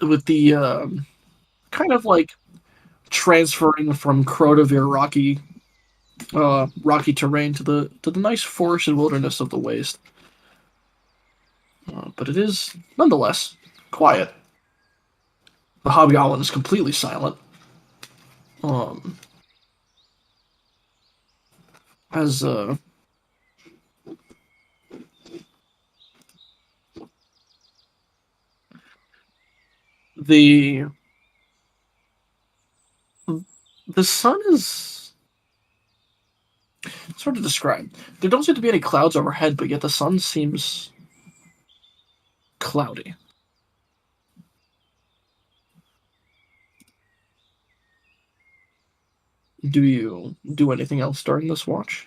with the kind of like transferring from Crotavir rocky terrain to the nice forested wilderness of the waste. But it is nonetheless quiet. The hobgoblin is completely silent. Um, as the the sun is it's hard to describe. There don't seem to be any clouds overhead, but yet the sun seems cloudy. Do you do anything else during this watch?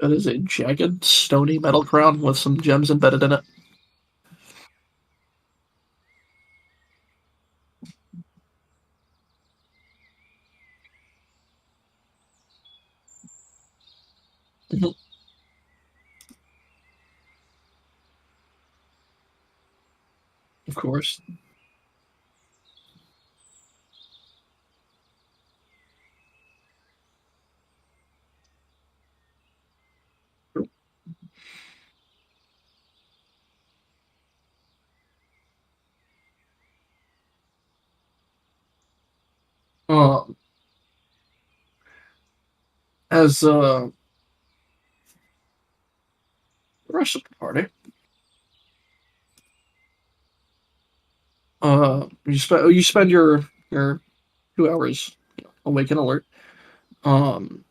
That is a jagged, stony metal crown with some gems embedded in it. Mhm. Of course. Um, as the rest of the party, you spend your 2 hours awake and alert. Um,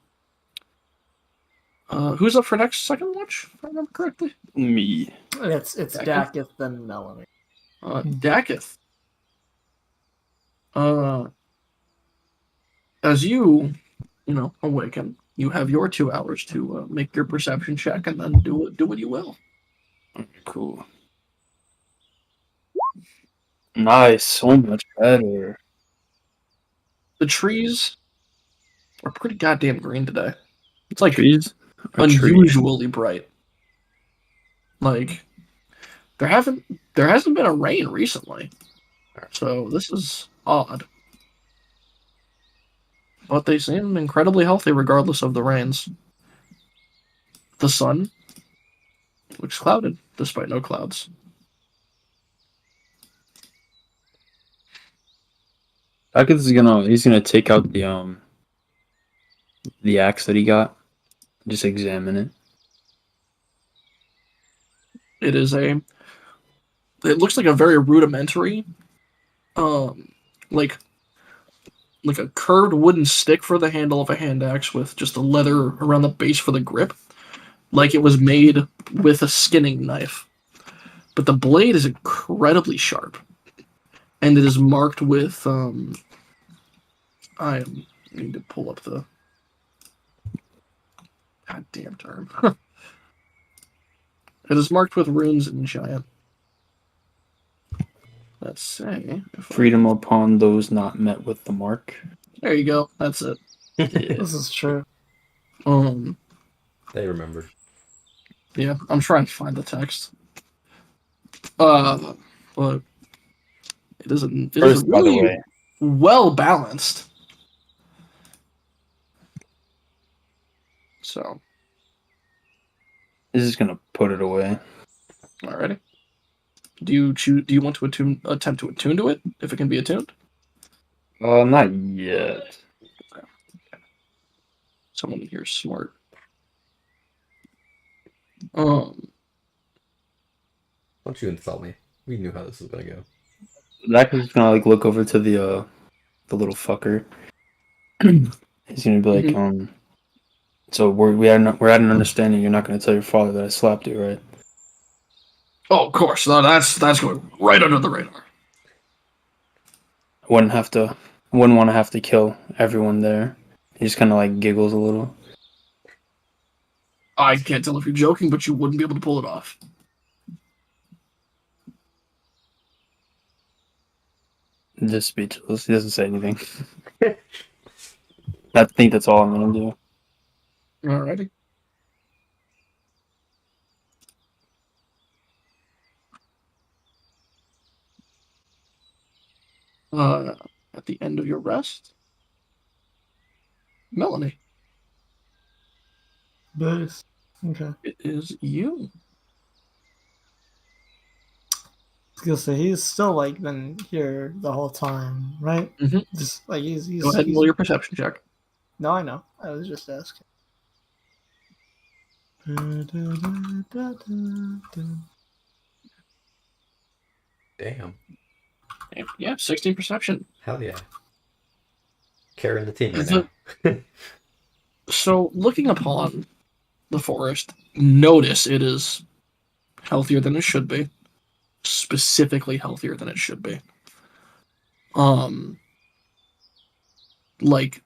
who's up for next second watch? If I remember correctly. Me. It's Dakith and Melanie. Dakith. As you awaken, you have your 2 hours to make your perception check and then do what you will. Okay, cool. Nice, so much better. The trees are pretty goddamn green today. It's like Trees? unusually bright. Like there hasn't been a rain recently, so this is odd. But they seem incredibly healthy regardless of the rains. The sun looks clouded despite no clouds. He's gonna take out the axe that he got. Just examine it. It looks like a very rudimentary, um, like a curved wooden stick for the handle of a hand axe with just a leather around the base for the grip, like it was made with a skinning knife. But the blade is incredibly sharp, and it is marked with I need to pull up the goddamn term. It is marked with runes in giant. Let's say Freedom upon those not met with the mark. There you go. That's it. This is true. They remembered. Yeah, I'm trying to find the text. But it is First, by the really way, well balanced. So, this is gonna put it away. alrighty. Do you want to attempt to attune to it if it can be attuned? Not yet. Okay. Someone here is smart. Don't you insult me. We knew how this was gonna go. Zach is gonna look over to the little fucker. He's gonna be like, so we're at an understanding. You're not gonna tell your father that I slapped you, right? Oh, of course. No, that's going right under the radar. I wouldn't want to have to kill everyone there. He just kind of giggles a little. I can't tell if you're joking, but you wouldn't be able to pull it off. Just speechless. He doesn't say anything. I think that's all I'm gonna do. Alrighty. At the end of your rest, Melanie, Nice. Okay. it is you. I was gonna say he's still like been here the whole time, right? Mhm. Just like he's Go ahead and roll your perception check. No, I know. I was just asking. Damn. Yeah, 16 perception. Hell yeah. Carrying the team right The- now. So, looking upon the forest, notice it is healthier than it should be. Specifically healthier than it should be. Like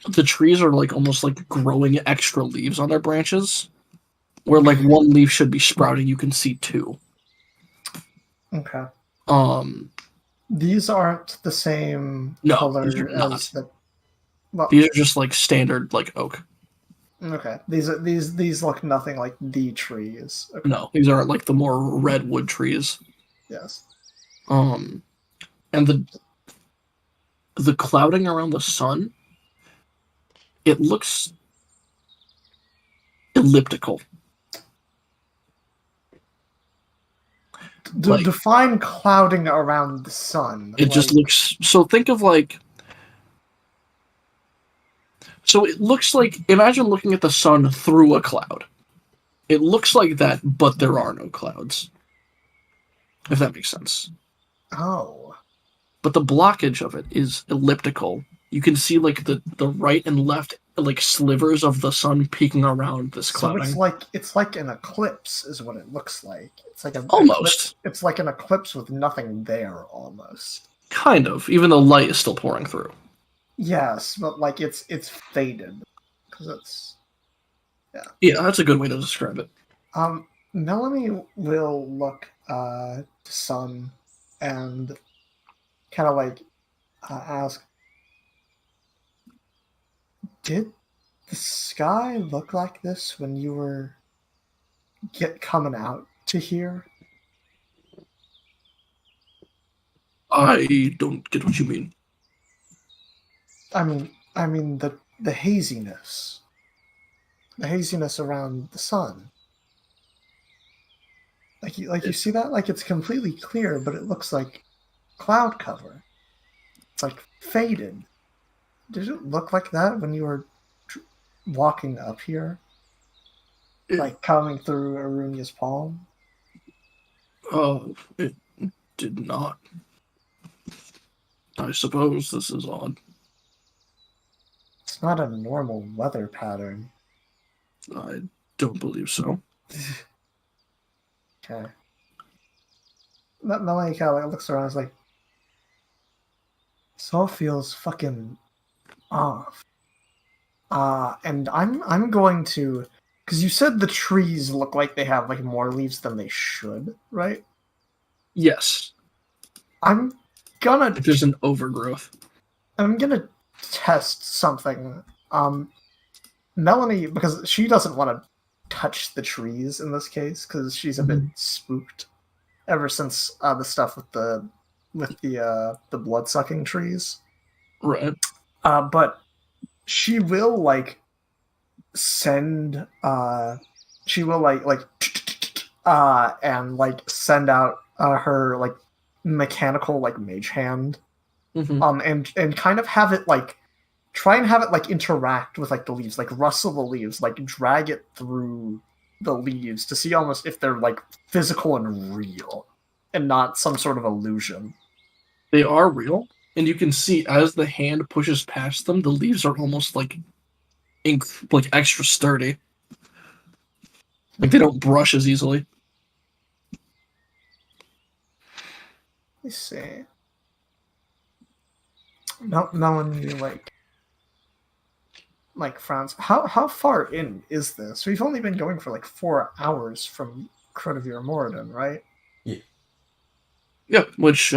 the trees are like almost like growing extra leaves on their branches. Where like one leaf should be sprouting, you can see two. Okay. Um, These aren't the same No, color these are not. as the. Well, these are just like standard like oak. okay. These look nothing like the trees. Okay. No, these are like the more redwood trees. Yes. And the clouding around the sun, it looks elliptical. Like- Define clouding around the sun. It just looks so. Think of like. So it looks like, imagine looking at the sun through a cloud. It looks like that, but there are no clouds. If that makes sense. Oh. But the blockage of it is elliptical. You can see like the right and left like slivers of the sun peeking around this So clouding. it's like an eclipse is what it looks like. It's like Almost. Eclipse. It's like an eclipse with nothing there almost. Kind of, even though light is still pouring through. Yes, but like it's faded because it's Yeah, that's a good way to describe it. Melanie will look to Sun and kind of like ask, did the sky look like this when you were coming out to here? I don't get what you mean. I mean the haziness around the sun. Like you see that? Like it's completely clear, but it looks like cloud cover. It's like faded. Did it look like that when you were walking up here? Like coming through Arunia's palm? Oh, it did not. I suppose this is odd. It's not a normal weather pattern. I don't believe so. Okay. Melanie kind of looks around and is like, this all feels fucking off. And I'm going to, because you said the trees look like they have like more leaves than they should, right? Yes, I'm gonna there's an overgrowth. test something. Melanie, because she doesn't want to touch the trees in this case, because she's a bit spooked ever since the stuff with the blood sucking trees. Right. But she will like send she will and like send out her like mechanical like mage hand and kind of have it like try and have it like interact with like the leaves, like rustle the leaves, like drag it through the leaves to see almost if they're like physical and real and not some sort of illusion. They are real, and you can see as the hand pushes past them, the leaves are almost like like extra sturdy. Like they don't brush as easily. Let's see. Melanie like frowns. How far in is this? We've only been going for like 4 hours from Crotavir Moradin, right? Yeah, which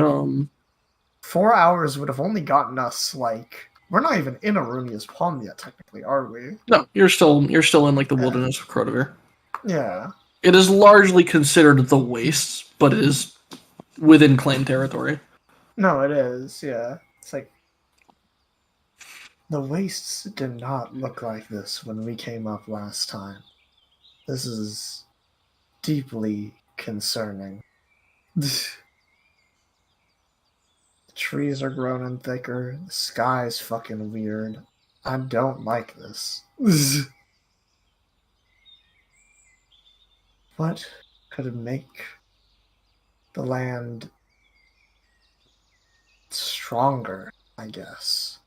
4 hours would have only gotten us, like... We're not even in Arunia's palm yet, technically, are we? No, you're still in like the wilderness of Crotavir. Yeah. It is largely considered the wastes, but it is within clan territory. No, it is, yeah. It's like... The wastes did not look like this when we came up last time. This is deeply concerning. The trees are growing thicker. The sky's fucking weird. I don't like this. What could make the land stronger, I guess?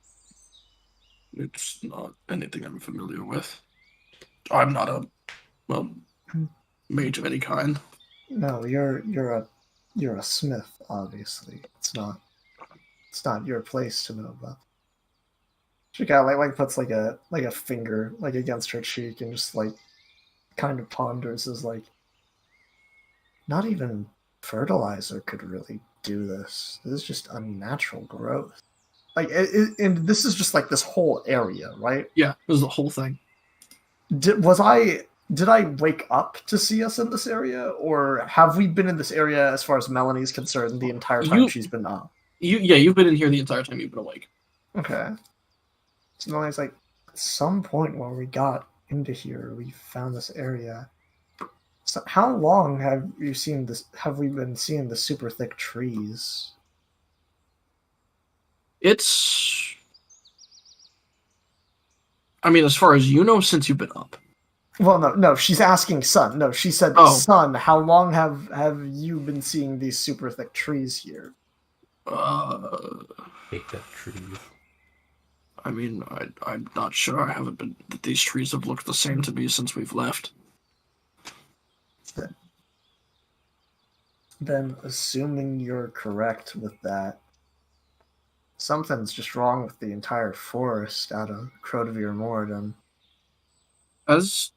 It's not anything I'm familiar with. I'm not a mage of any kind. No, you're a smith, obviously. It's not your place to know about. She kind of like puts like a finger like against her cheek and just like kind of ponders as like not even fertilizer could really do this. This is just unnatural growth. Like and this is just like this whole area, right? Yeah, this is the whole thing. Did I wake up to see us in this area, or have we been in this area as far as Melanie's concerned the entire time she's been up? You've been in here the entire time you've been awake. Okay. So Melanie's like, at some point when we got into here, we found this area. So how long have you seen this? Have we been seeing the super thick trees? It's... I mean, as far as you know, since you've been up. Well, no. She's asking Sun. No, she said, Sun. How long have you been seeing these super thick trees here? Take that tree. I mean, I'm not sure. I haven't been... These trees have looked the same to me since we've left. Then, assuming you're correct with that, something's just wrong with the entire forest out of Crotavir Morden. As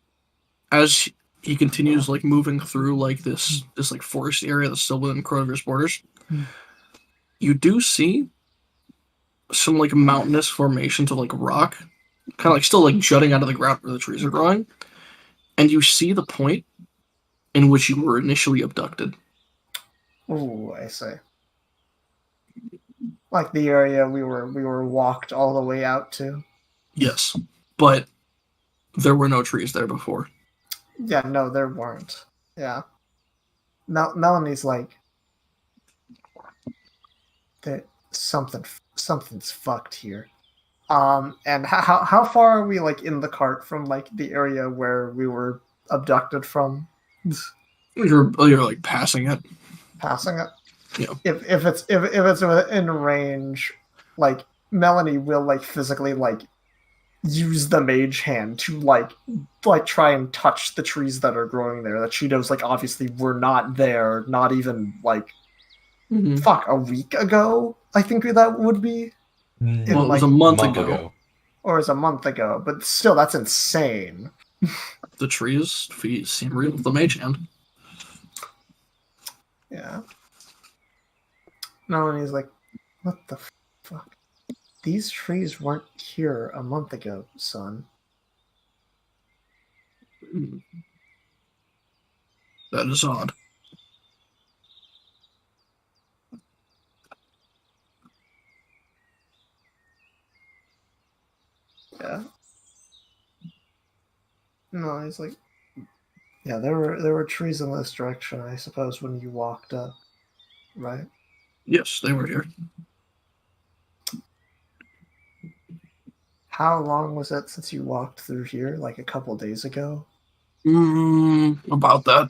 he continues like moving through like this like forest area that's still within Crotavir's borders, you do see some like mountainous formations of like rock, kind of like still like jutting out of the ground where the trees are growing, and you see the point in which you were initially abducted. Ooh, I see. Like the area we were walked all the way out to. Yes, but there were no trees there before. Yeah, no, there weren't. Yeah. Melanie's like, that something's fucked here. And how far are we like in the cart from like the area where we were abducted from? You're like passing it. Passing it. Yeah. If it's within range, like Melanie will like physically like use the mage hand to like try and touch the trees that are growing there that she knows like obviously were not there, not even like a week ago. I think that would be. Well, it was a month ago. Or it was a month ago, but still, that's insane. The trees seem real with the mage hand. Yeah. Melanie's like, what the fuck? These trees weren't here a month ago, son. That is odd. Yeah. No, he's like, yeah, there were trees in this direction, I suppose, when you walked up, right? Yes, they were here. How long was it since you walked through here? Like a couple days ago? About that.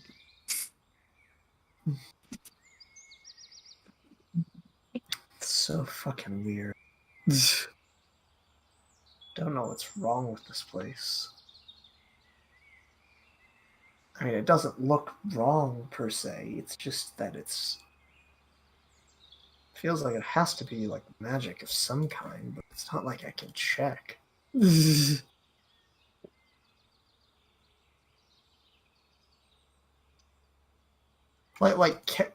It's so fucking weird. Don't know what's wrong with this place. I mean, it doesn't look wrong per se. It's just that feels like it has to be like magic of some kind, but it's not like I can check.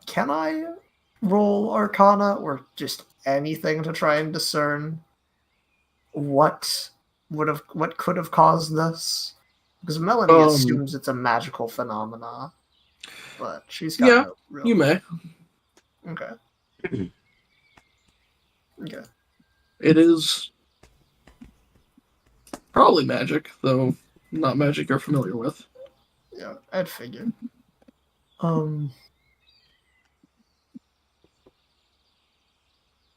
can I roll Arcana or just anything to try and discern what could have caused this? Because Melanie assumes it's a magical phenomena, but she's got no real. You may. Okay. Okay. It is probably magic, though not magic you're familiar with. Yeah, I'd figure.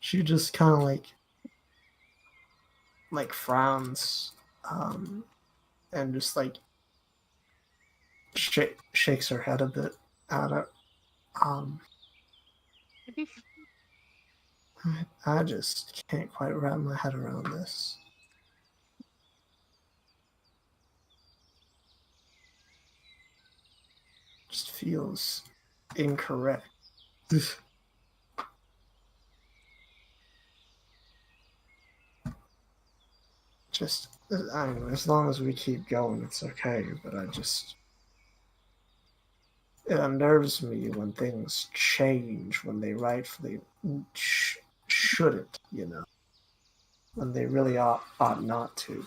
She just kind of like frowns, and just like shakes her head a bit at it. I just can't quite wrap my head around this. Just feels incorrect. Just, I don't know, as long as we keep going, it's okay, but it unnerves me when things change, when they rightfully shouldn't, when they really ought not to.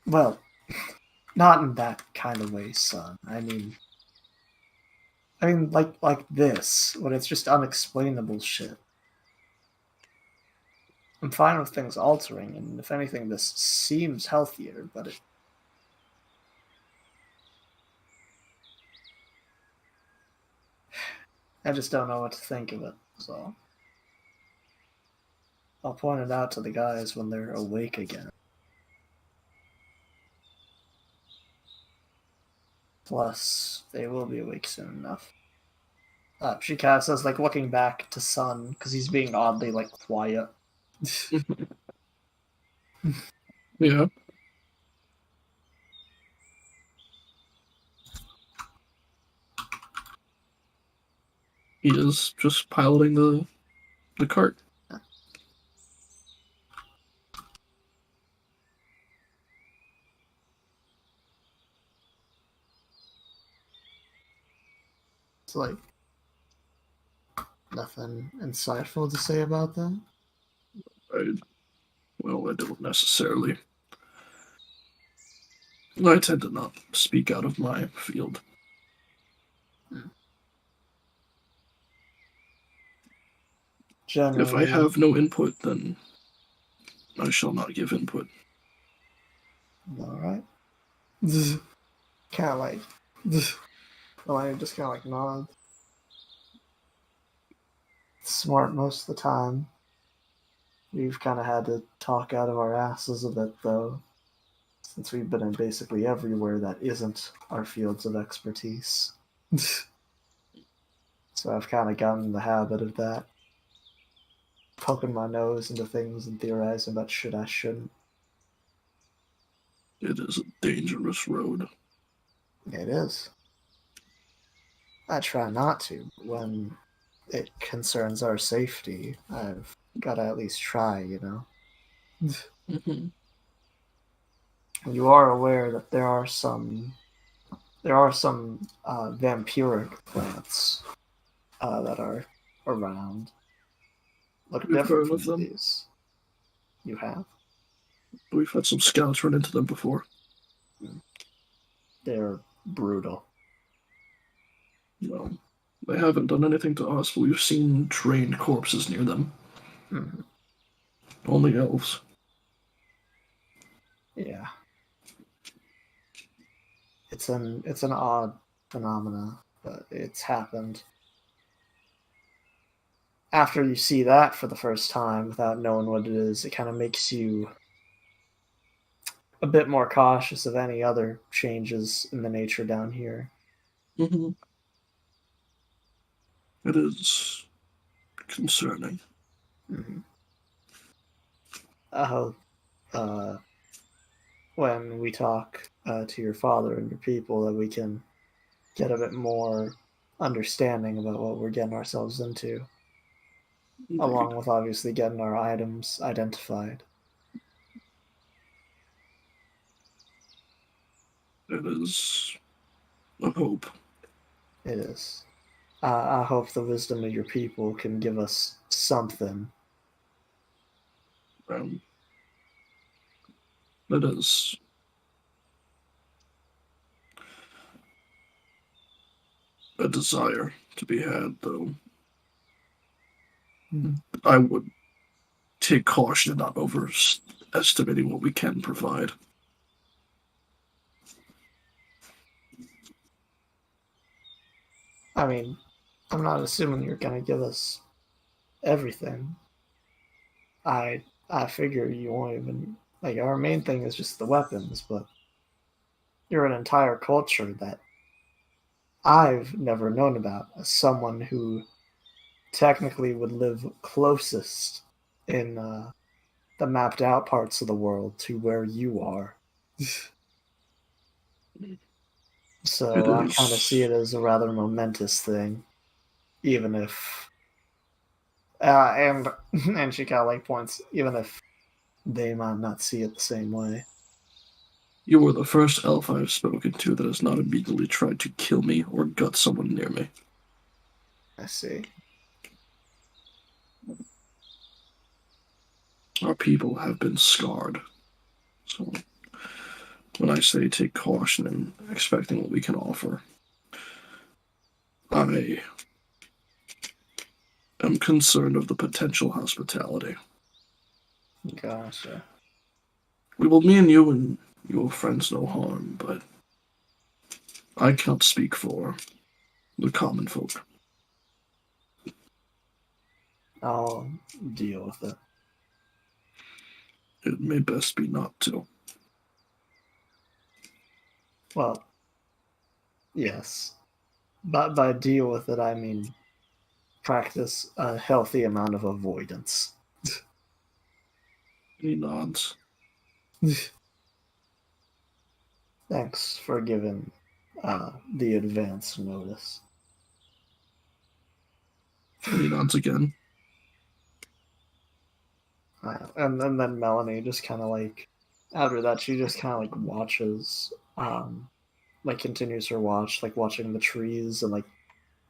Well, not in that kind of way, son. I mean, like this, when it's just unexplainable shit. I'm fine with things altering, and if anything, this seems healthier, but I just don't know what to think of it, so I'll point it out to the guys when they're awake again. Plus, they will be awake soon enough. She kind of says, like, looking back to Sun, because he's being oddly, like, quiet. Yeah. He is just piloting the cart. It's like nothing insightful to say about that. I don't necessarily. I tend to not speak out of my field. Generally, If I have no input, then I shall not give input. Alright. Kind of like... Elena just kind of like nods. Smart most of the time. We've kind of had to talk out of our asses a bit, though, since we've been in basically everywhere that isn't our fields of expertise. So I've kind of gotten in the habit of that. Poking my nose into things and theorizing about shit I shouldn't. It is a dangerous road. It is. I try not to, but when it concerns our safety, I've got to at least try, Mm-hmm. You are aware that there are some vampiric plants that are around. Look We've different heard of from them. these. You have? We've had some scouts run into them before. They're brutal. No, they haven't done anything to us, but we've seen trained corpses near them. Mm-hmm. Only elves. Yeah. It's an odd phenomena, but it's happened. After you see that for the first time without knowing what it is, it kind of makes you a bit more cautious of any other changes in the nature down here. Mm-hmm. It is concerning. Mm-hmm. I hope when we talk to your father and your people that we can get a bit more understanding about what we're getting ourselves into, along with obviously getting our items identified. It is a hope. It is. I hope the wisdom of your people can give us something. It is a desire to be had, though. I would take caution in not overestimating what we can provide. I mean, I'm not assuming you're gonna give us everything. I figure you won't even like our main thing is just the weapons, but you're an entire culture that I've never known about as someone who technically would live closest in the mapped out parts of the world to where you are. So I kind of see it as a rather momentous thing, even if, and and she kind of like points, even if they might not see it the same way. You were the first elf I have spoken to that has not immediately tried to kill me or gut someone near me. I see. Our people have been scarred. So when I say take caution in expecting what we can offer, I am concerned of the potential hospitality. Gotcha. We will mean you and your friends no harm, but I cannot speak for the common folk. I'll deal with it. It may best be not to. Well, yes. But by deal with it, I mean practice a healthy amount of avoidance. He nods. Thanks for giving the advance notice. He nods again. And then Melanie just kind of like, after that, she just kind of like watches, like continues her watch, like watching the trees and like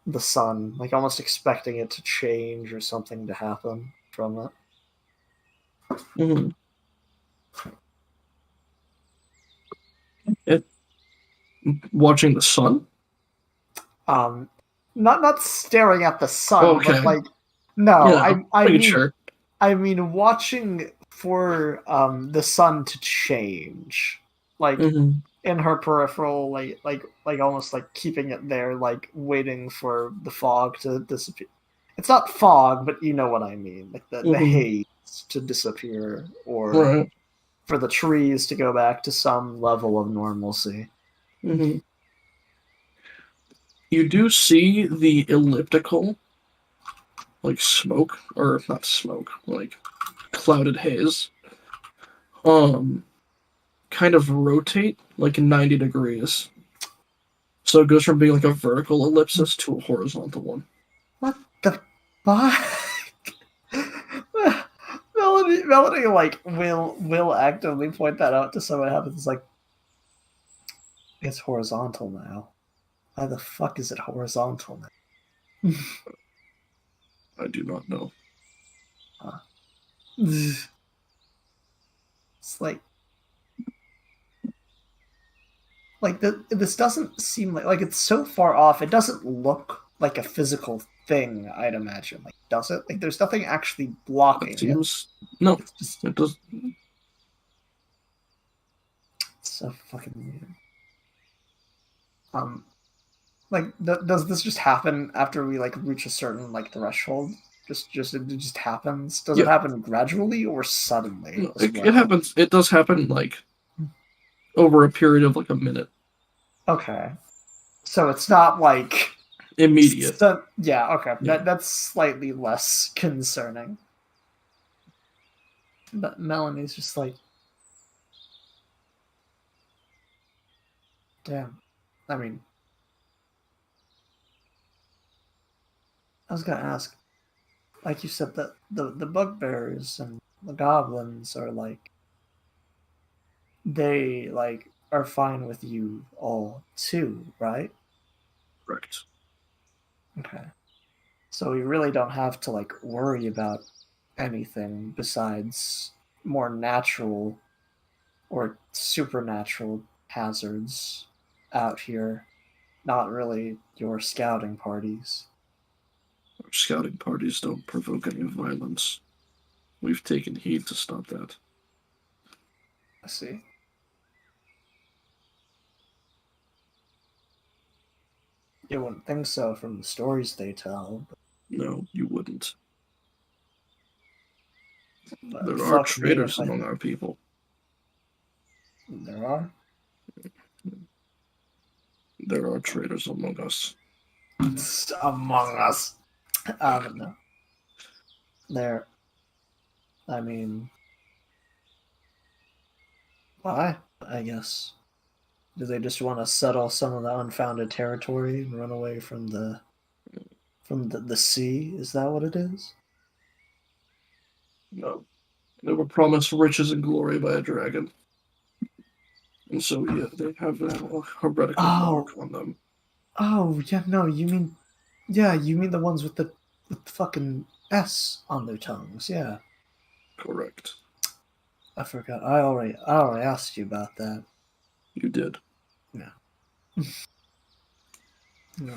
the sun, like almost expecting it to change or something to happen from it. Mm-hmm. Watching the sun? Not staring at the sun, Okay. but like, no, Yeah, I making mean, sure. I mean, watching for the sun to change, like Mm-hmm. in her peripheral, like almost like keeping it there, like waiting for the fog to disappear. It's not fog, but you know what I mean, like the Mm-hmm. haze to disappear, or Right. for the trees to go back to some level of normalcy. Mm-hmm. You do see the elliptical, like smoke, or not smoke, like clouded haze, kind of rotate like 90 degrees. So it goes from being like a vertical ellipsis to a horizontal one. What the fuck? Melody, like will actively point that out to someone. Happens. It's like it's horizontal now. Why the fuck is it horizontal now? I do not know. It's like this doesn't seem like it's so far off. It doesn't look like a physical thing. I'd imagine. Like, does it? Like, there's nothing actually blocking It seems no. It's just It does. so fucking weird. Like, does this just happen after we like reach a certain like threshold? It just happens. Does it Yeah. happen gradually or suddenly? No, it happens. It does happen like over a period of like a minute. Okay, so it's not like Immediate. Yeah. Okay. Yeah. That's slightly less concerning. But Melanie's just like, damn. I mean, I was gonna ask, like you said, that the bugbears and the goblins are like, they like are fine with you all too, right? Correct. Okay. So we really don't have to like worry about anything besides more natural or supernatural hazards out here. Not really your scouting parties. Our scouting parties don't provoke any violence. We've taken heed to stop that. I see. You wouldn't think so from the stories they tell, No, you wouldn't. but There are fuck me traitors if I... among our people. There are? There are traitors among us. Among us. No. There... I mean... Why? I guess. Do they just want to settle some of the unfounded territory and run away from the sea? Is that what it is? No. They were promised riches and glory by a dragon. And so, yeah, they have a heretical Oh, mark on them. oh, yeah, no, you mean the ones with the fucking S on their tongues, yeah. Correct. I forgot. I already asked you about that. You did. No. No.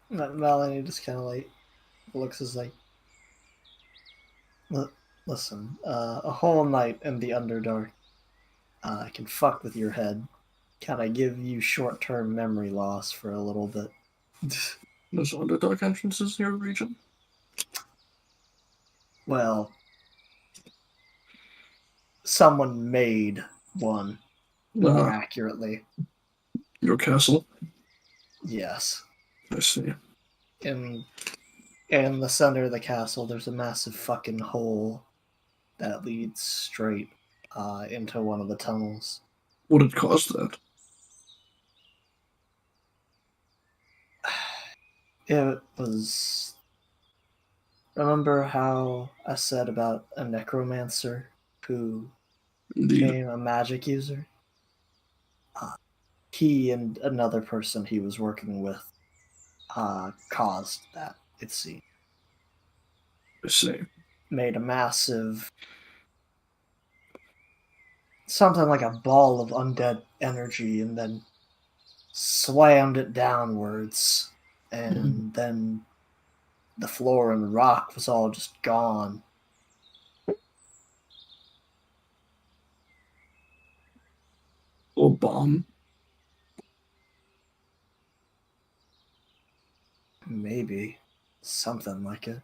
Melanie just kind of like looks as like, listen, a whole night in the Underdark can fuck with your head. Kind of give you short-term memory loss for a little bit. There's Underdark entrances near the region? Well, someone made one, more accurately. Your castle? Yes. I see. In the center of the castle, there's a massive fucking hole that leads straight into one of the tunnels. What had caused that? It was... Remember how I said about a necromancer who Indeed. became a magic user? He and another person he was working with caused that, it seemed. I see. Made a massive... something like a ball of undead energy and then slammed it downwards. And then the floor and rock was all just gone. Or bomb? Maybe. Something like it.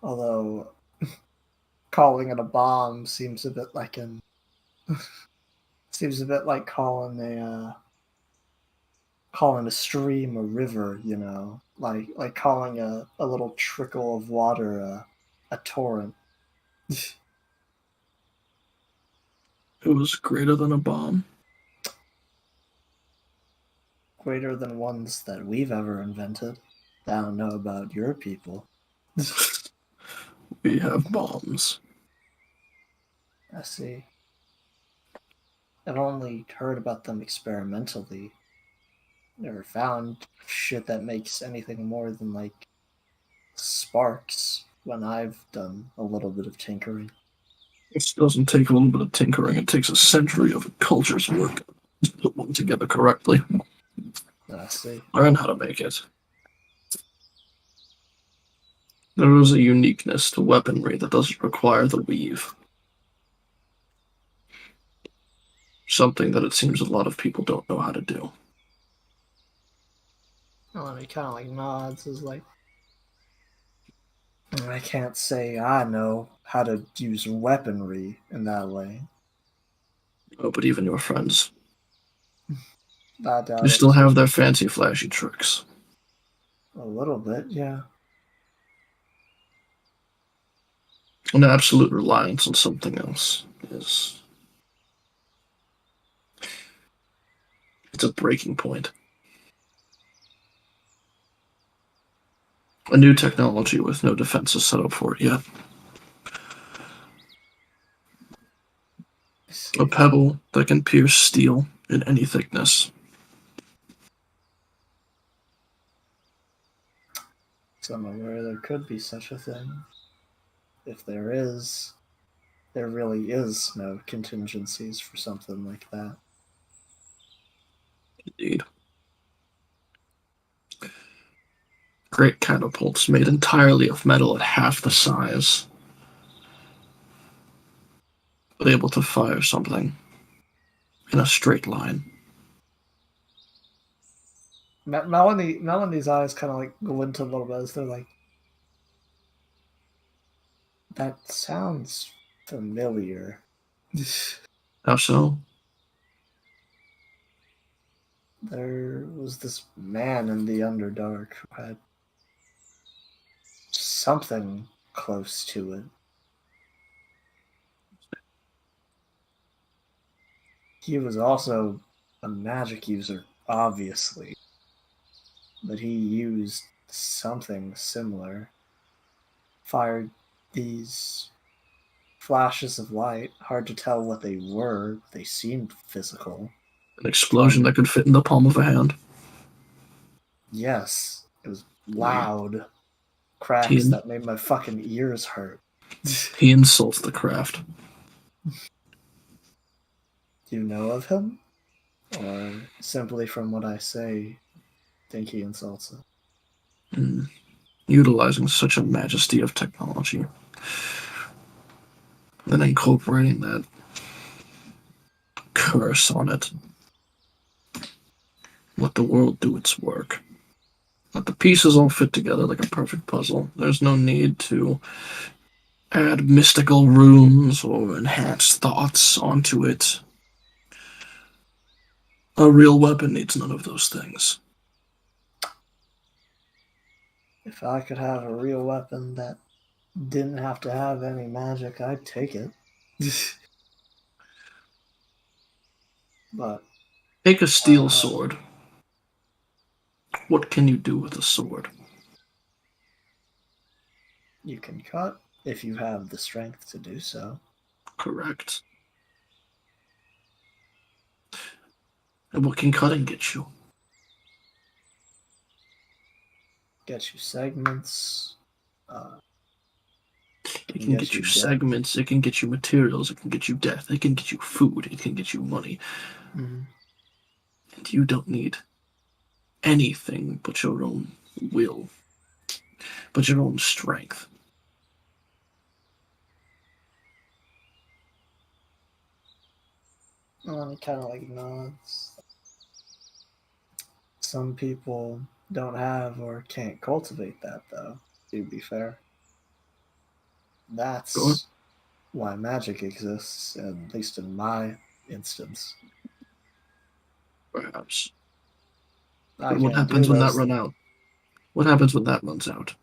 Although calling it a bomb seems a bit like an seems a bit like calling a stream a river, you know, like calling a little trickle of water a torrent. It was greater than a bomb. Greater than ones that we've ever invented. I don't know about your people. We have bombs. I see. I've only heard about them experimentally. Never found shit that makes anything more than like sparks when I've done a little bit of tinkering. It doesn't take a little bit of tinkering. It takes a century of a culture's work to put one together correctly. I see. Learn how to make it. There is a uniqueness to weaponry that doesn't require the weave. Something that it seems a lot of people don't know how to do. Well, and he kind of like nods, is like, I can't say I know how to use weaponry in that way. Oh, but even your friends. I doubt They it. still have their fancy, flashy tricks. A little bit, yeah. An absolute reliance on something else is... it's a breaking point. A new technology with no defenses set up for it yet. A pebble that can pierce steel in any thickness. So I'm aware there could be such a thing. If there is, there really is no contingencies for something like that. Indeed. Great catapults made entirely of metal at half the size, but able to fire something in a straight line. Melanie's eyes kind of like glint a little bit as they're like, that sounds familiar. How so? There was this man in the Underdark who had something close to it. He was also a magic user, obviously, but he used something similar. Fired these flashes of light, hard to tell what they were, they seemed physical. An explosion that could fit in the palm of a hand. Yes, it was loud. Cracks that made my fucking ears hurt. He insults the craft. Do you know of him? Or simply from what I say, think he insults it? Utilizing such a majesty of technology. Then incorporating that curse on it. Let the world do its work. Let the pieces all fit together like a perfect puzzle. There's no need to add mystical runes or enhance thoughts onto it. A real weapon needs none of those things. If I could have a real weapon that didn't have to have any magic, I'd take it. But take a steel sword. What can you do with a sword? You can cut if you have the strength to do so. Correct. And what can cutting get you? Get you segments. It can get you segments, it can get you materials, it can get you death, it can get you food, it can get you money. Mm-hmm. And you don't need anything but your own will, but your own strength. He kind of like nods. Some people don't have or can't cultivate that, though, to be fair. That's why magic exists, at least in my instance. Perhaps. But what happens when that runs out? What happens when that runs out?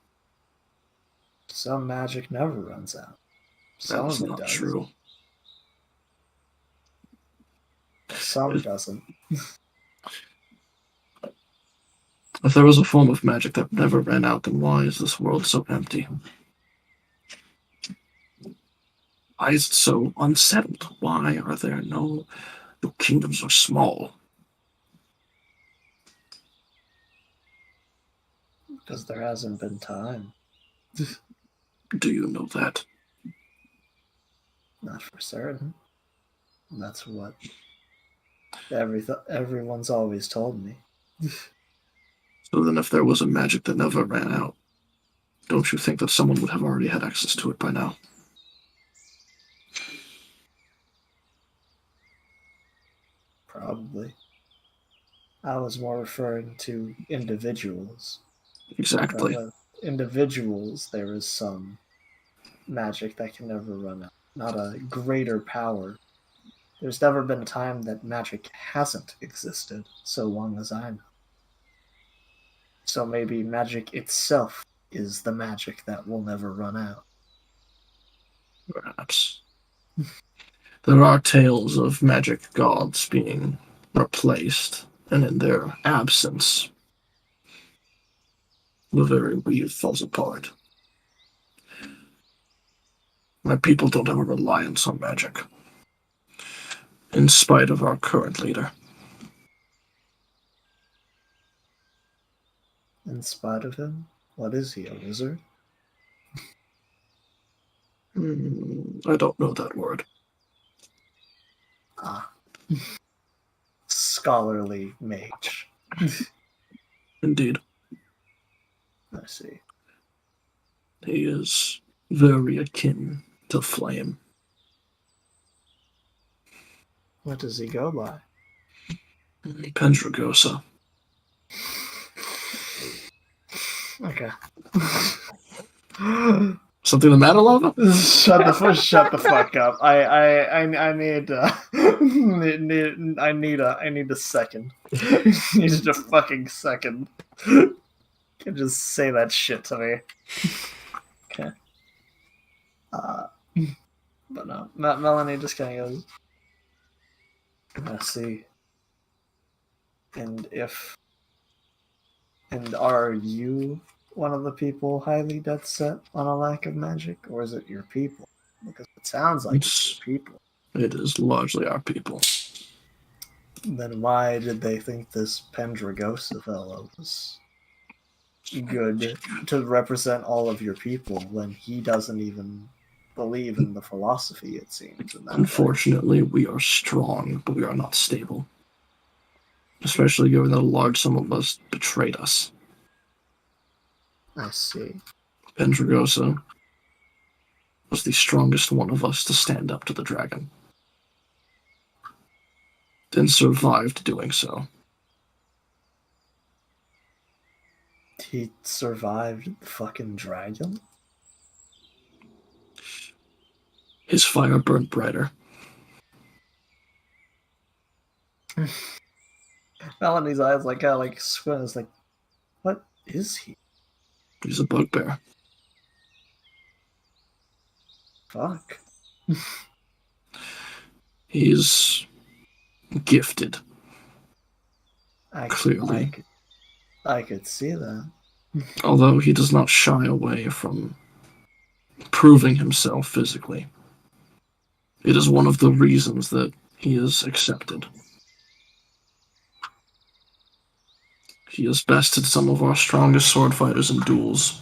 Some magic never runs out. Some That's of it not does. true. Some doesn't. If there was a form of magic that never ran out, then why is this world so empty? Why is it so unsettled? Why are there no... Your kingdoms are small. Because there hasn't been time. Do you know that? Not for certain. That's what everyone's always told me. So then if there was a magic that never ran out, don't you think that someone would have already had access to it by now? Probably. I was more referring to individuals. Exactly. With individuals, there is some magic that can never run out. Not a greater power. There's never been a time that magic hasn't existed, so long as I know. So maybe magic itself is the magic that will never run out. Perhaps. There are tales of magic gods being replaced, and in their absence, the very weave falls apart. My people don't have a reliance on magic, in spite of our current leader. In spite of him? What is he, a wizard? I don't know that word. Ah. Scholarly mage. Indeed. I see. He is very akin to flame. What does he go by? Pendragosa. Okay. Something the matter, Lava? Shut the fuck up. I need I need a second. Need a fucking second. Can just say that shit to me. Okay. But no, Melanie just kind of goes, I see. And are you one of the people highly dead set on a lack of magic, or is it your people? Because it sounds like it's your people. It is largely our people. Then why did they think this Pendragosa fellow was good to represent all of your people when he doesn't even believe in the philosophy, it seems? Unfortunately, we are strong, but we are not stable. Especially given that a large sum of us betrayed us. I see. Pendragosa was the strongest one of us to stand up to the dragon. And survived doing so. He survived the fucking dragon? His fire burned brighter. Melanie's eyes kind of squint. It's like, what is he? He's a bugbear. Fuck. He's gifted. Clearly. I could see that. Although he does not shy away from proving himself physically. It is one of the reasons that he is accepted. He has bested some of our strongest sword fighters in duels.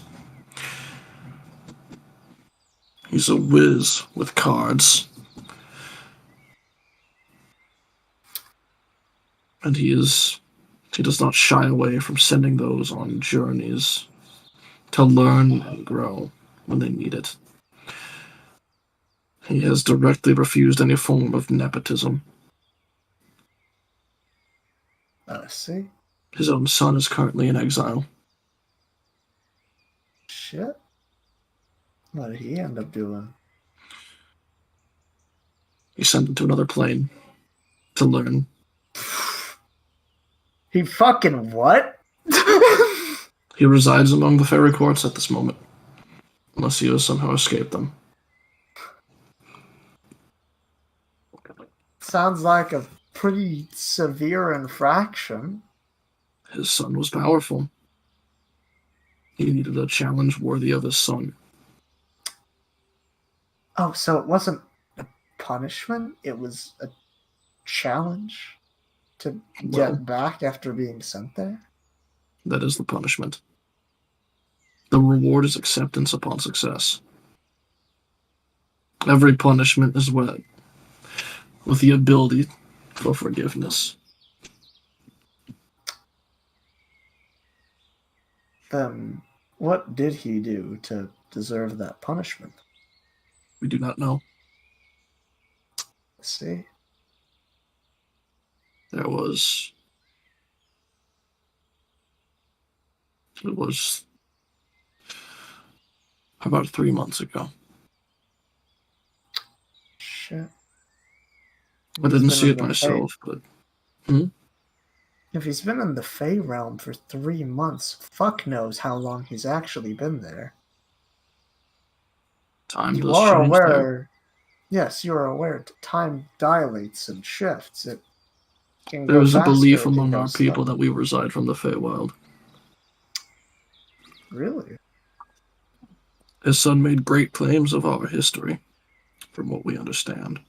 He's a whiz with cards. And he does not shy away from sending those on journeys to learn and grow when they need it. He has directly refused any form of nepotism. I see. His own son is currently in exile. Shit. What did he end up doing? He sent him to another plane to learn. He fucking what? He resides among the fairy courts at this moment, unless he has somehow escaped them. Sounds like a pretty severe infraction. His son was powerful. He needed a challenge worthy of his son. Oh, so it wasn't a punishment? It was a challenge to get back after being sent there? That is the punishment. The reward is acceptance upon success. Every punishment is with the ability for forgiveness. Then what did he do to deserve that punishment? We do not know. See? It was about 3 months ago. Shit. I didn't see it myself, but... If he's been in the Fey realm for 3 months, fuck knows how long he's actually been there. Time You does are change aware... there. Yes, you are aware that time dilates and shifts. It can go There is a faster, belief it can among go our people slower. that we reside from the Feywild. Really? His son made great claims of our history, from what we understand.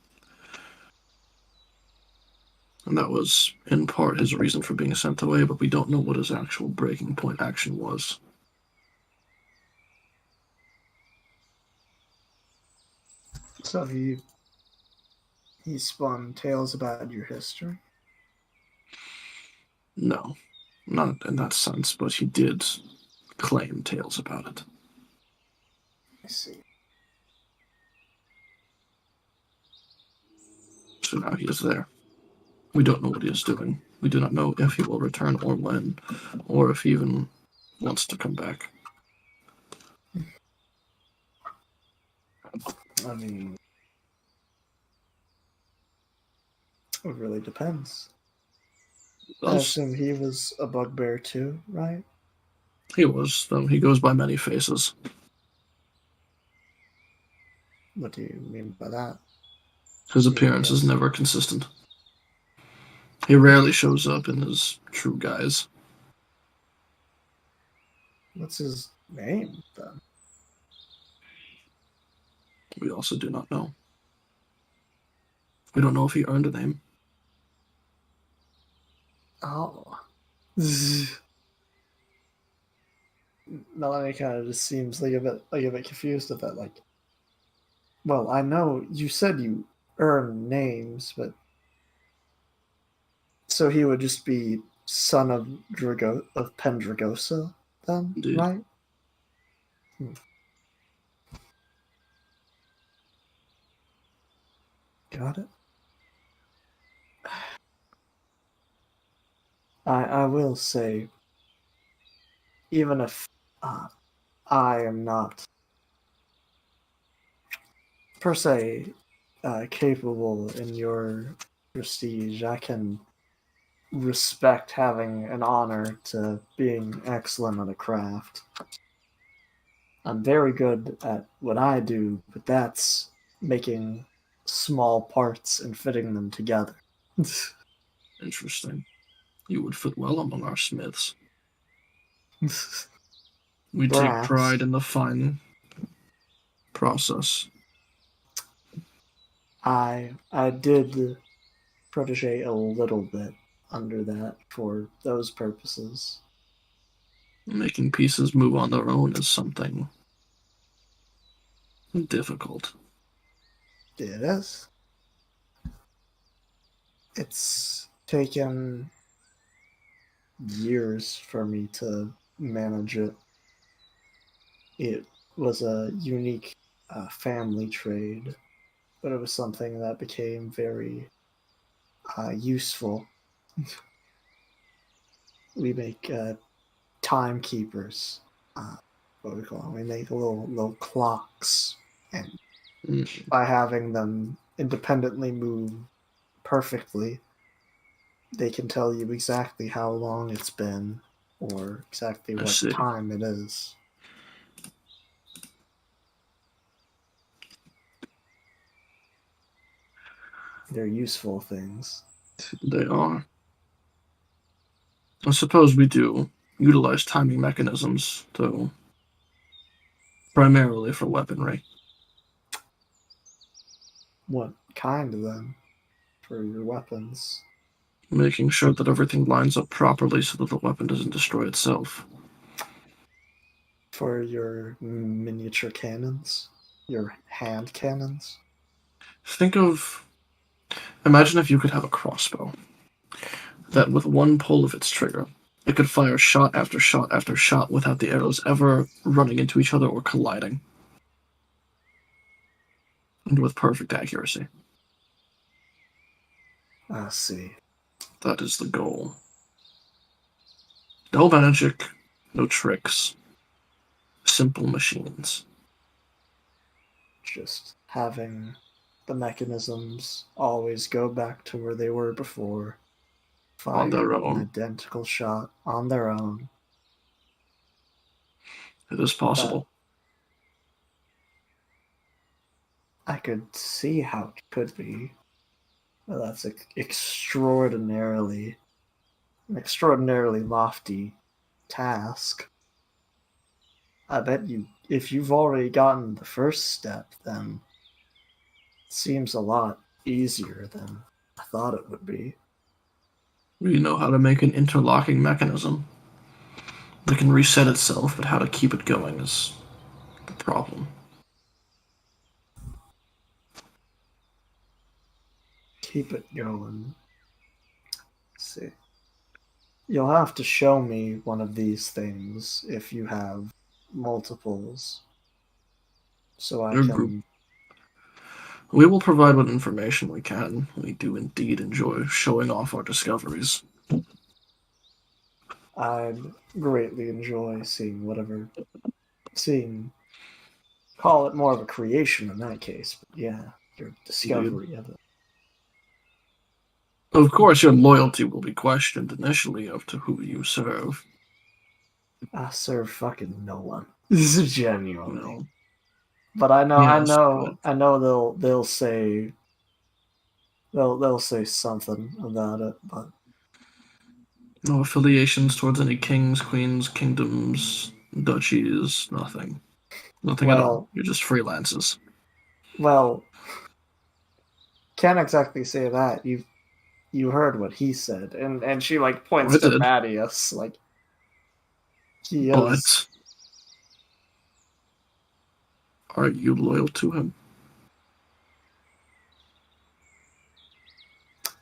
And that was, in part, his reason for being sent away, but we don't know what his actual breaking point action was. So he spun tales about your history? No, not in that sense, but he did claim tales about it. I see. So now he is there. We don't know what he is doing. We do not know if he will return or when, or if he even wants to come back. I mean, it really depends. I assume he was a bugbear too, right? He was, though he goes by many faces. What do you mean by that? His appearance is never consistent. He rarely shows up in his true guise. What's his name, then? We also do not know. We don't know if he earned a name. Oh. Melanie kind of just seems like a bit confused at that. Like, well, I know you said you earn names, but so he would just be son of Pendragosa, then, Indeed. right? Got it. I will say, even if I am not per se capable in your prestige, I can respect having an honor to being excellent at a craft. I'm very good at what I do, but that's making small parts and fitting them together. Interesting. You would fit well among our smiths. We take Perhaps. pride in the fine process. I did protege a little bit under that for those purposes. Making pieces move on their own is something difficult. It is. It's taken years for me to manage it. It was a unique family trade, but it was something that became very useful. We make timekeepers. What we call them. We make little clocks, and by having them independently move perfectly, they can tell you exactly how long it's been or exactly I what see. time it is. They're useful things. They are. I suppose we do utilize timing mechanisms, though, primarily for weaponry. What kind of them for your weapons? Making sure that everything lines up properly so that the weapon doesn't destroy itself. For your miniature cannons? Your hand cannons? Imagine if you could have a crossbow that with one pull of its trigger, it could fire shot after shot after shot without the arrows ever running into each other or colliding. And with perfect accuracy. I see. That is the goal. No magic, no tricks. Simple machines. Just having the mechanisms always go back to where they were before. Fire On their an own. identical shot on their own. It is possible. I could see how it could be. But that's an extraordinarily lofty task. I bet you, if you've already gotten the first step, then it seems a lot easier than I thought it would be. We know how to make an interlocking mechanism that can reset itself, but how to keep it going is the problem. Keep it going. Let's see. You'll have to show me one of these things if you have multiples, so I Your group. can. We will provide what information we can. We do indeed enjoy showing off our discoveries. I'd greatly enjoy seeing. Call it more of a creation in that case, but yeah, your discovery of it. Of course, your loyalty will be questioned initially of to who you serve. I serve fucking no one. This is genuinely. No. But I Yes, but know they'll say they'll say something about it, but no affiliations towards any kings, queens, kingdoms, duchies, nothing. Nothing at all. well, You're just freelancers. well, can't exactly say that. You heard what he said, and she like points I to did. Thaddeus, like he is. But are you loyal to him?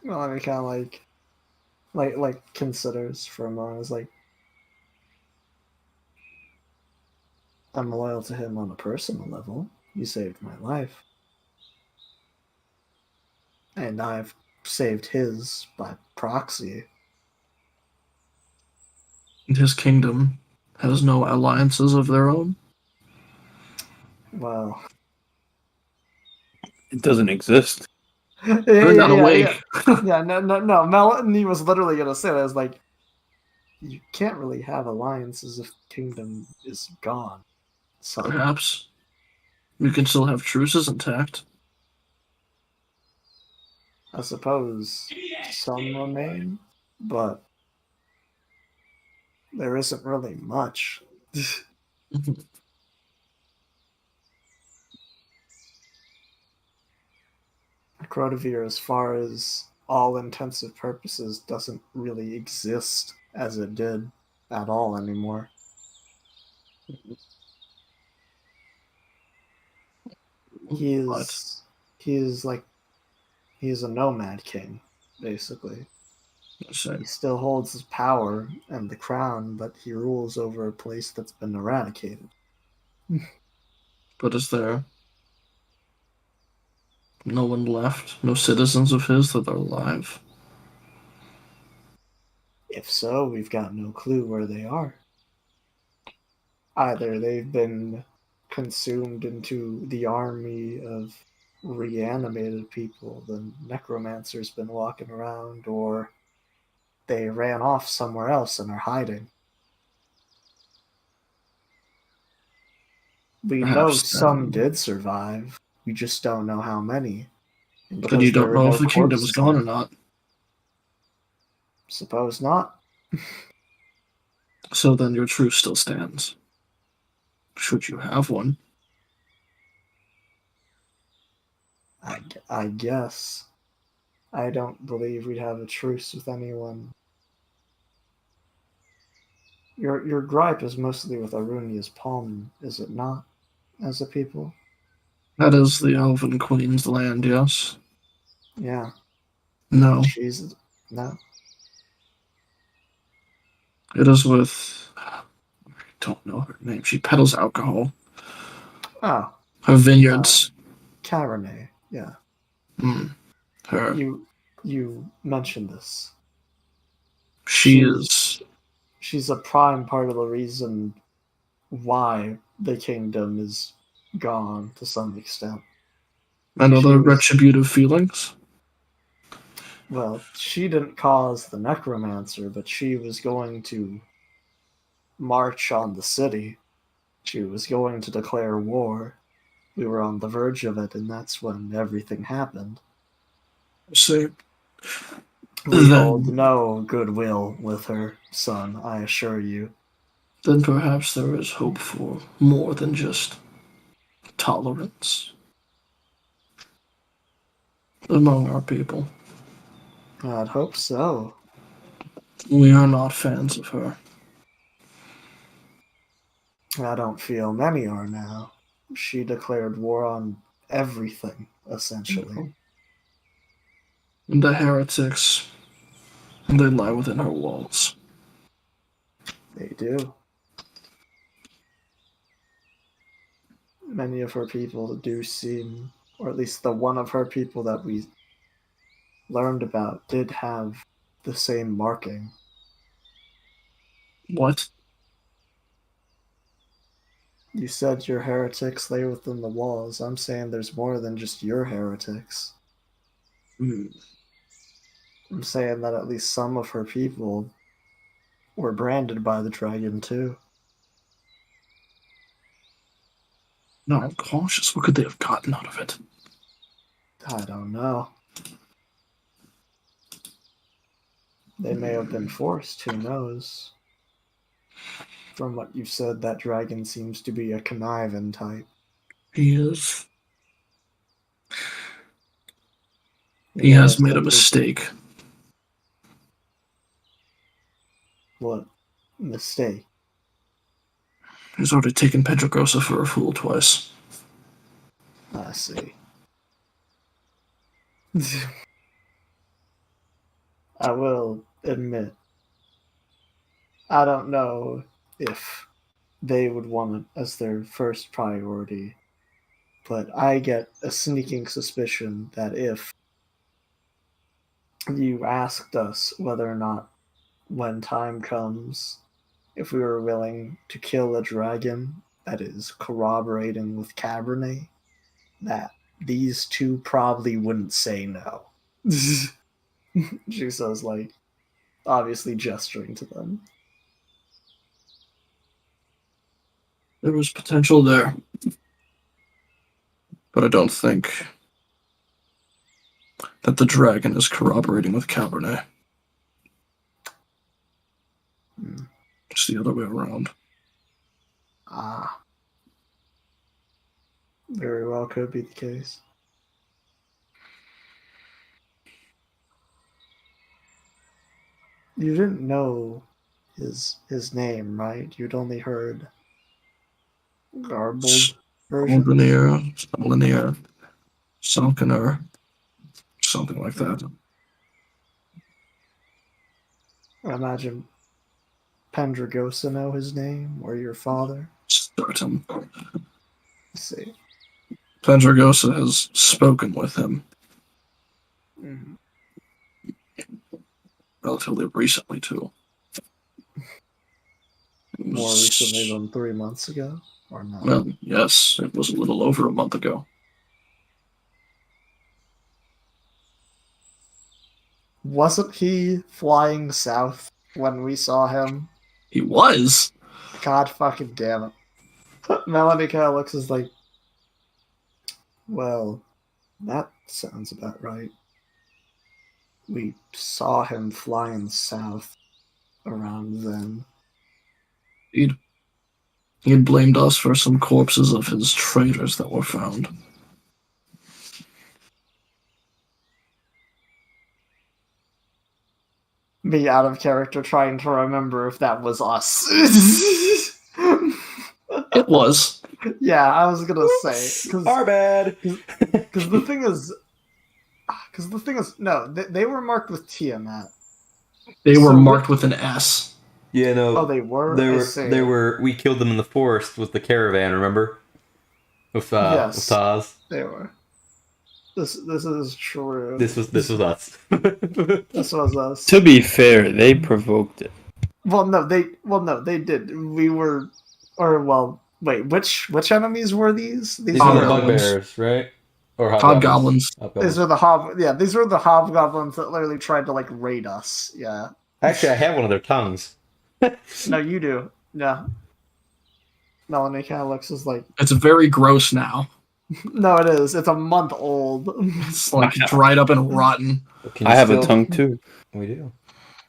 Well, I mean, kind of like considers for a moment. Is like I'm loyal to him on a personal level. You saved my life, and I've saved his by proxy. And his kingdom has no alliances of their own? Well, It doesn't exist. They're not awake. yeah. No. Melanie was literally gonna say that. It's like you can't really have alliances if the kingdom is gone. So Perhaps. We can still have truces intact. I suppose some remain, but there isn't really much. Crotavir, as far as all intensive purposes, doesn't really exist as it did at all anymore. But He's a nomad king, basically. He still holds his power and the crown, but he rules over a place that's been eradicated. But is there no one left? No citizens of his that are alive? If so, we've got no clue where they are. Either they've been consumed into the army of reanimated people, the necromancer's been walking around, or they ran off somewhere else and are hiding. We know Perhaps some did survive. We just don't know how many. And but you because there don't are know no if the kingdom is corpses gone or left, not. suppose not. So then your truce still stands. Should you have one. I guess. I don't believe we'd have a truce with anyone. Your gripe is mostly with Arunia's palm, is it not, as a people? That is the Elven Queen's land, yes? Yeah. No. She's no. It is with... I don't know her name. She peddles alcohol. Oh. Her vineyards. Cabernet, yeah. Her. You mentioned this. She's a prime part of the reason why the kingdom is gone to some extent. and other retributive feelings. Well, she didn't cause the necromancer, but she was going to march on the city. She was going to declare war. We were on the verge of it, and that's when everything happened. See, We hold no goodwill with her, son, I assure you. then perhaps there is hope for more than just tolerance among our people. I'd hope so. We are not fans of her. I don't feel many are now. She declared war on everything, essentially. And the heretics, they lie within her walls. They do. Many of her people do seem, or at least the one of her people that we learned about, did have the same marking. What? You said your heretics lay within the walls. I'm saying there's more than just your heretics. Hmm. I'm saying that at least some of her people were branded by the dragon too. No, I'm cautious. What could they have gotten out of it? I don't know. They may have been forced, who knows? From what you've said, that dragon seems to be a conniving type. He is. You He may has have made a simply- mistake. What mistake? He's already taken Pedrogosa for a fool twice. I see. I will admit, I don't know if they would want it as their first priority, but I get a sneaking suspicion that if you asked us whether or not, when time comes, if we were willing to kill a dragon that is corroborating with Cabernet, that these two probably wouldn't say no. She says, like, obviously gesturing to them. There was potential there. But I don't think that the dragon is corroborating with Cabernet. It's the other way around. Ah. Very well could be the case. You didn't know his name, right? You'd only heard garbled versions. Salinier, Salkaner, something like that. I imagine Pendragosa know his name, or your father. Certain. Let's see. Pendragosa has spoken with him Mhm. relatively recently, too. More recently than 3 months ago, or not? Well, yes, it was a little over a month ago. Wasn't he flying south when we saw him? He was? God fucking damn it. Melanie kind of looks as like, well, that sounds about right. We saw him flying south around then. He had blamed us for some corpses of his traitors that were found. Me out of character trying to remember if that was us. It was. Yeah, I was gonna say. Our bad. Because the thing is, no, they were marked with Tiamat. They were So marked with an S. Yeah, no. Oh, they were. They I were. see. They were. We killed them in the forest with the caravan. Remember? With Yes. with Taz. They were. This is true. This was us. This was us. To be fair, they provoked it. Well, no, they did. We were, or well, wait, which enemies were these? These are the Hobgoblins. bugbears, right? Or Hobgoblins. These are these were the hobgoblins that literally tried to like raid us. Yeah. Actually, I have one of their tongues. No, you do. Yeah. Melanie kind of looks as like, It's very gross now. no, it is. It's a month old. It's like dried up and rotten. I have a tongue too. We do.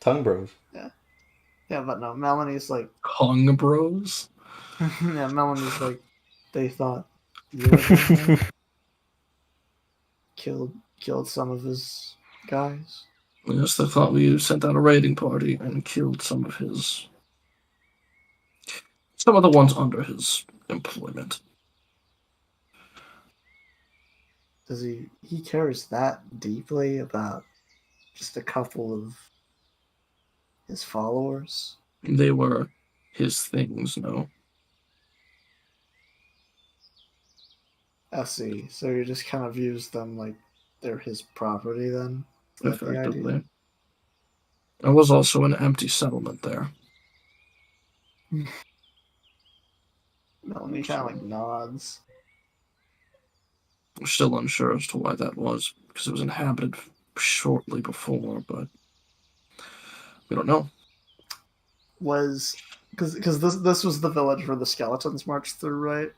Tongue bros. Yeah, but no, Melanie's like, Kong Bros. yeah, Melanie's like, they thought you were the one killed some of his guys. Yes, they thought we sent out a raiding party and killed some of the ones under his employment. Does he cares that deeply about just a couple of his followers? They were his things, no? I see. So he just kind of views them like they're his property then? Is that the idea? Effectively. There was also an empty settlement there. Melanie kind of like nods. I'm still unsure as to why that was, because it was inhabited shortly before, but we don't know. Was because this was the village where the skeletons marched through, right?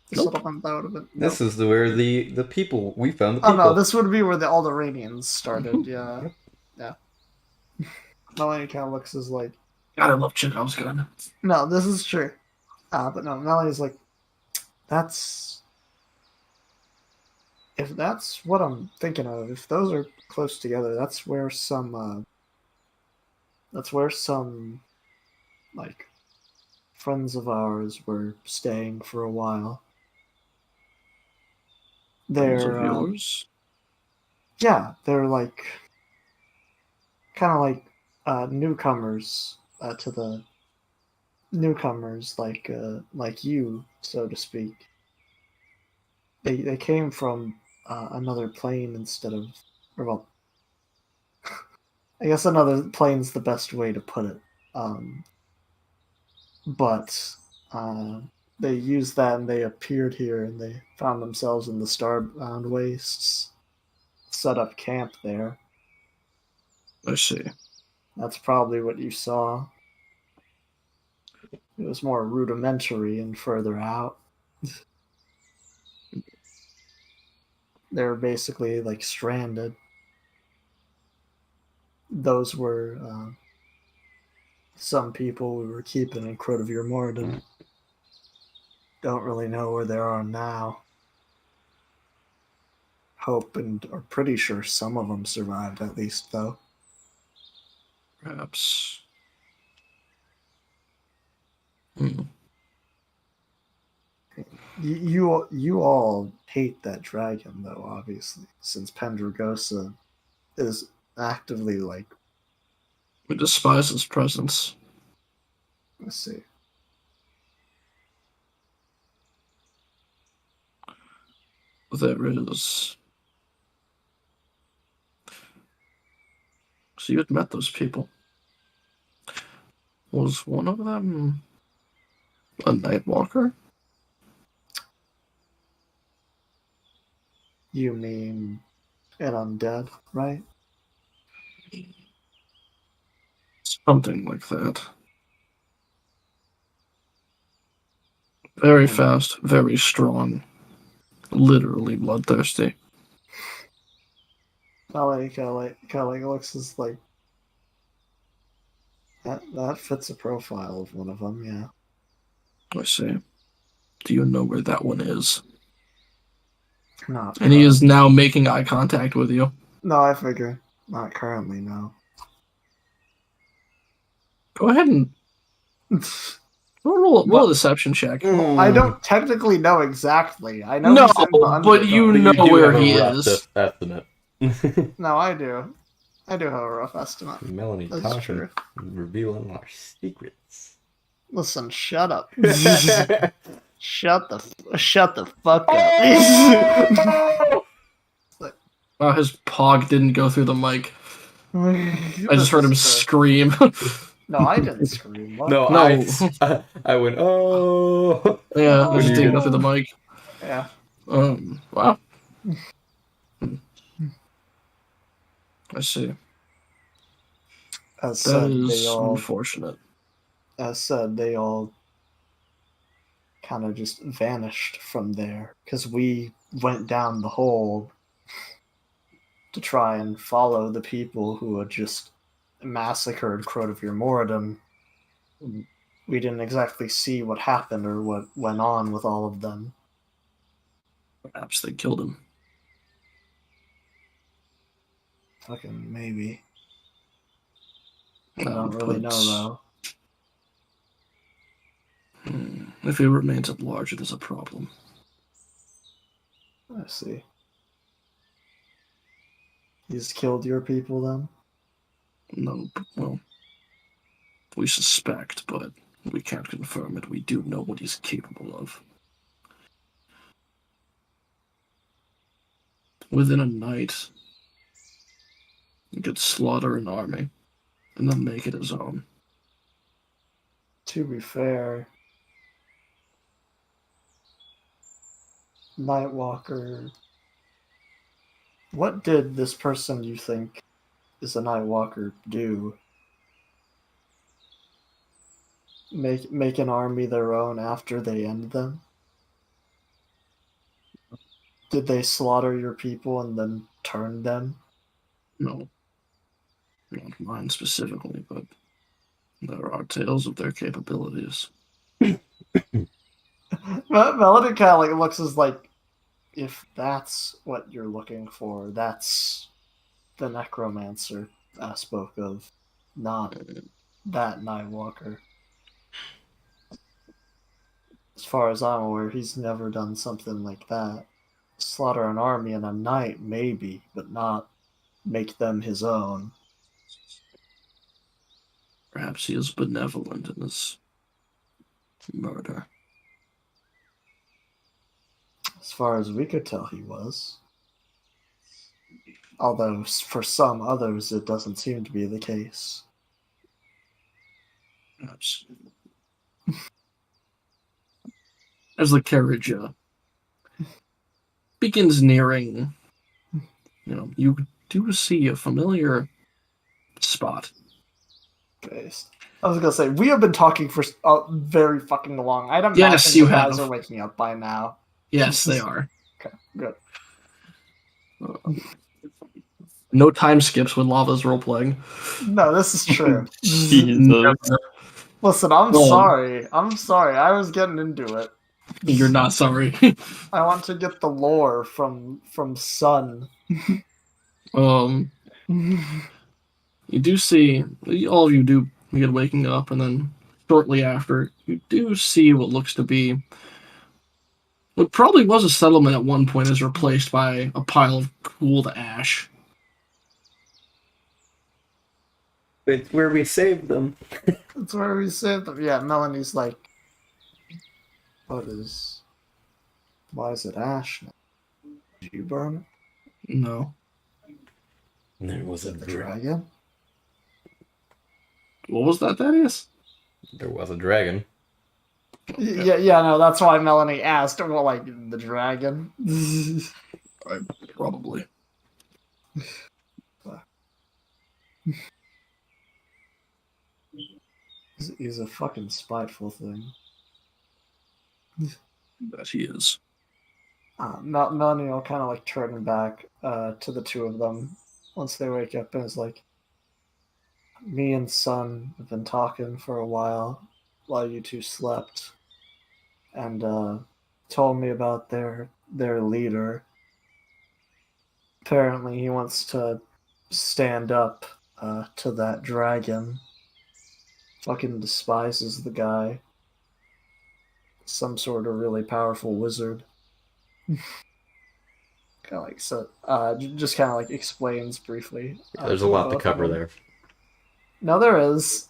The Nope. settlement that would have been. This is where the people we found the Oh people. no, this would be where the Alderanians started. Yeah, yeah. Melanie kind of looks as like, God, I love Chekhov's gun. no, this is true. But no, Melanie's like, if that's what I'm thinking of, if those are close together, that's where some like friends of ours were staying for a while. Friends of They're yours? yeah, they're like kind of like newcomers to the newcomers, like you, so to speak. They came from another plane instead of, or well, I guess another plane's the best way to put it. But they used that and they appeared here and they found themselves in the Starbound Wastes, set up camp there. I see. That's probably what you saw. It was more rudimentary and further out. They were basically like stranded. Those were some people we were keeping in Crotavir Morden. Don't really know where they are now. Hope and are pretty sure some of them survived at least, though. Perhaps. You all hate that dragon, though, obviously, since Pendragosa is actively like. We despise his presence. Let's see. There is. So you had met those people. Was one of them a Nightwalker? You mean an undead, right? Something like that. Very fast, very strong. Literally bloodthirsty. Kelly looks as like that fits a profile of one of them, yeah. I see. Do you know where that one is? Not And he is now making eye contact with you. No, I figure. Not currently, no. Go ahead and roll a deception check. I don't technically know exactly. I know No, he's in the but Underdark. you know do where have a he rough is. estimate. No, I do. I do have a rough estimate. Melanie That's talking, true. revealing our secrets. Listen, shut up. Shut the fuck up. His pog didn't go through the mic. I just heard him scream. No, I didn't scream. What? No, No. I went, oh. Yeah, Oh, it just you didn't did- go through the mic. Yeah. Wow. I see. As That said, is unfortunate. they all kind of just vanished from there because we went down the hole to try and follow the people who had just massacred Crotavir Moradin We didn't exactly see what happened or what went on with all of them. Perhaps they killed him. Fucking maybe. I That don't would really put- know If he remains at large, it is a problem. though. I see. He's killed your people then? No, well, we suspect, but we can't confirm it. We do know what he's capable of. Within a night, he could slaughter an army and then make it his own. To be fair, Nightwalker. What did this person you think is a Nightwalker do? Make an army their own after they end them? Did they slaughter your people and then turn them? No, not mine specifically, but there are tales of their capabilities. Melody kind of like looks as like, if that's what you're looking for, that's the necromancer I spoke of, not that Nightwalker. As far as I'm aware, he's never done something like that. Slaughter an army in a night, maybe, but not make them his own. Perhaps he is benevolent in his murder. As far as we could tell, he was. Although, for some others, it doesn't seem to be the case. Perhaps. As the carriage begins nearing, you do see a familiar spot. Based. I was gonna say, we have been talking for very fucking long. I'd imagine Yes, you guys have. are waking up by now. Yes, they are. Okay, good. No time skips when Lava's role playing. No, this is true. Jesus. Listen, I'm Well- sorry. I'm sorry. I was getting into it. You're not sorry. I want to get the lore from Sun. You do see, all of you do begin waking up, and then shortly after, you do see what looks to be what probably was a settlement at one point is replaced by a pile of cooled ash. It's where we saved them. That's where we saved them. Yeah, Melanie's like, why is it ash now? Did you burn No. There was a it? The dragon? What was that, Thaddeus? There was a dragon. Yeah, no, that's why Melanie asked, well, like, the dragon? Probably. He's a fucking spiteful thing. That he is. Melanie will kind of like turn back to the two of them once they wake up and is like, me and Sun have been talking for a while you two slept, and told me about their leader. Apparently he wants to stand up to that dragon. Fucking despises the guy. Some sort of really powerful wizard. Kind of like so. Just kind of like explains briefly. There's a lot to cover there. No, there is.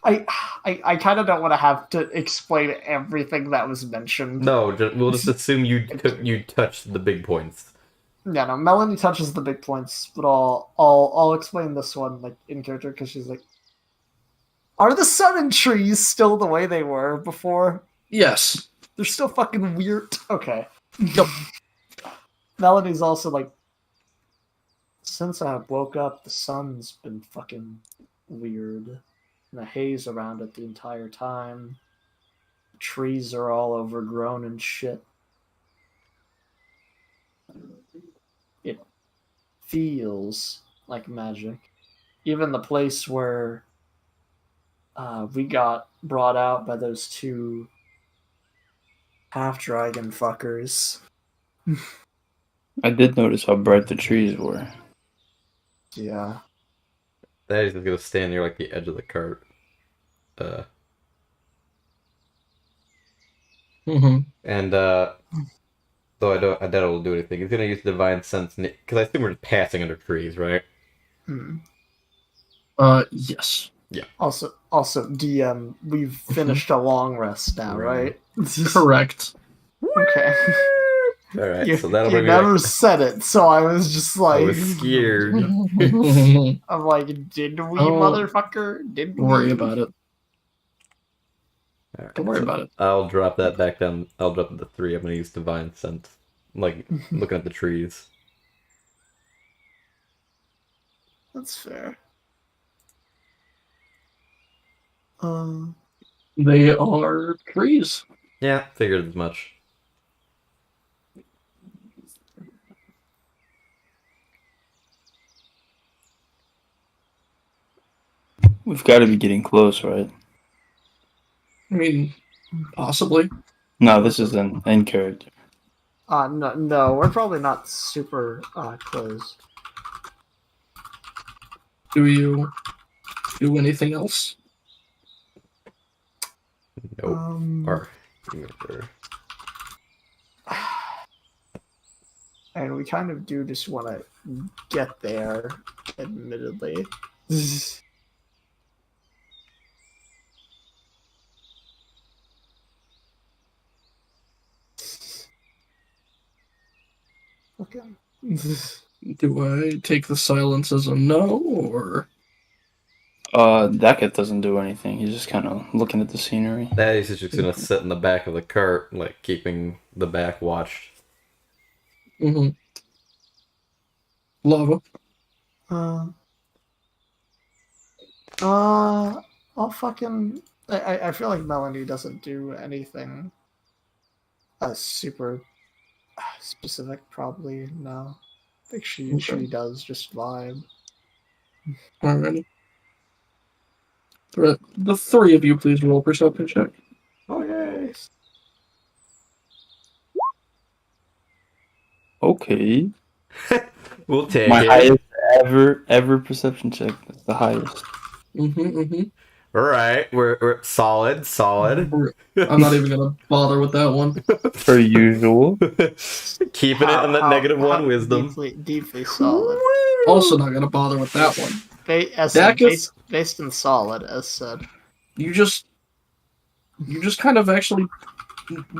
I kind of don't want to have to explain everything that was mentioned. No, we'll just assume you touched the big points. Yeah, no. Melanie touches the big points, but I'll explain this one like in character because she's like, are the sun and trees still the way they were before? Yes. They're still fucking weird. Okay. Yep. Melanie's also like, since I woke up, the sun's been fucking weird. And a haze around it the entire time. The trees are all overgrown and shit. It feels like magic. even the place where we got brought out by those two half dragon fuckers. I did notice how bright the trees were. Yeah. That is gonna stand near like the edge of the cart. And though I doubt it will do anything. He's gonna use divine sense because I assume we're just passing under trees, right? Hmm. Yes. Yeah. Also, DM, we've finished a long rest now, right? Correct. Okay. All right, You, so that'll you bring me never back. said it, so I was just I like, was scared. Don't I'm like, did we, Oh, motherfucker? Did we? worry about it. All right, Don't worry so about it. I'll drop that back down. I'll drop it to 3. I'm gonna use divine sense, like looking at the trees. That's fair. They are trees. Yeah, figured as much. We've got to be getting close, right? I mean, possibly. No, this is an end character. No, we're probably not super close. Do you do anything else? Nope. Or, and we kind of do just want to get there, admittedly. Okay. Do I take the silence as a no, or That guy doesn't do anything. He's just kind of looking at the scenery. that is just gonna sit in the back of the cart, like keeping the back watched. Lava? I'll fucking. I feel like Melanie doesn't do anything super specific, probably. No. I think she does just vibe. Alrighty. The 3 of you, please roll perception check. Okay. Okay. We'll take My it. highest ever perception check. That's the highest. All right, we're solid. I'm not even gonna bother with that one. Per usual. Keeping it on that -1 wisdom. Deeply solid. Also not gonna bother with that one. Based in solid, as said. You just kind of actually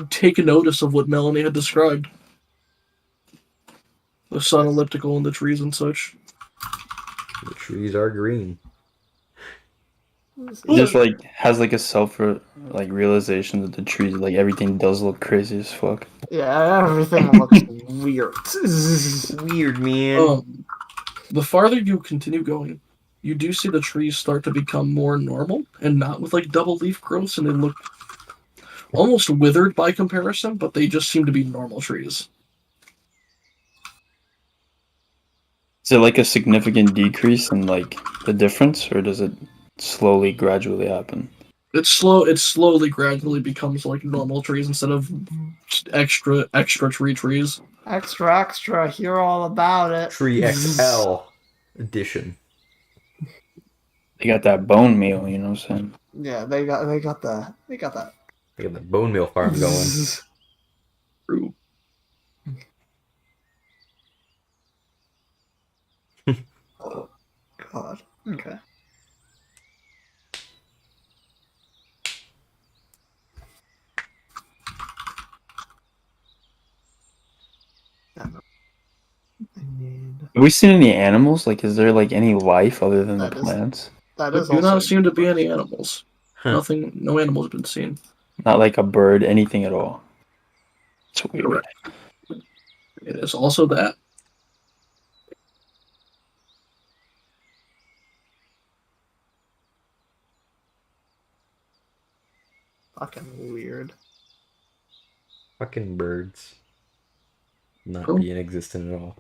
take notice of what Melanie had described. The sun elliptical and the trees and such. The trees are green. He just like has like a realization that the trees, like everything does look crazy as fuck. Yeah, everything looks weird. Weird, man. The farther you continue going, you do see the trees start to become more normal and not with like double leaf growths, and they look almost withered by comparison, but they just seem to be normal trees. Is it like a significant decrease in like the difference, or does it slowly, gradually happen? It slowly, gradually becomes like normal trees instead of extra trees. Extra, hear all about it. Tree XL edition. They got that bone meal, you know what I'm saying? Yeah, they got that. They got the bone meal farm going. True. Oh, God. Okay. Have we seen any animals? Like, is there like any life other than the plants? There do not seem to be any animals. No animals have been seen. Not like a bird, anything at all. It's weird. It is also that. Fucking weird. Fucking birds. Not being existent at all.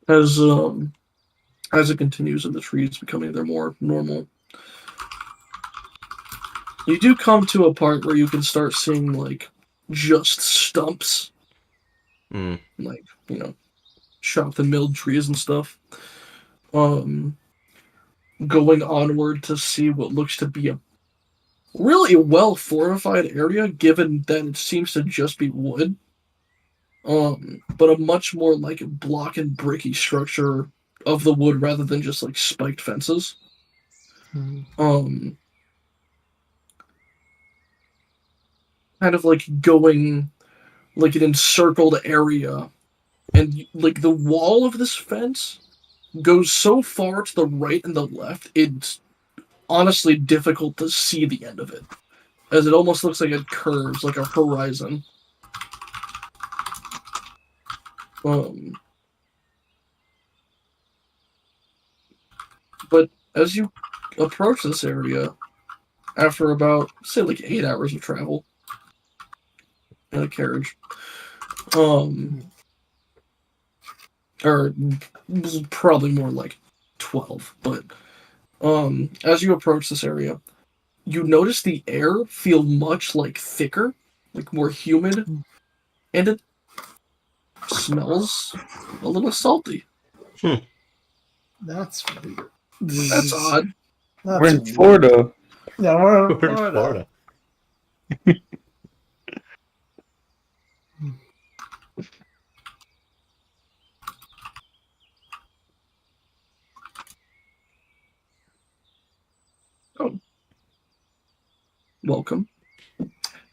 as it continues and the trees becoming their more normal. You do come to a part where you can start seeing like just stumps, like chopped and milled trees and stuff. Going onward to see what looks to be a really well fortified area, given that it seems to just be wood. But a much more like block and bricky structure of the wood rather than just like spiked fences. Kind of like going like an encircled area, and like the wall of this fence goes so far to the right and the left, it's honestly difficult to see the end of it, as it almost looks like it curves like a horizon. But as you approach this area, after about, say, like 8 hours of travel in a carriage, or probably more like 12, but as you approach this area, you notice the air feel much like thicker, like more humid, and it smells a little salty. That's weird. That's odd. We're in Florida. Yeah, we're in We're in Florida. Oh, welcome.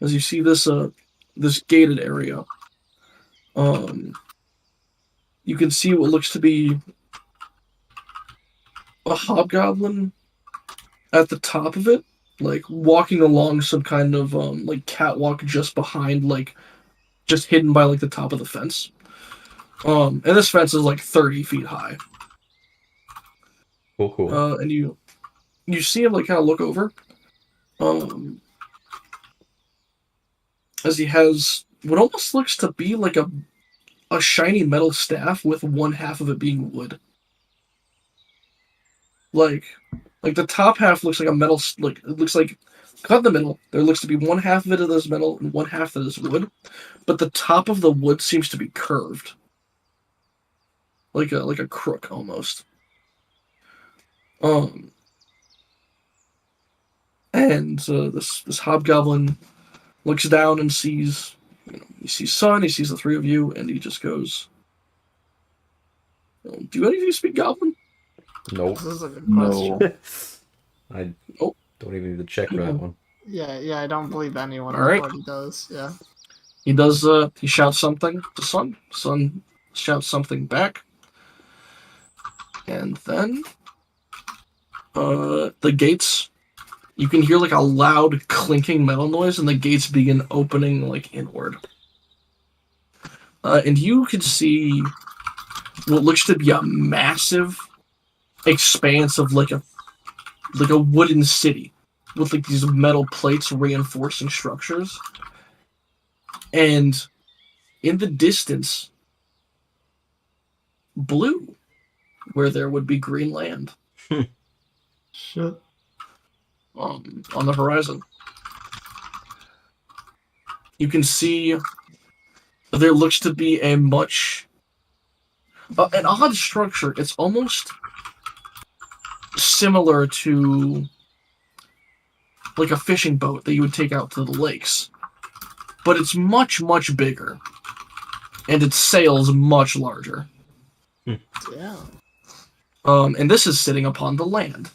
As you see this this gated area, you can see what looks to be a hobgoblin at the top of it, like walking along some kind of like catwalk just behind, like just hidden by like the top of the fence. And this fence is like 30 feet high. Cool. And you see him like kind of look over, as he has what almost looks to be like a shiny metal staff with one half of it being wood. Like the top half looks like a metal, like it looks like cut in the middle. There looks to be one half of it that is metal and one half that is wood, but the top of the wood seems to be curved, like a crook almost. And this hobgoblin looks down and sees, he sees Sun, he sees the three of you, and he just goes, "Do any of you speak Goblin?" Nope. This is a good No. question. I Nope. don't even need to check for that one. Yeah, I don't believe anyone All right. in the party does. Yeah. He does. He shouts something to Sun. Sun shouts something back, and then the gates. You can hear like a loud clinking metal noise, and the gates begin opening like inward. And you can see what looks to be a massive expanse of like a wooden city with like these metal plates reinforcing structures. And in the distance, blue, where there would be green land. Shit. On the horizon. You can see there looks to be a much an odd structure. It's almost similar to like a fishing boat that you would take out to the lakes, but it's much, much bigger, and its sails much larger. Yeah. And this is sitting upon the land.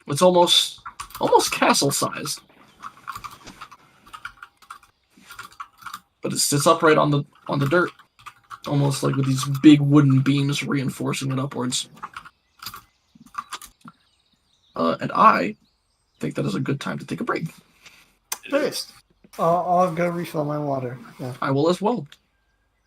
It's almost castle-sized, but it sits upright on the dirt, almost like with these big wooden beams reinforcing it upwards. And I think that is a good time to take a break. Based. I'll go refill my water. Yeah. I will as well.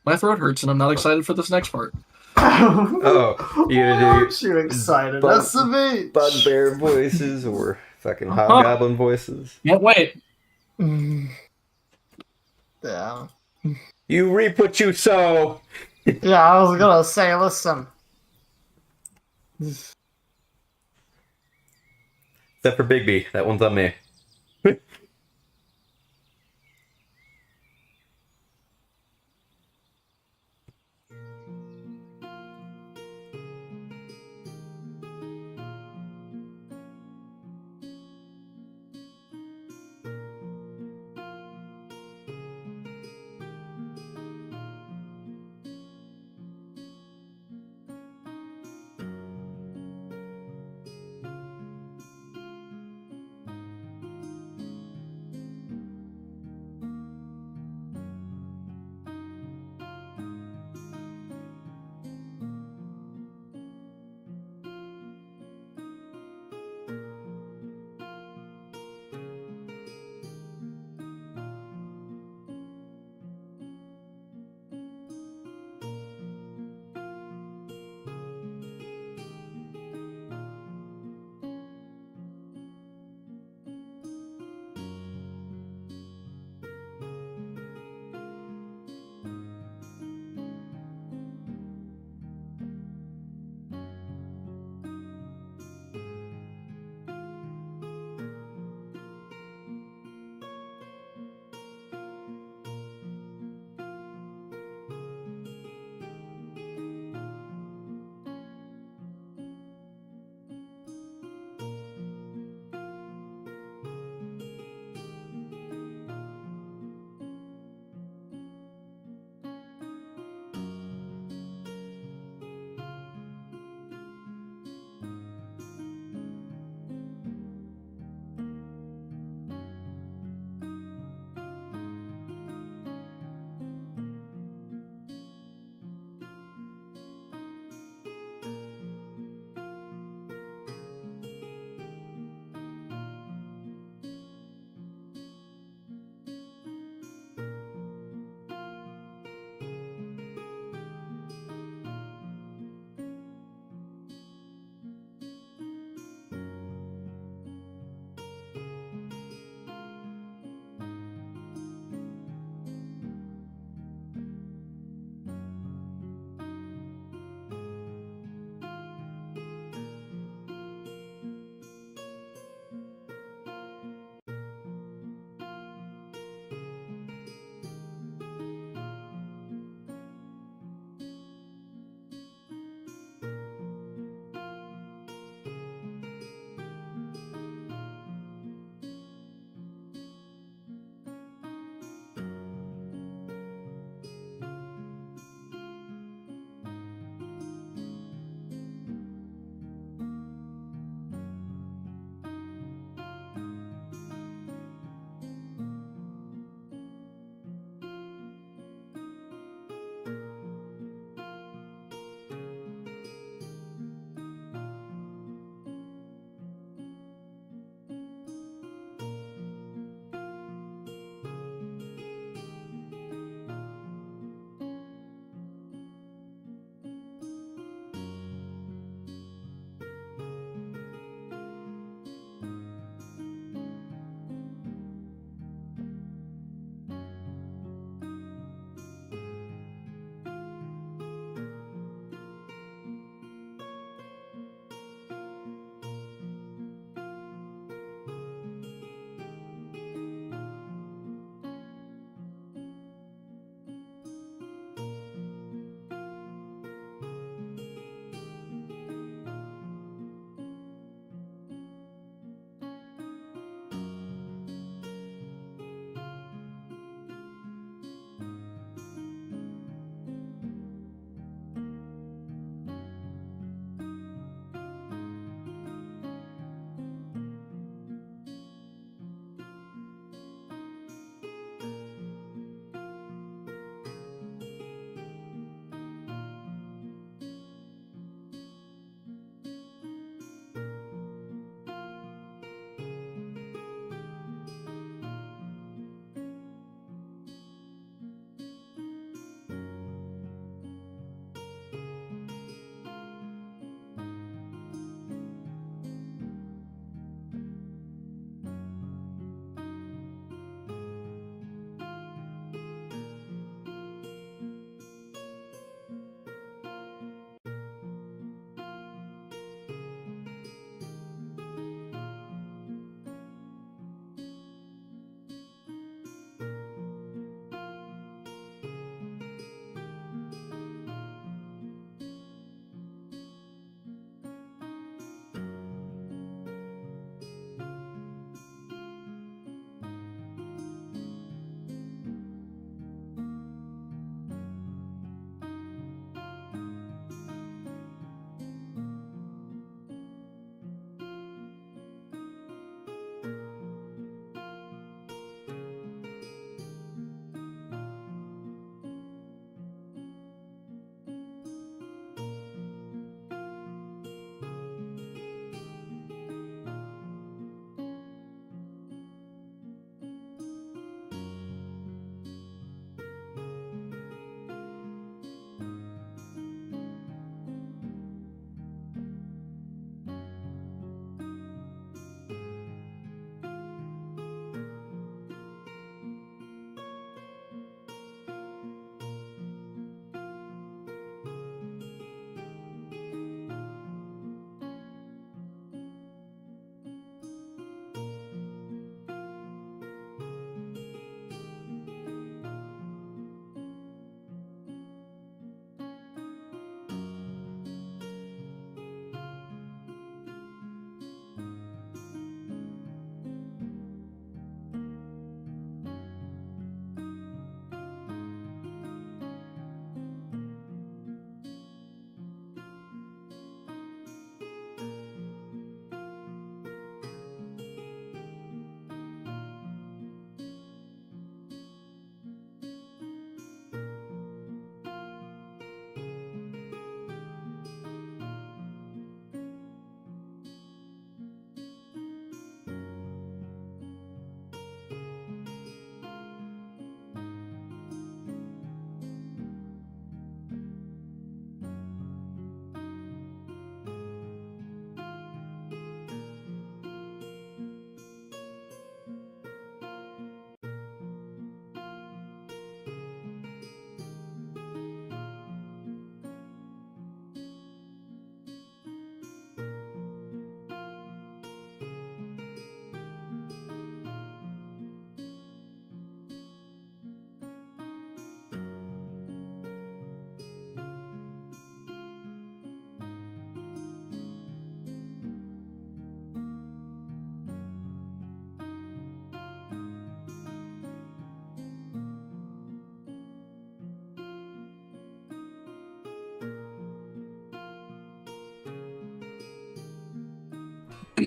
My throat hurts, and I'm not excited for this next part. Oh, you gonna do Aren't you excited? That's the bait. bugbear voices or fucking hobgoblin voices? Can't wait. Yeah. You reap what you sow. Yeah, I was gonna say, listen. Except for Bigby, that one's on me.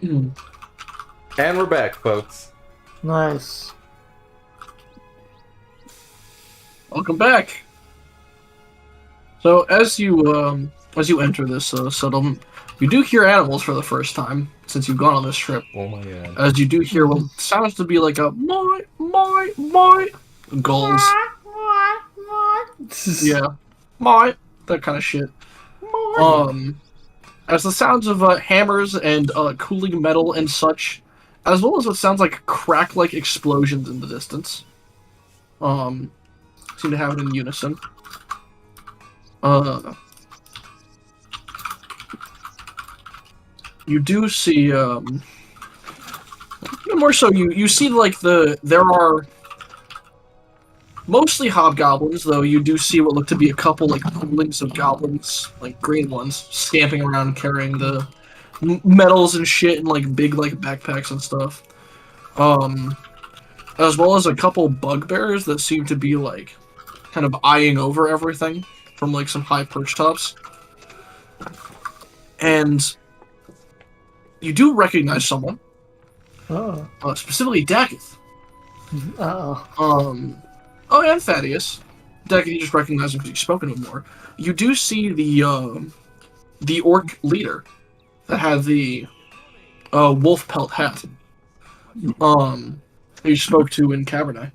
And we're back, folks. Nice. Welcome back. So as you enter this settlement, you do hear animals for the first time since you've gone on this trip. Oh my god. As you do hear what sounds to be like a my gulls. Yeah, my that kind of shit. As the sounds of hammers and cooling metal and such, as well as what sounds like crack-like explosions in the distance, seem to have it in unison. You do see, more so, you see like there are mostly hobgoblins, though you do see what look to be a couple like links of goblins, like green ones, stamping around carrying the metals and shit in like big like backpacks and stuff. As well as a couple bugbears that seem to be like kind of eyeing over everything from like some high perch tops. And you do recognize someone. Oh. Specifically Daggeth. Uh-oh. Oh, and Thaddeus. Daggett, you just recognize him because you've spoken to him more. You do see the orc leader that had the wolf pelt hat. You spoke to in Cabernet.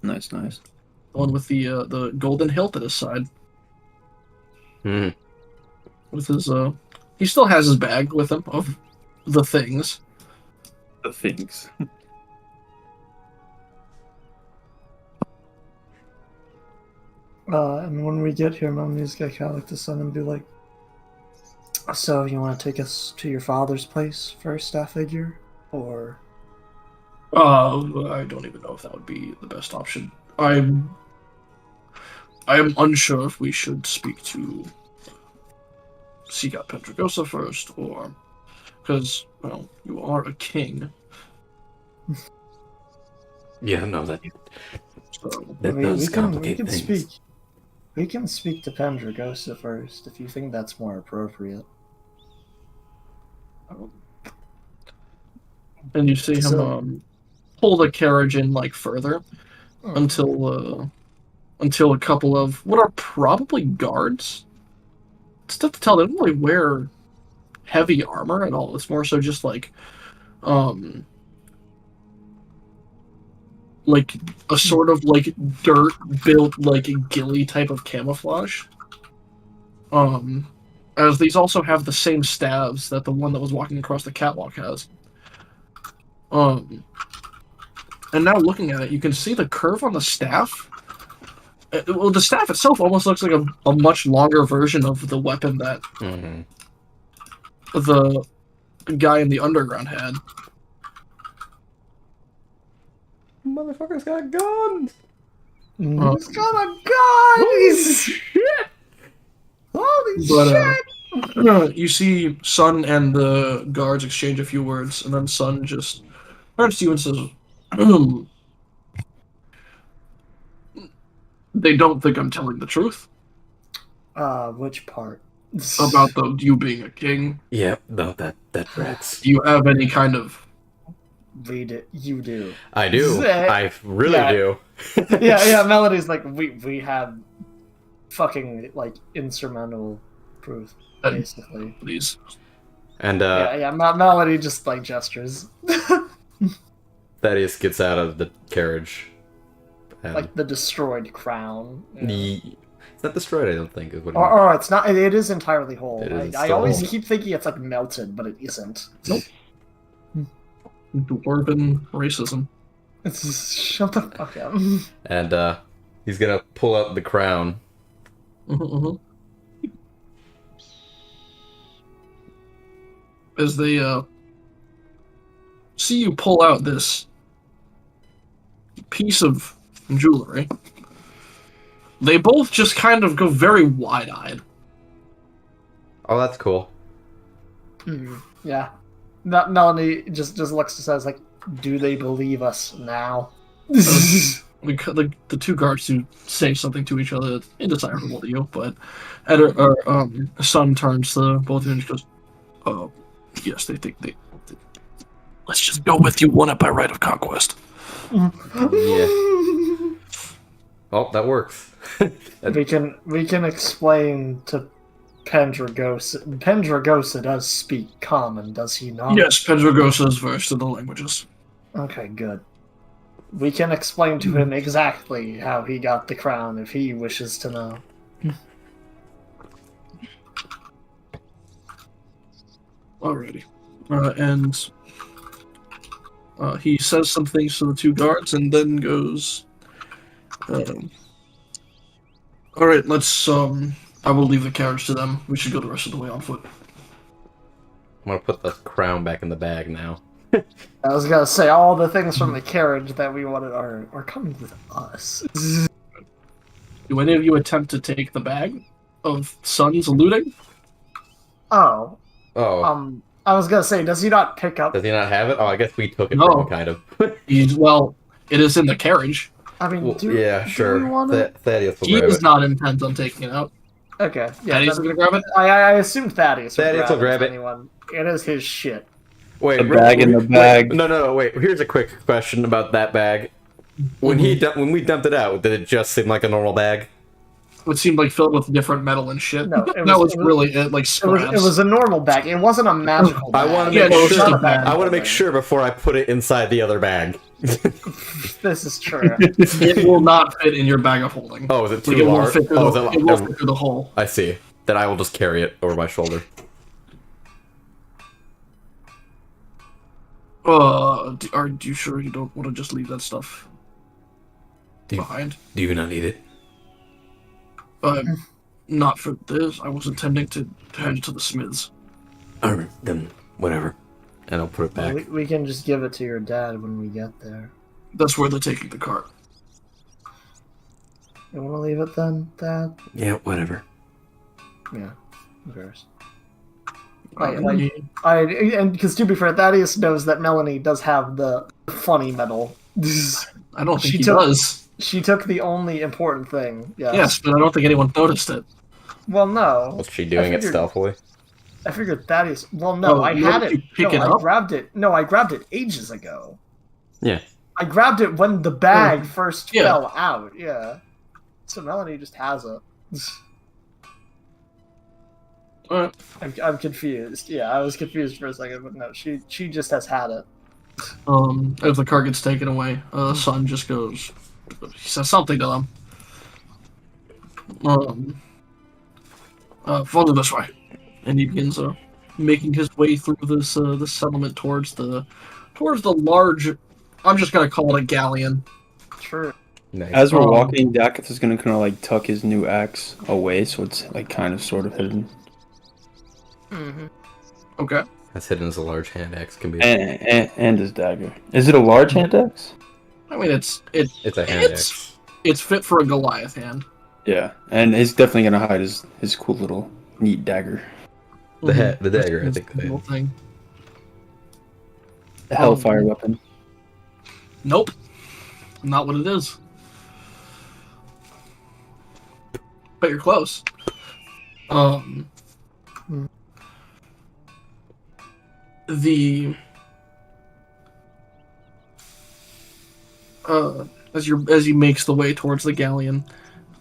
Nice. The one with the golden hilt at his side. Hmm. With his he still has his bag with him of the things. The things. And when we get here, Mumy's gonna kind of look to Sun and be like, "So, you want to take us to your father's place first, staff figure, or?" I don't even know if that would be the best option. I am unsure if we should seek out Pendragosa first, or because, well, you are a king. Yeah, no, that So does complicate things. We can speak to Pendragosa first if you think that's more appropriate. and you see him pull the carriage in like further until a couple of what are probably guards. It's tough to tell. They don't really wear heavy armor at all. It's more so just like a sort of like dirt built like a ghillie type of camouflage. As these also have the same staves that the one that was walking across the catwalk has. And now looking at it, you can see the curve on the staff. Well, the staff itself almost looks like a much longer version of the weapon that the guy in the underground had. Motherfucker's got guns! He's got a gun! Holy shit! You see Sun and the guards exchange a few words, and then Sun just turns to you and says, they don't think I'm telling the truth. Which part? About you being a king. Yeah, no, that tracks. Do you have any kind of... You do. I do. I really do. yeah, Melody's like, we have fucking, like, insurmountable proof, basically. Please. And, Melody just, like, gestures. Thaddeus gets out of the carriage. And like the destroyed crown. You know? It's not destroyed, I don't think. Is what or it's not. It is entirely whole. I always whole. keep thinking it's like melted, but it isn't. Nope. Dwarven racism. It's just, shut the fuck up. And he's gonna pull out the crown. As they see you pull out this piece of jewelry, they both just kind of go very wide-eyed. Oh, that's cool. Yeah. Melanie just looks and says, like, do they believe us now? The two guards who say something to each other, it's indecipherable to you, but Son turns to both of you and just goes, Yes, they think they. Let's just go with you, won it by right of conquest. Yeah. Oh, that works. We can explain to Pendragosa. Pendragosa does speak common, does he not? Yes, Pendragosa is versed in the languages. Okay, good. We can explain to him exactly how he got the crown if he wishes to know. Alrighty. And he says some things to the two guards and then goes, alright, let's, I will leave the carriage to them. We should go the rest of the way on foot. I'm gonna put the crown back in the bag now. I was gonna say, all the things from the carriage that we wanted are coming with us. Do any of you attempt to take the bag of Sun's looting? Oh. Oh. I was gonna say, does he not pick up? Does he not have it? Oh, I guess we took it No. from him, kind of. Well, it is in the carriage. I mean, Well, do yeah, we sure. want it? Thaddeus will He grab is it. not intent on taking it out. Okay, yeah. Thaddeus is then- gonna grab it? I assume Thaddeus Thaddeus will grab it. Anyone. It is his shit. Wait, The bag in the bag. No, wait. Here's a quick question about that bag. When when we dumped it out, did it just seem like a normal bag? It seemed like filled with different metal and shit. No, that was really it, like scraps. It was a normal bag. It wasn't a magical bag. I want to Yeah, make no, it's sure. not a bag. I want to make sure before I put it inside the other bag. This is true. It will not fit in your bag of holding. Oh, is it too Like, it won't large? fit through Oh, the, it won't fit through the hole. I see. Then I will just carry it over my shoulder. Are you sure you don't want to just leave that stuff behind? Do you not need it? Not for this. I was intending to head it to the smiths. Alright, then whatever. And I'll put it back. We can just give it to your dad when we get there. That's where they're taking the cart. You want to leave it then, Dad? Yeah, whatever. Yeah, of course. Uh, And because to be fair, Thaddeus knows that Melanie does have the funny medal. I don't think She he took- does. She took the only important thing. Yes, but I don't think anyone noticed it. Well, no. Was she doing it figured- stealthily? I figured Thaddeus. Well, no, Oh, I you had let it. you pick No, it I up? grabbed it. No, I grabbed it ages ago. Yeah. I grabbed it when the bag first Yeah. fell out. Yeah. So Melanie just has it. Alright. I'm confused. Yeah, I was confused for a second, but no, she just has had it. As the car gets taken away, Sun just goes. He says something to them. Follow this way, and he begins making his way through this this settlement towards the large. I'm just gonna call it a galleon. True. Nice. As we're walking, Dakith is gonna kind of like tuck his new axe away, so it's like kind of sort of hidden. Mm-hmm. Okay. As hidden as a large hand axe can be. And his dagger. Is it a large hand axe? I mean, it's It's a hand axe. it's fit for a Goliath hand. Yeah, and he's definitely gonna hide his cool little neat dagger. The dagger, I That's think. the whole thing. The Hellfire weapon. Nope, not what it is. But you're close. The as he makes the way towards the galleon,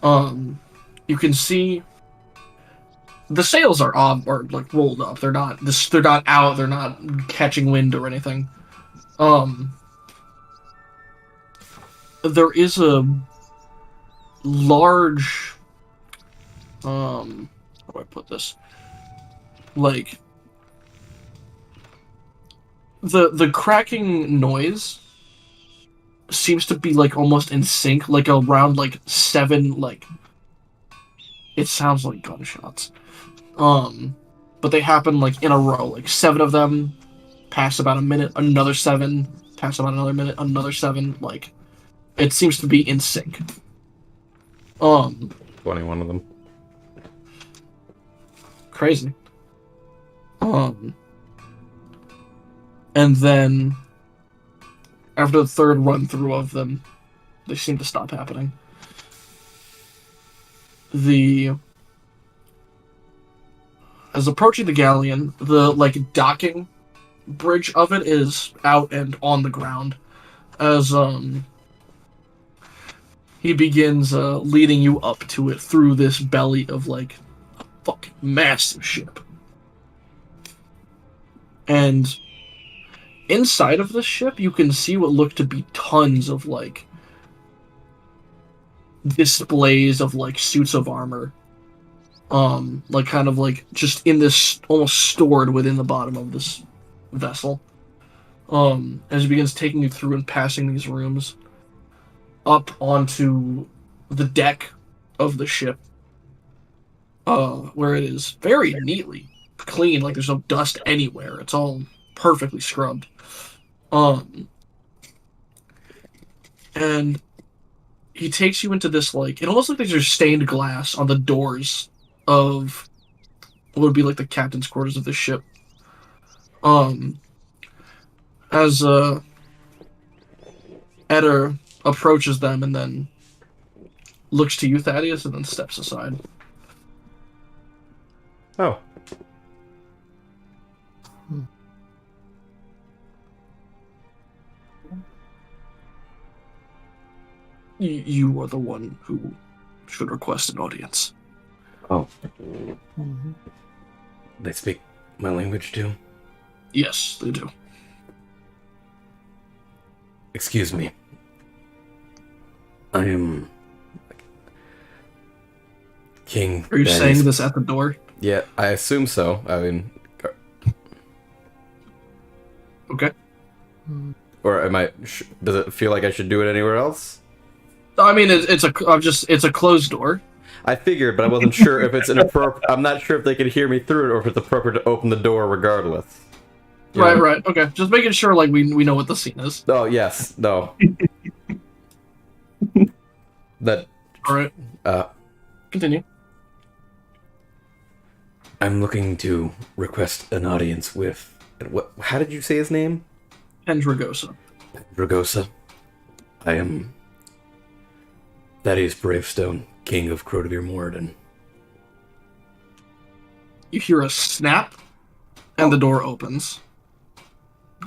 you can see the sails are off or like rolled up. They're not out. They're not catching wind or anything. There is a large. How do I put this? Like the cracking noise seems to be like almost in sync, like around like 7 like. It sounds like gunshots. But they happen like in a row, like 7 of them pass about a minute, another 7 pass about another minute, another 7. Like it seems to be in sync. 21 of them. Crazy. And then after the third run through of them, they seem to stop happening. as approaching the galleon, the docking bridge of it is out and on the ground. As he begins leading you up to it through this belly of a fucking massive ship. And inside of the ship, you can see what look to be tons of displays of suits of armor. Just in this, almost stored within the bottom of this vessel. As he begins taking you through and passing these rooms up onto the deck of the ship, where it is very neatly clean, there's no dust anywhere. It's all perfectly scrubbed. And he takes you into this, it almost looks like there's stained glass on the doors of what would be the captain's quarters of the ship. As Eder approaches them and then looks to you, Thaddeus, and then steps aside. Oh. You are the one who should request an audience. Oh. They speak my language too? Yes, they do. Excuse me. I am King. Are you saying this at the door? Yeah, I assume so. I mean, okay. Or am I? Does it feel like I should do it anywhere else? I mean, it's a closed door. I figured, but I wasn't sure if it's inappropriate. I'm not sure if they could hear me through it, or if it's appropriate to open the door regardless. You know? Right. Okay. Just making sure, we know what the scene is. Oh yes, no. That. All right. Continue. I'm looking to request an audience with. What? How did you say his name? Pendragosa. Pendragosa. I am. Thaddeus Bravestone, King of Crotavir Moradin. You hear a snap, and the door opens.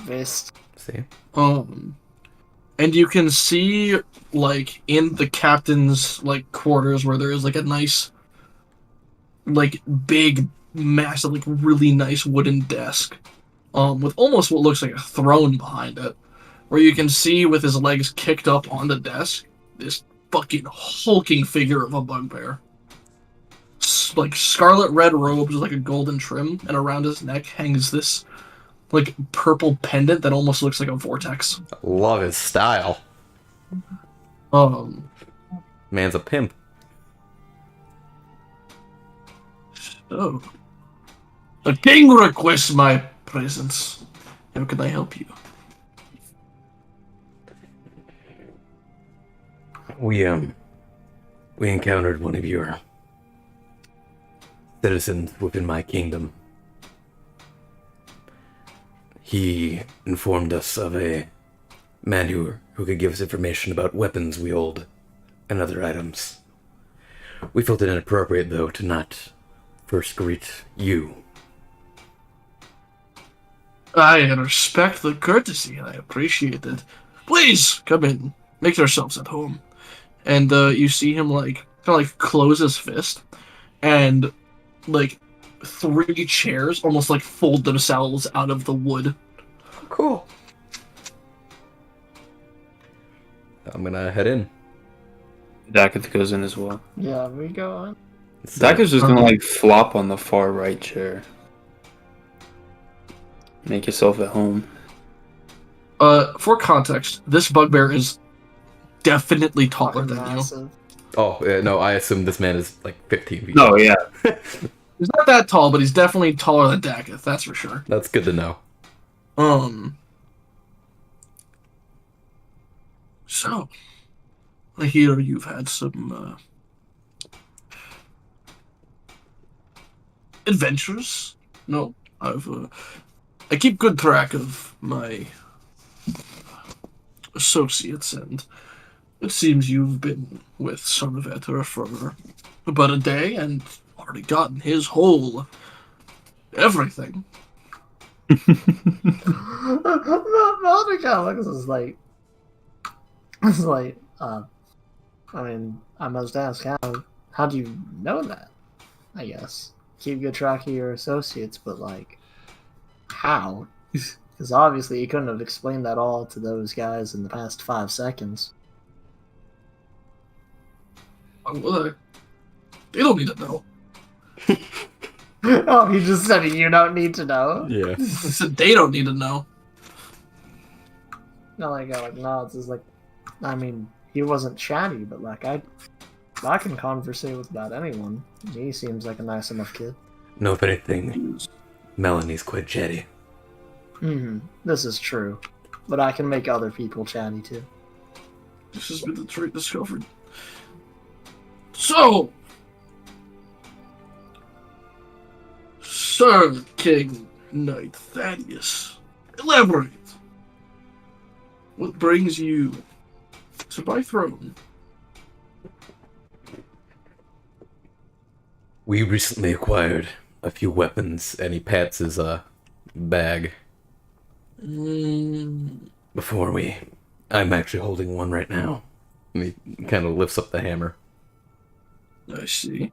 Vist. See? And you can see, in the captain's, quarters where there is, a nice, big, massive, really nice wooden desk, with almost what looks like a throne behind it, where you can see, with his legs kicked up on the desk, this fucking hulking figure of a bugbear. Scarlet red robes with, a golden trim, and around his neck hangs this purple pendant that almost looks like a vortex. Love his style. Man's a pimp. So, the king requests my presence. How can I help you? We encountered one of your citizens within my kingdom. He informed us of a man who could give us information about weapons we hold and other items. We felt it inappropriate, though, to not first greet you. I respect the courtesy, and I appreciate it. Please, come in. Make yourselves at home. And you see him, close his fist, and, 3 chairs almost, fold themselves out of the wood. Cool. I'm gonna head in. Dacketh goes in as well. Yeah, we go on. Dacketh's just gonna, flop on the far right chair. Make yourself at home. For context, this bugbear is definitely taller than Massive. Oh, no, I assume this man is 15 feet. No, yeah. He's not that tall, but he's definitely taller than Dacketh, that's for sure. That's good to know. So, I hear you've had some, adventures? No, I keep good track of my associates, and it seems you've been with Son of Eter for about a day, and already gotten his whole everything. Monica looks is like, it's like, I mean, I must ask, how do you know that? I guess keep good track of your associates, but like, how? Because obviously you couldn't have explained that all to those guys in the past 5 seconds. Well, they don't need to know. Oh, he just said you don't need to know. Yeah. I said they don't need to know. No, like I like nods. Is like, I mean, he wasn't chatty, but like I can conversate with about anyone. He seems like a nice enough kid. No, if anything, Melanie's quite chatty. This is true, but I can make other people chatty too. This has been the trait discovered. So, Sir King Knight Thaddeus, elaborate. What brings you to my throne? We recently acquired a few weapons, and he pats his bag. Before we... I'm actually holding one right now. And he kind of lifts up the hammer. I see.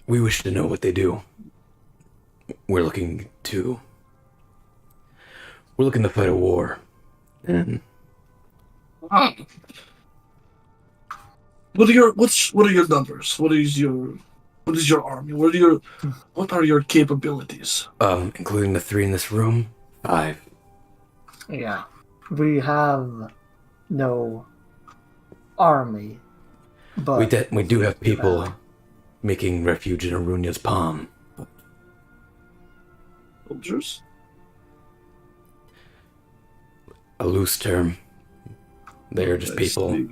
We wish to know what they do. We're looking to fight a war. And What are your numbers? What is your army? What are your capabilities? including the 3 in this room, 5. Yeah, we have no army, but We do have people making refuge in Arunia's palm. Soldiers? A loose term. They are just I people. see.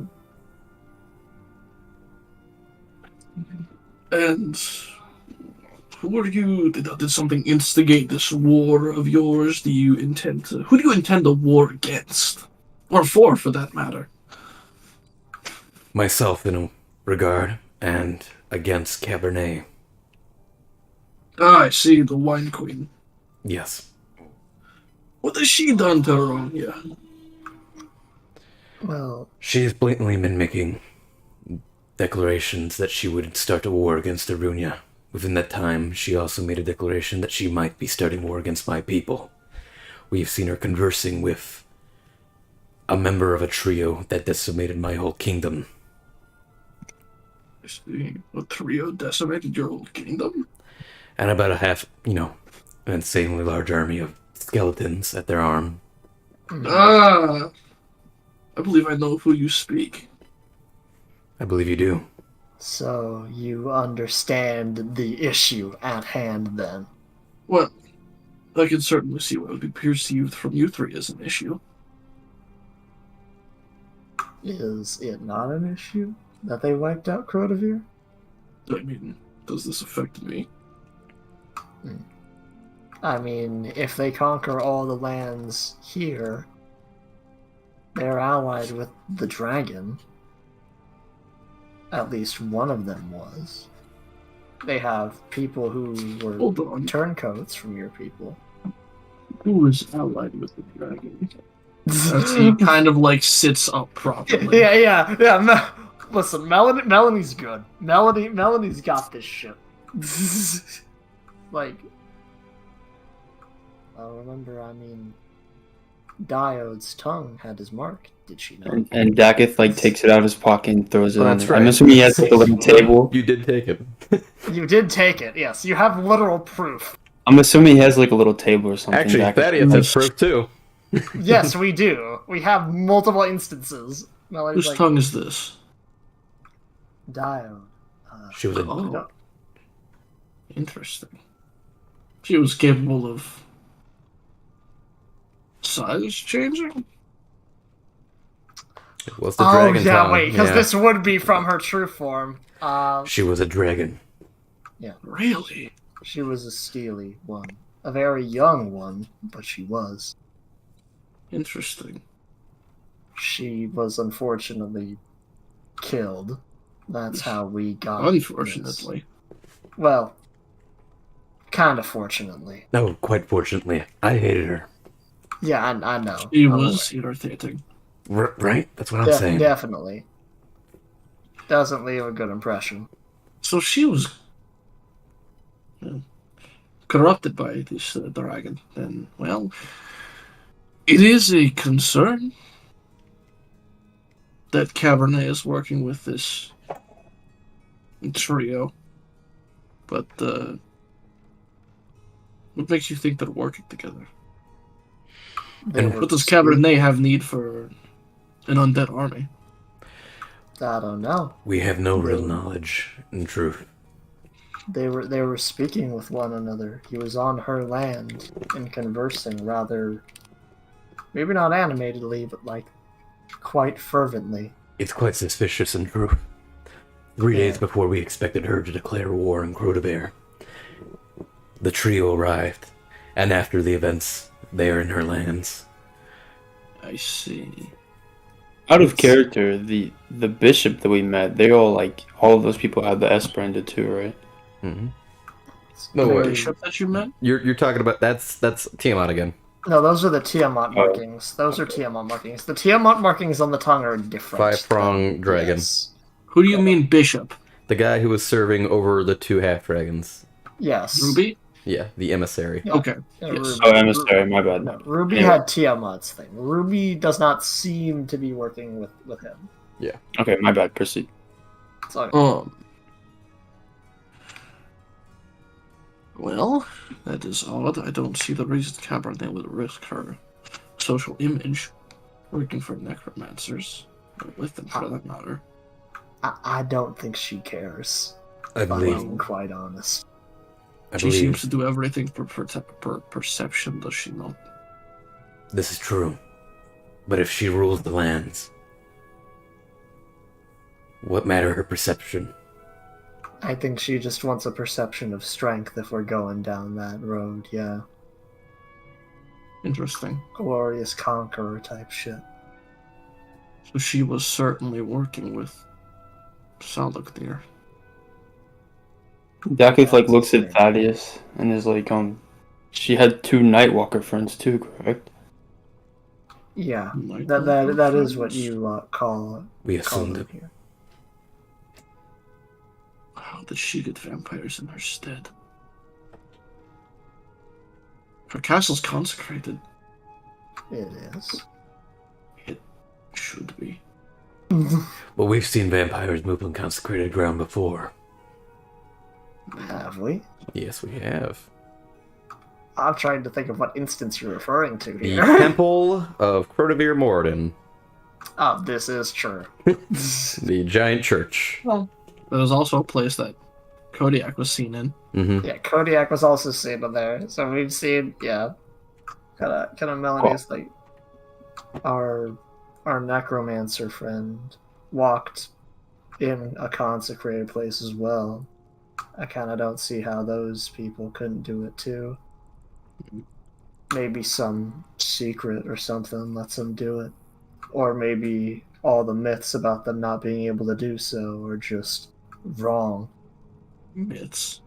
And who are you? Did something instigate this war of yours? Who do you intend to war against? Or for that matter? Myself in a regard, and against Cabernet. Ah, I see, the Wine Queen. Yes. What has she done to Aronia? well, She has blatantly been making declarations that she would start a war against Arunia. Within that time, she also made a declaration that she might be starting war against my people. We've seen her conversing with a member of a trio that decimated my whole kingdom. I see. A trio decimated your old kingdom? And about an insanely large army of skeletons at their arm. Ah! I believe I know of who you speak. I believe you do. so you understand the issue at hand then. Well, I can certainly see what would be perceived from you 3 as an issue. Is it not an issue that they wiped out Crotavir? I mean, does this affect me? I mean, if they conquer all the lands here, they're allied with the dragon. At least one of them was. They have people who were Hold on. turncoats from your people. Who is allied with the dragon? As he kind of sits up properly. Yeah. Listen, Melanie's good. Melanie's got this shit. Like, I remember. I mean, Diode's tongue had his mark. Did she know? And Dakith takes it out of his pocket and throws it Oh, on. that's I'm right. assuming he has a little table. You did take it. You did take it. Yes, you have literal proof. I'm assuming he has a little table or something. Actually, Dakith. Thaddeus has proof too. Yes, we do. We have multiple instances. Melody's Whose tongue is this? Diode. She was a... Oh. Interesting. She was capable of size changing? It was the Oh dragon yeah, tongue. wait, because this would be from her true form. She was a dragon. Really? She was a steely one, a very young one, but she was. Interesting. She was unfortunately killed. That's how we got. Unfortunately. This. Well, Kind of fortunately. No, quite fortunately. I hated her. Yeah, I know. She I'm was irritating. Right? That's what I'm aware. saying. Definitely. Doesn't leave a good impression. So she was corrupted by this dragon. Then, well, it is a concern that Cabernet is working with this trio. But what makes you think they're working together? And What does Cabernet have need for an undead army? I don't know. we have no real knowledge, in truth. They were speaking with one another. He was on her land and conversing rather, maybe not animatedly, but like quite fervently. It's quite suspicious, in truth. 3 days Yeah. before we expected her to declare war on Crotabear, the trio arrived, and after the events there in her lands. I see. Out of character, the bishop that we met, they all all of those people had the S branded too, right? Mm-hmm. The Very- bishop that you met? You're talking about that's Tiamat again. No, those are the Tiamat markings. Those are Tiamat markings. The Tiamat markings on the tongue are different. Five-pronged dragon. Yes. Who do you mean bishop? The guy who was serving over the 2 half-dragons. Yes. Ruby? Yeah, the emissary. Yeah. Okay. Yeah, Yes. Oh, emissary, my bad. No, Ruby Anyway. had Tiamat's thing. Ruby does not seem to be working with him. Okay, my bad. Proceed. So, Well, that is odd. I don't see the reason Cabernet would risk her social image working for necromancers, or with them for that matter. I don't think she cares. I If I'm believe. being quite honest. I She seems believe to do everything for perception, does she not? this is true. But if she rules the lands, what matter her perception? I think she just wants a perception of strength if we're going down that road, yeah. Interesting. Glorious conqueror type shit. So she was certainly working with Salaknir. Dakith looks at Thaddeus and is she had 2 Nightwalker friends too, correct? Yeah, Like that is what you call We call assumed them it. here. How did she get vampires in her stead? Her castle's consecrated. It is. It should be. But we've seen vampires move on consecrated ground before. Have we? Yes, we have. I'm trying to think of what instance you're referring to The here. Temple of Crotabear Moradin. Oh, this is true. The giant church. Well, there was also a place that Kodiak was seen in. Mm-hmm. Yeah, Kodiak was also seen in there. So we've seen, yeah. Kind of Melanie's like our necromancer friend walked in a consecrated place as well. I kind of don't see how those people couldn't do it too. Maybe some secret or something lets them do it. Or maybe all the myths about them not being able to do so are just wrong. Myths.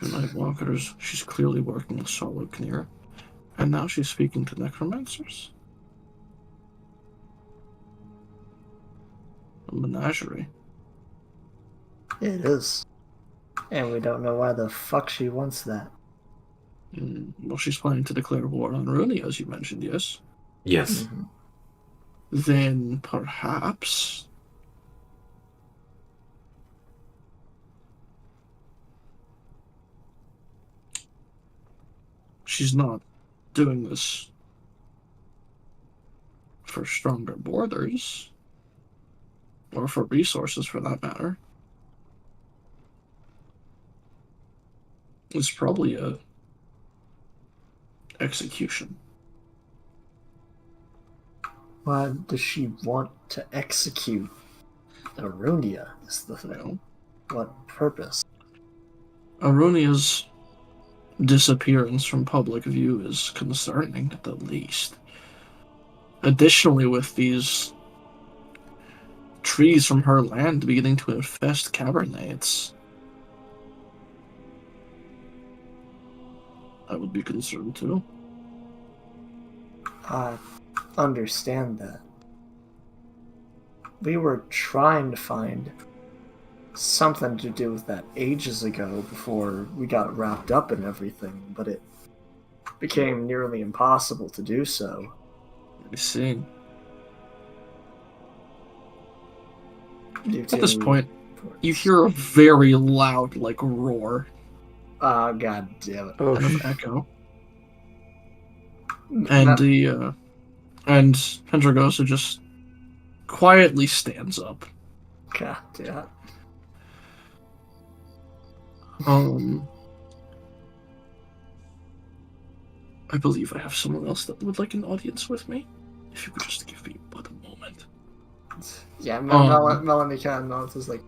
Two Nightwalkers. She's clearly working with Salaknir. And now she's speaking to necromancers. A menagerie. It is. And we don't know why the fuck she wants that. Well, she's planning to declare war on Rooney, as you mentioned, yes? Yes. Mhm. Then perhaps she's not doing this for stronger borders, or for resources for that matter. It's probably a execution. Why does she want to execute Arunia is the thing. Well, What purpose? Arunia's disappearance from public view is concerning, at the least. Additionally, with these trees from her land beginning to infest Cabernates. I would be concerned too. I understand that. We were trying to find something to do with that ages ago before we got wrapped up in everything, but it became nearly impossible to do so. I see. Due At this to point, reports. you hear a very loud, like, roar Ah, god damn it. Oh, kind of echo. And That- and Pendragosa just quietly stands up. God damn it. I believe I have someone else that would like an audience with me. If you could just give me but a moment. Yeah, Melanie kind of nods, is like,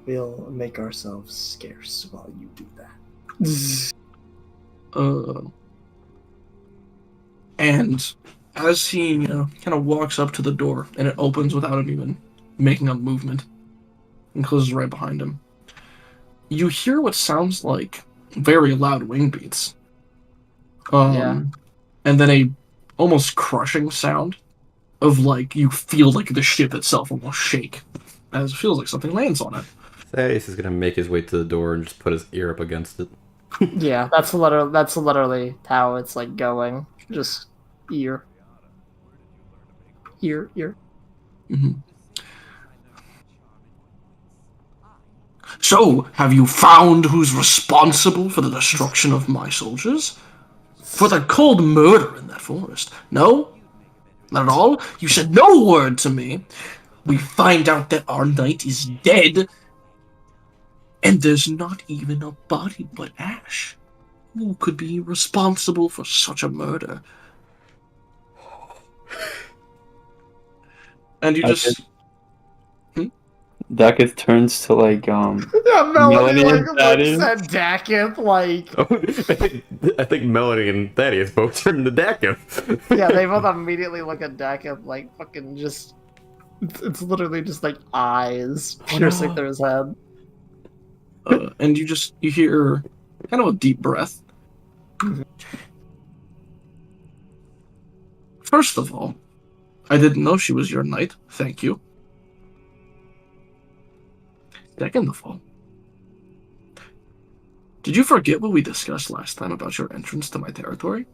we'll make ourselves scarce while you do that. And as he kind of walks up to the door, and it opens without him even making a movement, and closes right behind him, you hear what sounds like very loud wing beats. Yeah. And then a almost crushing sound of, like, you feel like the ship itself almost shake, as it feels like something lands on it. Thaddeus is gonna make his way to the door and just put his ear up against it. Yeah, that's literally how it's like going. Just ear. Mm-hmm. So, have you found who's responsible for the destruction of my soldiers? For the cold murder in that forest? No? Not at all? You said no word to me. We find out that our knight is dead, and there's not even a body but Ash. Who could be responsible for such a murder? And you just... Dakith turns to like Yeah, Melanie and Thaddeus. looks at Dakith like Oh, I think Melanie and Thaddeus both turned to Dakin. yeah, they both immediately look at Dakith like fucking just it's literally just like eyes piercing through his head. And you hear kind of a deep breath. First of all, I didn't know she was your knight. Thank you. Second of all, did you forget what we discussed last time about your entrance to my territory?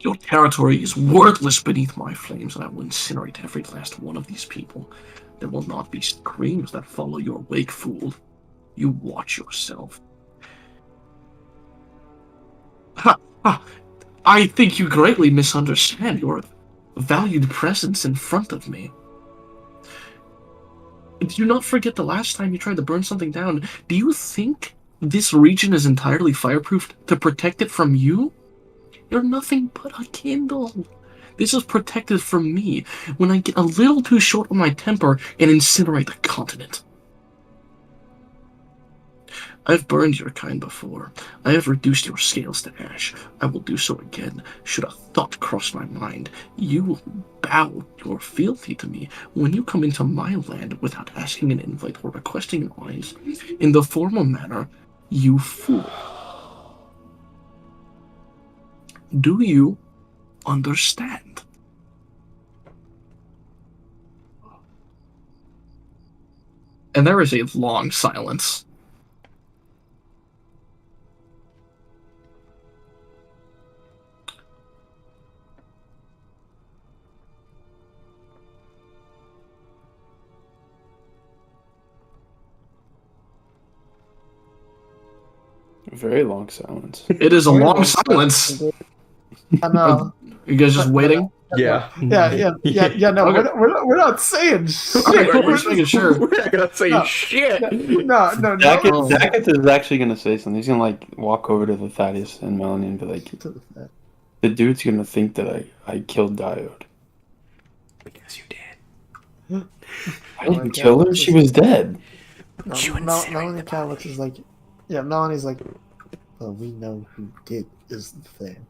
Your territory is worthless beneath my flames, and I will incinerate every last one of these people. There will not be screams that follow your wake, fool. You watch yourself. Ha! Ha! I think you greatly misunderstand your valued presence in front of me. Do not forget the last time you tried to burn something down. Do you think this region is entirely fireproofed to protect it from you? You're nothing but a candle. This is protected from me when I get a little too short on my temper and incinerate the continent. I've burned your kind before. I have reduced your scales to ash. I will do so again, should a thought cross my mind. You will bow your fealty to me when you come into my land without asking an invite or requesting an eyes. In the formal manner, you fool. Do you understand? And there is a long silence. Very long silence. It is a long silence. I know. You guys just waiting? Yeah. Yeah. No, Okay. we're not saying shit. Okay, We're we're just making sure. We're not gonna say No. shit. No. Dakith is actually gonna say something. He's gonna like walk over to the Thaddeus and Melanie and be like, the dude's gonna think that I killed Diode. Because you did. I didn't kill her. She was dead. No, You Melanie kind of looks is like, yeah. Melanie's like, well, we know who did is the thing.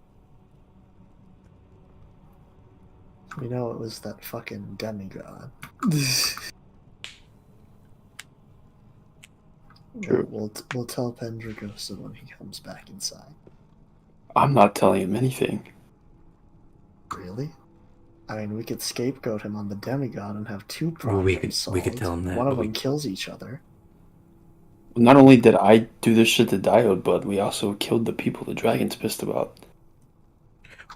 We know it was that fucking demigod. True. We'll tell Pendragosa when he comes back inside. I'm not telling him anything. Really? I mean, we could scapegoat him on the demigod and have two Well, problems solved. we could tell him that. One of but them kills each other. Not only did I do this shit to Diode, but we also killed the people the dragon's pissed about.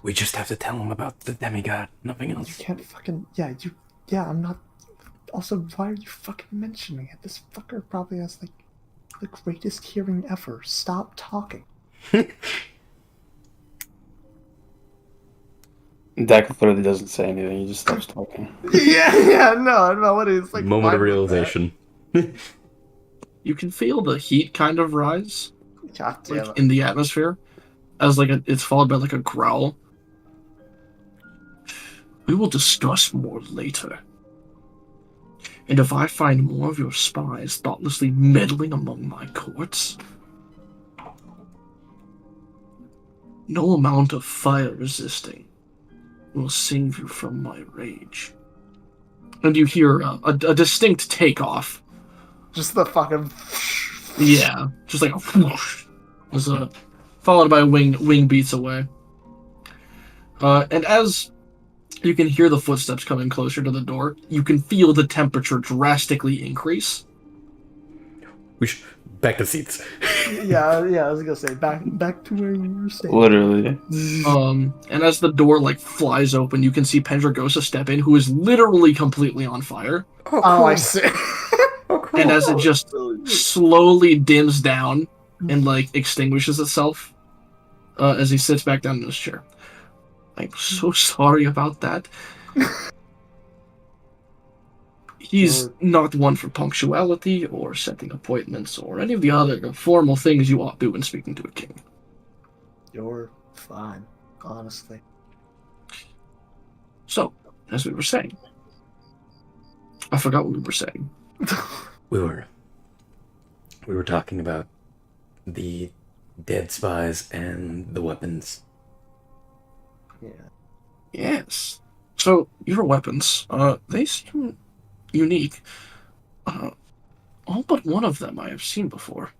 we just have to tell him about the demigod, nothing You else. can't fucking I'm not. Also, why are you fucking mentioning it? This fucker probably has like the greatest hearing ever. Stop talking. Dak literally doesn't say anything, he just stops talking. No, what is like Moment of fine with realization. You can feel the heat kind of rise, that. God damn like it. in the atmosphere, as like it's followed by like a growl. We will discuss more later. And if I find more of your spies thoughtlessly meddling among my courts, no amount of fire resisting will save you from my rage. And you hear a distinct takeoff. Just the fucking. Yeah, just like a whoosh. As followed by wing beats away. And as you can hear the footsteps coming closer to the door, you can feel the temperature drastically increase. We should back to seats. Yeah, I was gonna say back to where we were staying. Literally. And as the door like flies open, you can see Pendragosa step in, who is literally completely on fire. Oh, Oh, I see. Oh, cool. And as it just slowly dims down and like extinguishes itself, as he sits back down in his chair. I'm so sorry about that. He's not one for punctuality or setting appointments or any of the other formal things you ought to do when speaking to a king. You're fine, honestly. So, as we were saying, I forgot what we were saying. We were talking about the dead spies and the weapons. Yeah. Yes. So, your weapons, they seem unique. All but one of them I have seen before.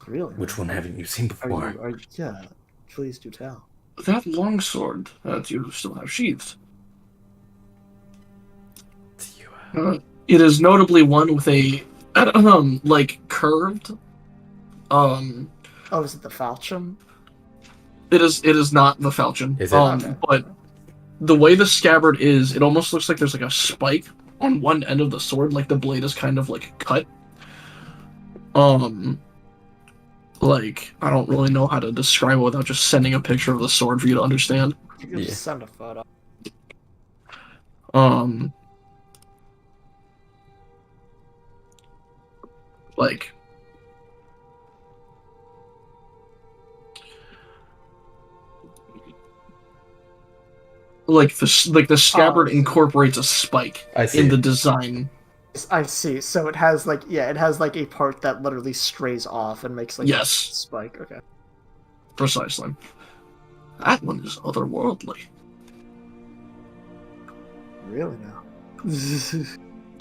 Really? Which one haven't you seen before? Yeah, please do tell. That longsword that you still have sheathed. It is notably one with a, like, curved, Oh, is it the falchion? It is not the falchion. Is it? Okay. But the way the scabbard is, it almost looks like there's like a spike on one end of the sword, like the blade is kind of like cut. Like, I don't really know how to describe it without just sending a picture of the sword for you to understand. You can Yeah. just send a photo. Like, the scabbard incorporates a spike I see in the it. design. I see. So it has like a part that literally strays off and makes like Yes. a spike. Okay. Precisely. That one is otherworldly. Really now.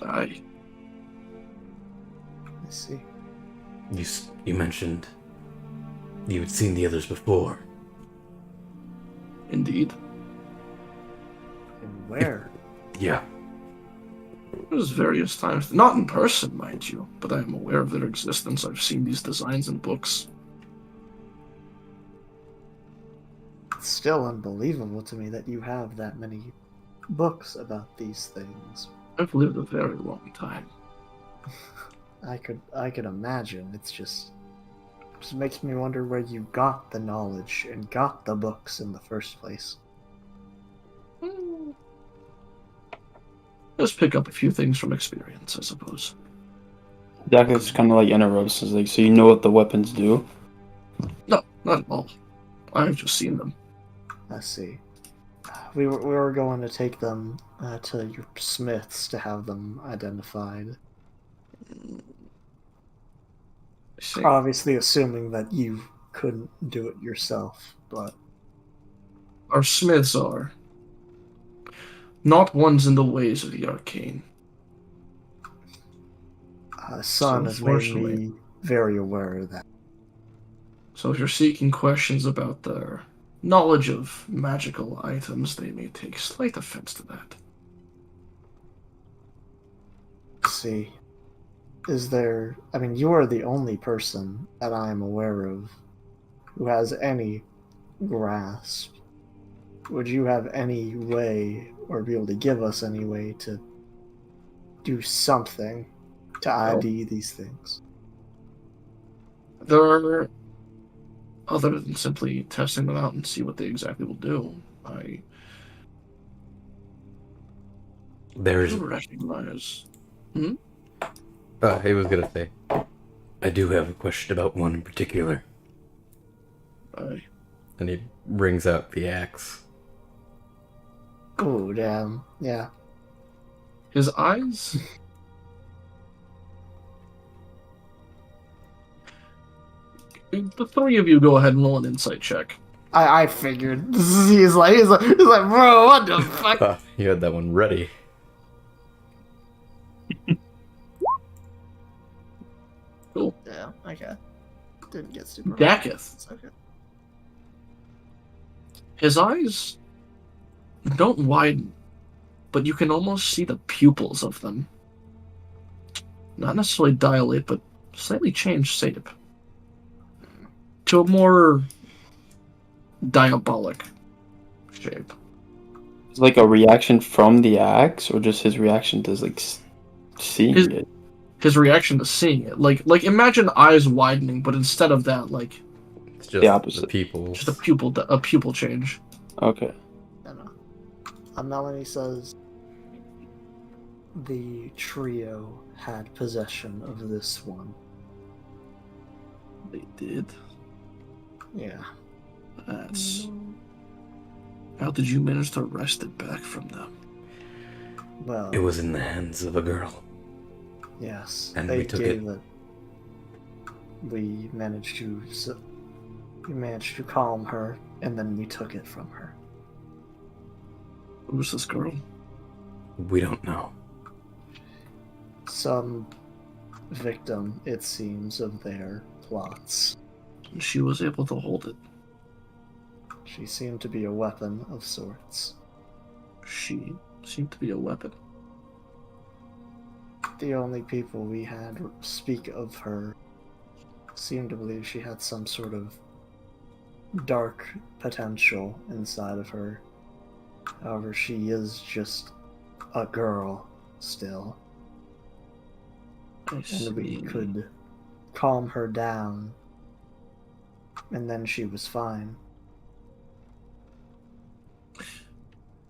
I see. You mentioned you had seen the others before. Indeed. And where? Yeah. There's various times, not in person, mind you, but I am aware of their existence. I've seen these designs in books. It's still unbelievable to me that you have that many books about these things. I've lived a very long time. I could imagine. It just makes me wonder where you got the knowledge and got the books in the first place. Just pick up a few things from experience, I suppose. Dak just kind of like interrupts. Is like, so you know what the weapons do? No, not at all. I've just seen them. I see. We were going to take them to your smiths to have them identified. I see. Obviously, assuming that you couldn't do it yourself, but Our smiths are Not ones in the ways of the arcane. Sun has made unfortunately- me very aware of that. So if you're seeking questions about their knowledge of magical items, they may take slight offense to that. See, is there... I mean, you are the only person that I am aware of who has any grasp. Would you have any way, or be able to give us any way, to do something to ID these things? There are, other than simply testing them out and see what they exactly will do, I There's. do recognize. He was gonna say. I do have a question about one in particular. I And he brings out the axe. Oh, damn. Yeah. His eyes. The three of you go ahead and roll an insight check. I figured. He's like, bro, what the fuck? You had that one ready. Cool. Yeah, okay. Didn't get super. Daketh. It's okay. His eyes don't widen, but you can almost see the pupils of them. Not necessarily dilate, but slightly change shape. To a more diabolic shape. It's like a reaction from the axe, or just his reaction to like seeing it. His reaction to seeing it. Like imagine eyes widening, but instead of that, like It's just The opposite. the people. just a pupil change. Okay. I know. Melanie says the trio had possession of this one. They did. Yeah. That's. How did you manage to wrest it back from them? Well, It was in the hands of a girl. yes. And they we took gave it. We managed to calm her, and then we took it from her. Who's this girl? We don't know. Some victim, it seems, of their plots. And she was able to hold it. She seemed to be a weapon of sorts. She seemed to be a weapon. The only people we had speak of her seemed to believe she had some sort of dark potential inside of her. However, she is just a girl still. I And we see. could calm her down, and then she was fine.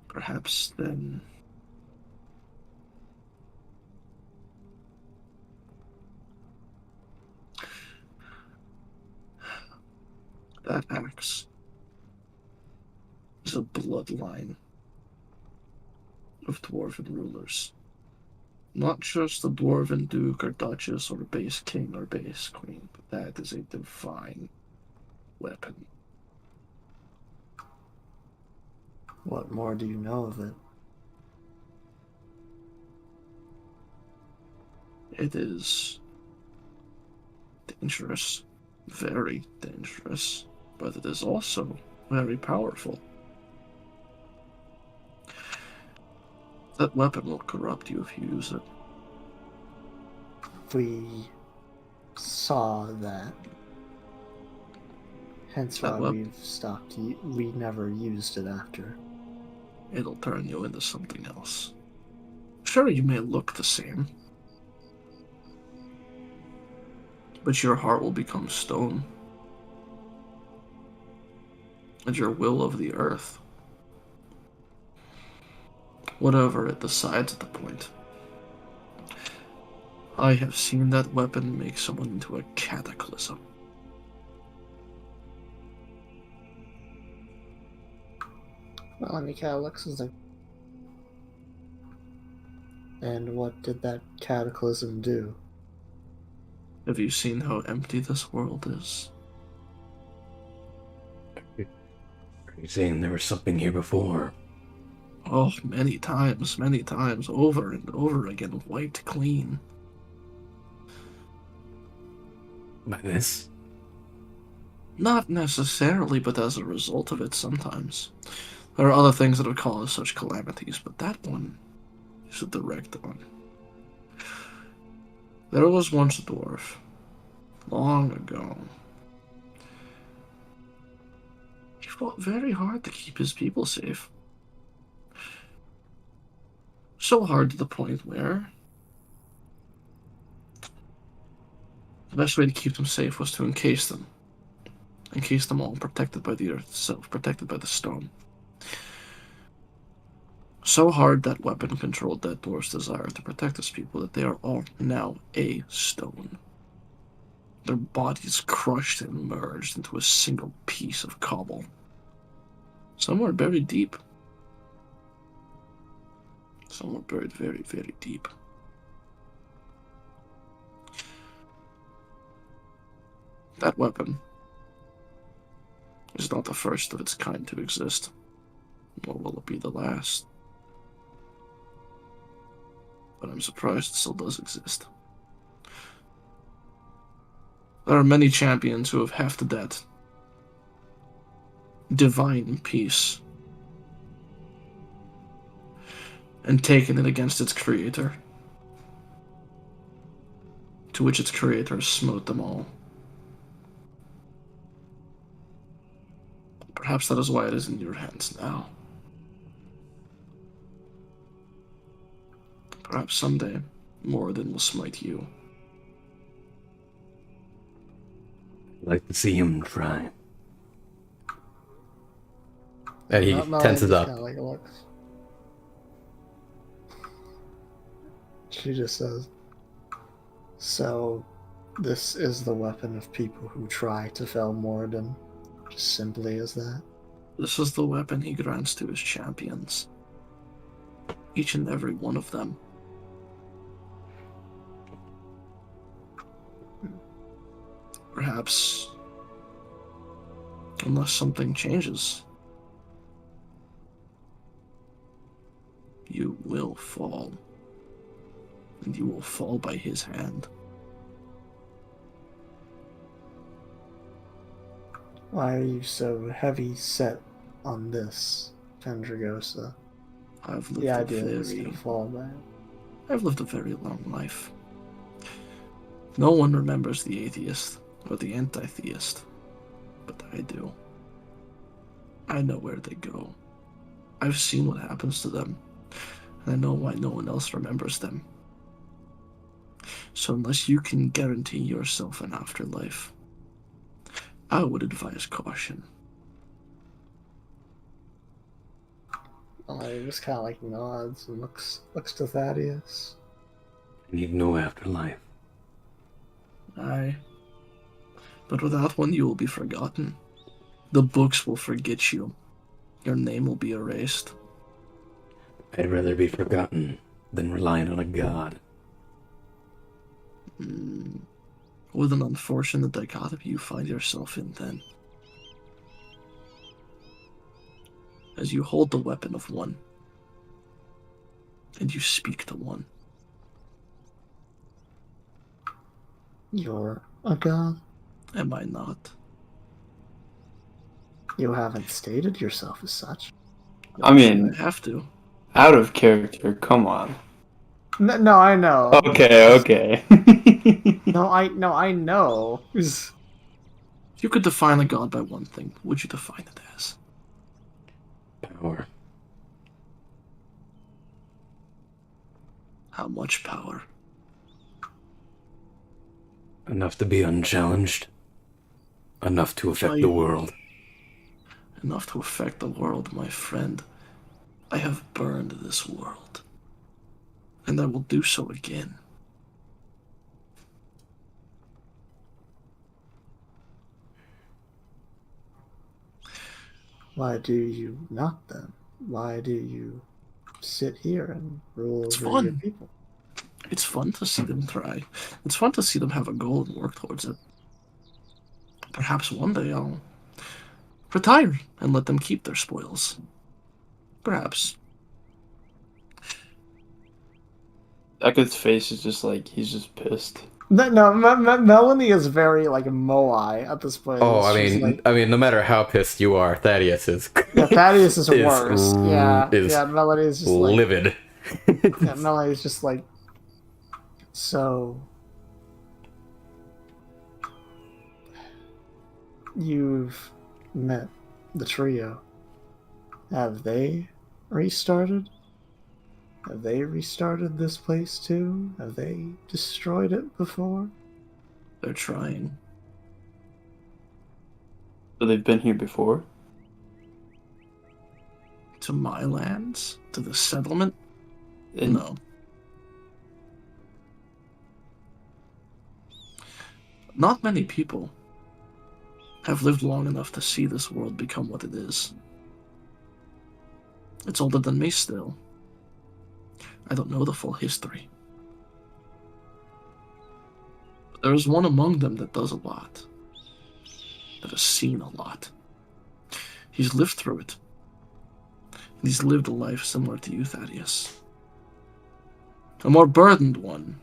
Perhaps then. That axe is a bloodline of dwarven rulers. Not just the dwarven duke or duchess or base king or base queen, but that is a divine weapon. What more do you know of it? It is dangerous, very dangerous, but it is also very powerful. That weapon will corrupt you if you use it. We saw that. Hence That why wep- we've stopped. We never used it after. It'll turn you into something else. Sure, you may look the same, but your heart will become stone, and your will of the earth. Whatever it decides at the point. I have seen that weapon make someone into a cataclysm. Melanie looks is like. And what did that cataclysm do? Have you seen how empty this world is? Are you saying there was something here before? Oh, many times, over and over again, wiped clean. By this? Not necessarily, but as a result of it sometimes. There are other things that have caused such calamities, but that one is a direct one. There was once a dwarf, long ago. He fought very hard to keep his people safe. So hard to the point where the best way to keep them safe was to encase them. Encase them all, protected by the earth itself, protected by the stone. So hard that weapon controlled that dwarf's desire to protect his people that they are all now a stone. Their bodies crushed and merged into a single piece of cobble. Somewhere buried deep. Somewhere buried very, very deep. That weapon is not the first of its kind to exist, nor will it be the last. But I'm surprised it still does exist. There are many champions who have hefted that divine peace and taken it against its creator, to which its creator smote them all. Perhaps that is why it is in your hands now. Perhaps someday, Moradin will smite you. I'd like to see him try. And he Melanie tenses just up. kinda, like, looks. She just says, "So, this is the weapon of people who try to fell Moradin, just simply as that." This is the weapon he grants to his champions. Each and every one of them. Perhaps, unless something changes, you will fall. And you will fall by his hand. Why are you so heavy set on this, Pendragosa? I've lived The a idea that it's very gonna fall back. I've lived a very long life. No one remembers the atheist or the anti-theist, but I do. I know where they go. I've seen what happens to them, and I know why no one else remembers them. So unless you can guarantee yourself an afterlife, I would advise caution. He just kind of like nods and looks to Thaddeus. I need no afterlife. Aye. But without one, you will be forgotten. The books will forget you. Your name will be erased. I'd rather be forgotten than relying on a god. With an unfortunate dichotomy you find yourself in then. As you hold the weapon of one, and you speak to one. You're a god? Am I not? You haven't stated yourself as such. I mean, I have to. out of character, come on. No, I know. Okay. No, I know. If you could define a god by one thing, what would you define it as? Power. How much power? Enough to be unchallenged. Enough to affect the world. Enough to affect the world, my friend. I have burned this world. And I will do so again. Why do you not then? Why do you sit here and rule It's over your fun. people? It's fun to see them try. It's fun to see them have a goal and work towards it. Perhaps one day I'll retire and let them keep their spoils. Perhaps. Echo's face is just like he's just pissed. No, Melanie is very like moai at this point. Oh, She's like, I mean, no matter how pissed you are, Thaddeus is. yeah, Thaddeus is worse. Is Yeah, Melanie is just like, livid. yeah, Melanie is just like, so you've met the trio. Have they restarted? Have they restarted this place too? Have they destroyed it before? They're trying. So they've been here before? To my lands? To the settlement? And No. Not many people have lived long enough to see this world become what it is. It's older than me still. I don't know the full history. But there's one among them that does a lot. That has seen a lot. He's lived through it. And he's lived a life similar to you, Thaddeus. A more burdened one,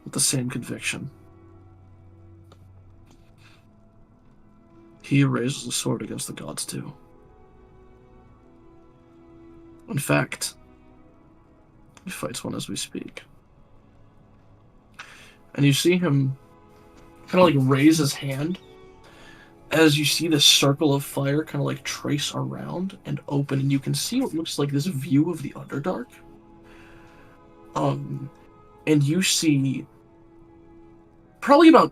with the same conviction. He raises a sword against the gods too. In fact, he fights one as we speak. And you see him kind of like raise his hand as you see this circle of fire kind of like trace around and open, and you can see what looks like this view of the Underdark. And you see probably about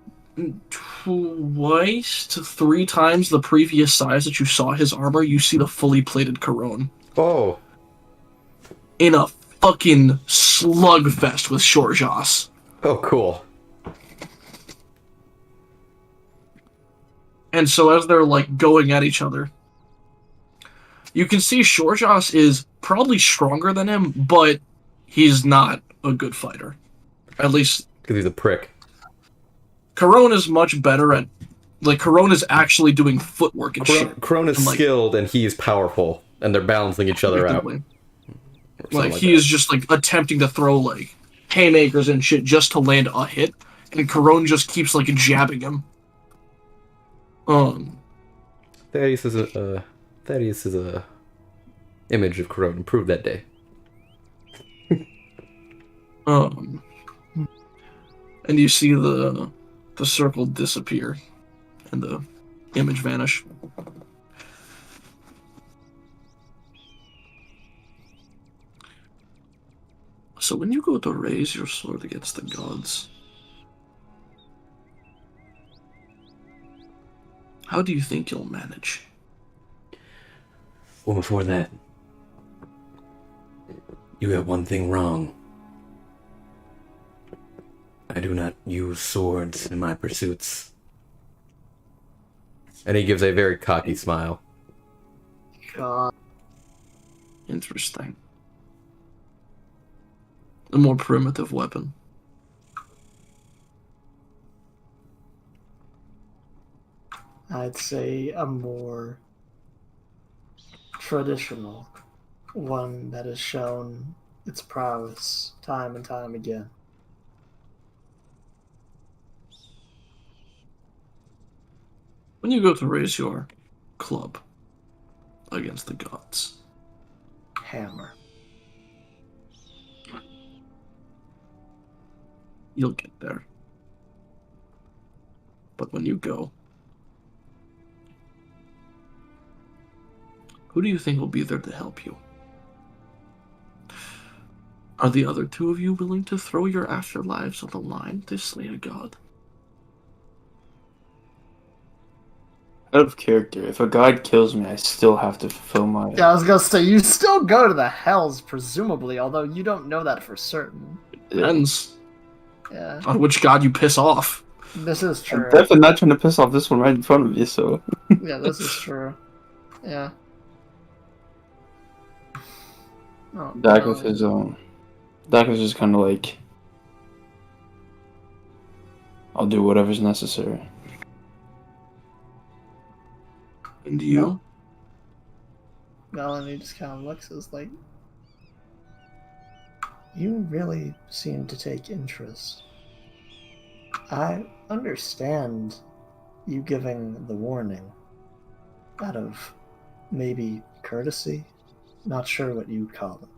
twice to 3 times the previous size that you saw his armor. You see the fully plated Corone. Oh. In a fucking slugfest with Shorjas. Oh, cool. And so as they're like going at each other, you can see Shorjas is probably stronger than him, but he's not a good fighter. At least Because he's a prick. Corone is much better at, like, Corone is actually doing footwork and shit. Corone is And, like, skilled and he's powerful, and they're balancing each other out. Like, he is just, like, attempting to throw, like, haymakers and shit just to land a hit, and Corone just keeps, like, jabbing him. Thaddeus is a image of Corone. Improved that day. And you see the circle disappear and the image vanish. So when you go to raise your sword against the gods, how do you think you'll manage? Well, before that, you got one thing wrong. I do not use swords in my pursuits. And he gives a very cocky smile. God. Interesting. A more primitive weapon. I'd say a more traditional one that has shown its prowess time and time again. When you go to raise your club against the gods, Hammer. you'll get there. But when you go, who do you think will be there to help you? Are the other 2 of you willing to throw your afterlives on the line to slay a god? out of character, if a god kills me, I still have to fulfill my. Yeah, I was gonna say, you still go to the hells, presumably, although you don't know that for certain. Depends Yeah, on which god you piss off. this is true. I'm definitely not trying to piss off this one right in front of you, so. Yeah, this is true. Yeah. Oh, Dagoth no. is Dagoth's just kind of like, I'll do whatever's necessary. And you? Melanie just kind of looks as like, you really seem to take interest. I understand you giving the warning out of maybe courtesy, not sure what you'd call it.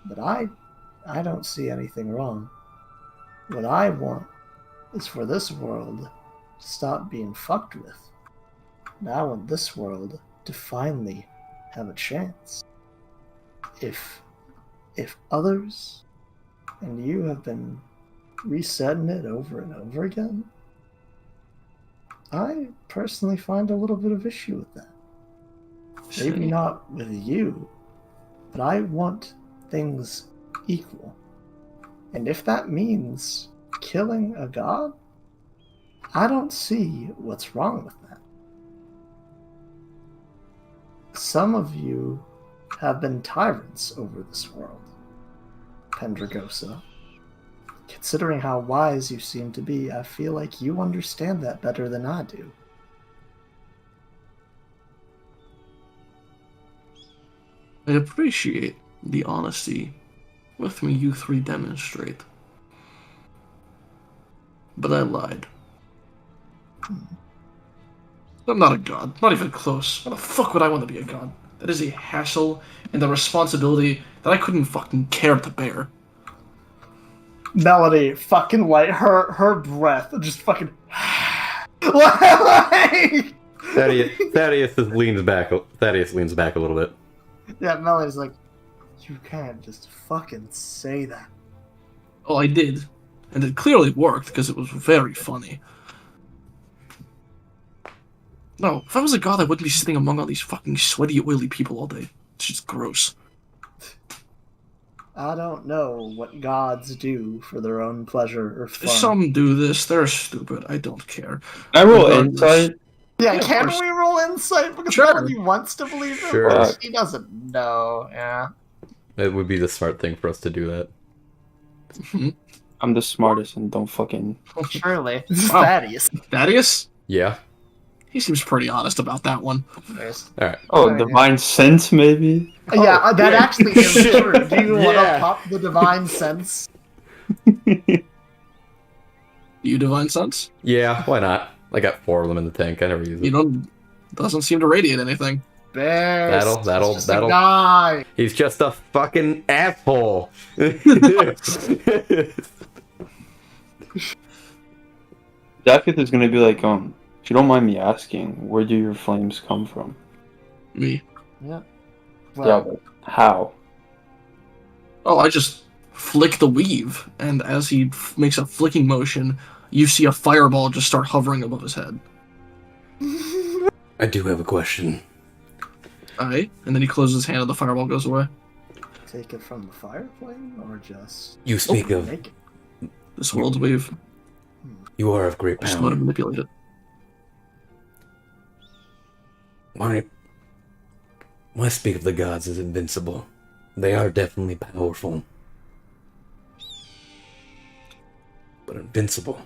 But I don't see anything wrong. What I want is for this world to stop being fucked with. And I want this world to finally have a chance. If others and you have been resetting it over and over again, I personally find a little bit of issue with that. Maybe not with you, but I want things equal. And if that means killing a god, I don't see what's wrong with that. Some of you have been tyrants over this world, Pendragosa. Considering how wise you seem to be, I feel like you understand that better than I do. I appreciate the honesty with me you three demonstrate. But I lied. I'm not a god. Not even close. Why the fuck would I want to be a god? That is a hassle and a responsibility that I couldn't fucking care to bear. Melody, fucking like her breath, just fucking like... Thaddeus leans back. Thaddeus leans back a little bit. Yeah, Melody's like, you can't just fucking say that. Oh, I did. And it clearly worked, because it was very funny. No, if I was a god, I wouldn't be sitting among all these fucking sweaty, oily people all day. It's just gross. I don't know what gods do for their own pleasure or fun. Some do this, they're stupid, I don't care. I roll insight. Yeah, Yeah, can of course. we roll insight? Because Sure. Melody wants to believe it, Sure. but she doesn't know. Yeah. It would be the smart thing for us to do that. I'm the smartest and don't fucking. Surely. Wow. Thaddeus. Thaddeus? Yeah. He seems pretty honest about that one. Yes. All right. Oh, Right. divine sense, maybe? Yeah, that actually is Shit. true. Do you want Yeah. to pop the divine sense? You divine sense? Yeah. Why not? I got 4 of them in the tank. I never use You it. don't... Doesn't seem to radiate anything. Best. That'll- It's just a that'll- guy. He's just a fucking asshole. Daphith is gonna be like, if you don't mind me asking, where do your flames come from? Me. Yeah. Yeah, Well, but how? Oh, I just flick the weave, and as he makes a flicking motion, you see a fireball just start hovering above his head. I do have a question. Aye. And then he closes his hand and the fireball goes away. take it from the fire flame, or just You speak of. make it? This world's wave. You are of great Just know how to power. manipulate it. Why speak of the gods as invincible? They are definitely powerful. But invincible?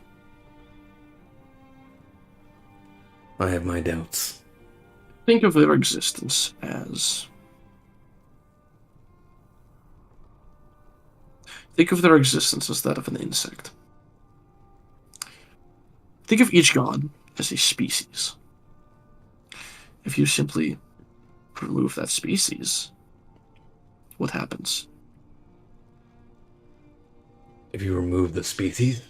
I have my doubts. Think of their existence as... Think of their existence as that of an insect. Think of each god as a species. If you simply remove that species, what happens? If you remove the species,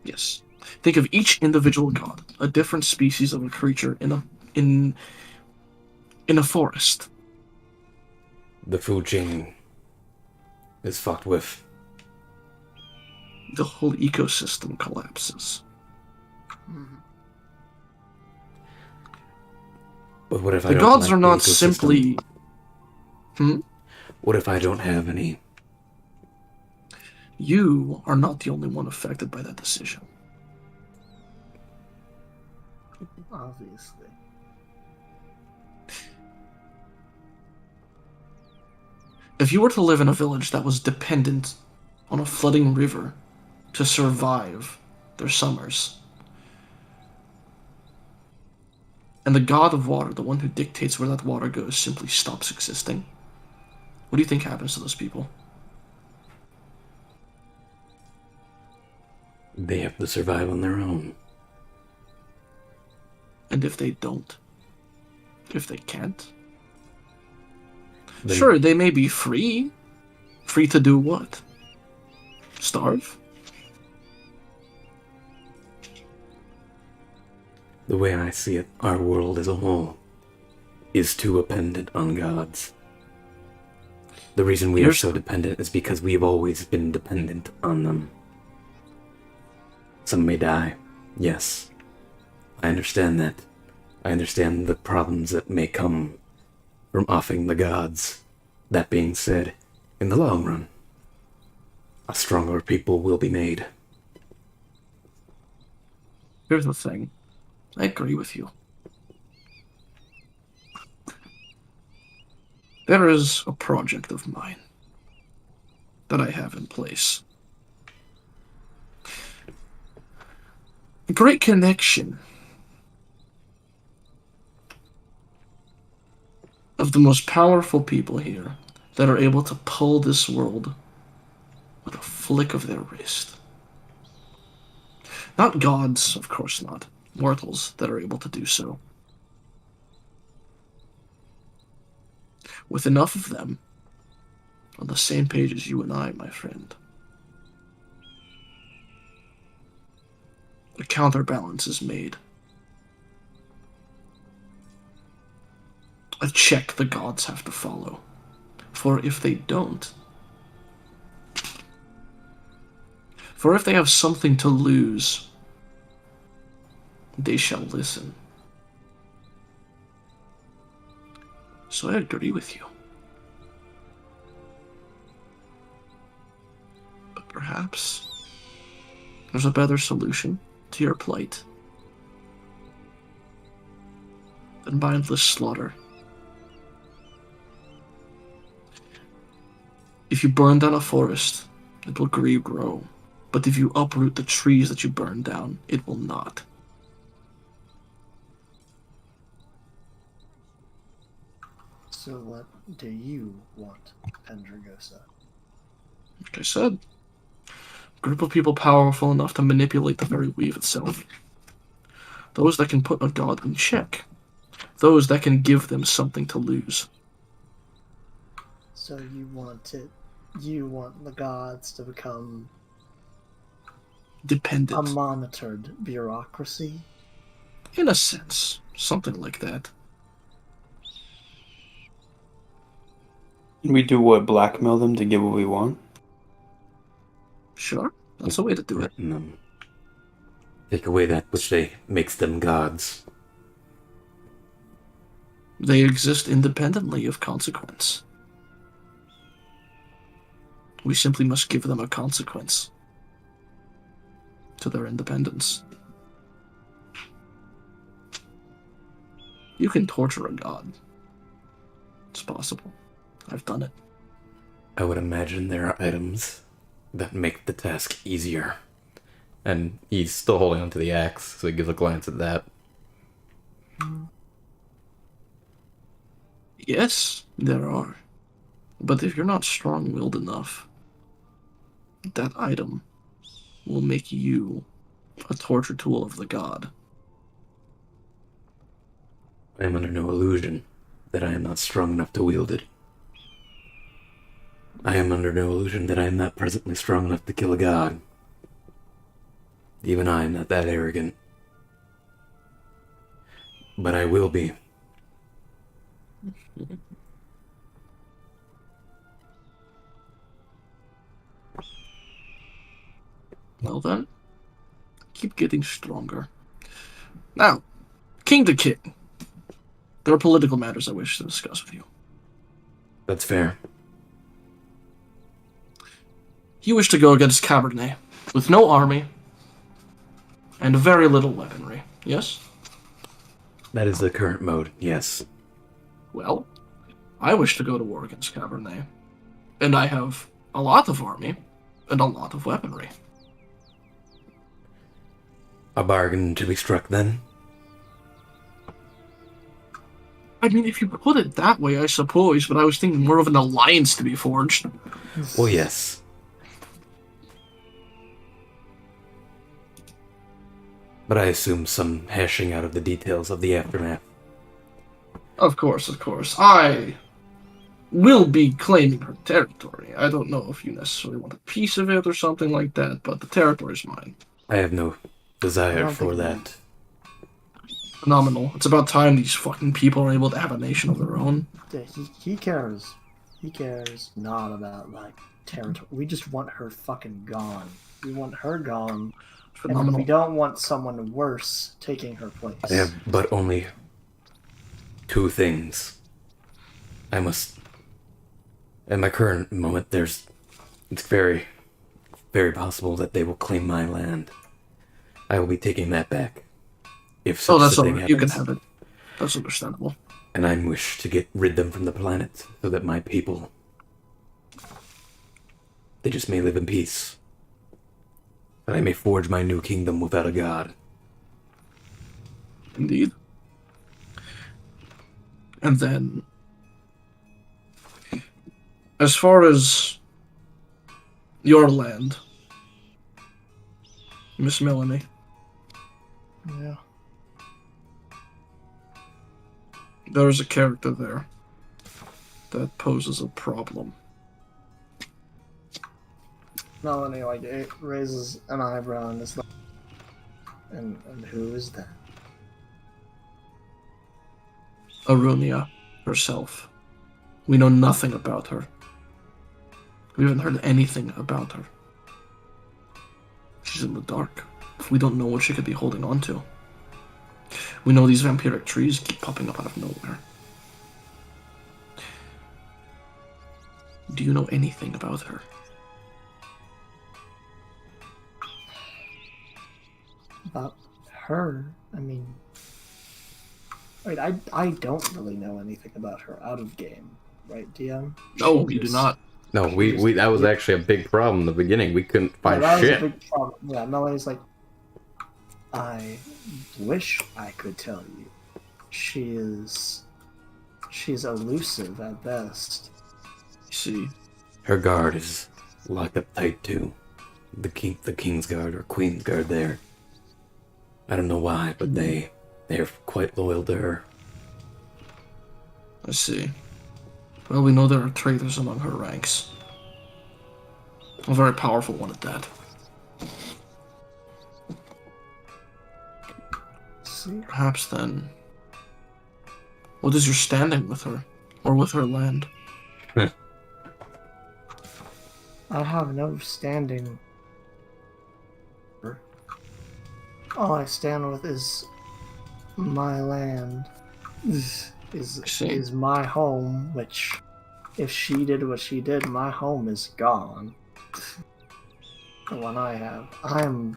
Yes. Think of each individual god, a different species of a creature in a forest. the food chain is fucked with. The whole ecosystem collapses. But what if I The don't gods like are the not ecosystem? simply... What if I don't have any? You are not the only one affected by that decision. Obviously. If you were to live in a village that was dependent on a flooding river to survive their summers, and the god of water, the one who dictates where that water goes, simply stops existing, what do you think happens to those people? They have to survive on their own. And if they don't? If they can't? Then Sure, they may be free. Free to do what? Starve? the way I see it, our world as a whole is too dependent on gods. The reason we are so dependent is because we've always been dependent on them. Some may die. Yes. I understand that. I understand the problems that may come from offing the gods. That being said, in the long run, a stronger people will be made. Here's the thing. I agree with you. There is a project of mine that I have in place. A great connection of the most powerful people here that are able to pull this world with a flick of their wrist. Not gods, of course not. Mortals that are able to do so. With enough of them on the same page as you and I, my friend, a counterbalance is made. A check the gods have to follow. For if they don't, for if they have something to lose, they shall listen. So I agree with you. But perhaps there's a better solution to your plight than mindless slaughter. If you burn down a forest, it will regrow. But if you uproot the trees that you burn down, it will not. So what do you want, Pendragosa? Like I said, a group of people powerful enough to manipulate the very weave itself. Those that can put a god in check. Those that can give them something to lose. So you want the gods to become Dependent. a monitored bureaucracy? In a sense. Something like that. We do what? Blackmail them to get what we want? Sure. That's a way to do it. Threaten them. Take away that which makes them gods. They exist independently of consequence. We simply must give them a consequence to their independence. You can torture a god. It's possible. I've done it. I would imagine there are items that make the task easier. And he's still holding onto the axe, so he gives a glance at that. Yes, there are. But if you're not strong-willed enough, that item will make you a torture tool of the god. I am under no illusion that I am not strong enough to wield it. I am under no illusion that I am not presently strong enough to kill a god. Even I am not that arrogant. But I will be. Well then, keep getting stronger. Now, king to king. There are political matters I wish to discuss with you. That's fair. You wish to go against Cabernet, with no army, and very little weaponry, yes? That is the current mode, yes. Well, I wish to go to war against Cabernet, and I have a lot of army, and a lot of weaponry. A bargain to be struck then? I mean, if you put it that way, I suppose, but I was thinking more of an alliance to be forged. Well, yes. but I assume some hashing out of the details of the aftermath. Of course, of course. I will be claiming her territory. I don't know if you necessarily want a piece of it or something like that, but the territory's mine. I have no I desire don't for think that. Phenomenal. It's about time these fucking people are able to have a nation of their own. Yeah, he cares. He cares not about, like, territory. We just want her fucking gone. We want her gone. Phenomenal. And we don't want someone worse taking her place. I have but only 2 things. I must... At my current moment, it's very, very possible that they will claim my land. I will be taking that back. If such That's a thing alright. You can happens. have it. That's understandable. And I wish to get them from the planet so that my people, they just may live in peace. That I may forge my new kingdom without a god. Indeed. And then, as far as your land, Miss Melanie, Yeah. there is a character there that poses a problem. Melanie, like, it raises an eyebrow and is like, and who is that? Arunia herself. We know nothing about her. We haven't heard anything about her. She's in the dark. We don't know what she could be holding on to. We know these vampiric trees keep popping up out of nowhere. Do you know anything about her? About her? I mean... Wait, I don't really know anything about her out of game, right, DM? No, She you do just- not. No, we that was actually a big problem in the beginning. We couldn't Yeah, find that was shit. a big problem. Yeah, Melanie's like, I wish I could tell you. She's elusive at best. You see, Her guard is locked up tight too. The king's guard or queen's guard there. I don't know why, but they're quite loyal to her. I see. Well, we know there are traitors among her ranks. A very powerful one at that. See? Perhaps then... What is your standing with her? Or with her land? I have no standing. All I stand with is my land. Is my home, which, if she did what she did, my home is gone. The one I have. I am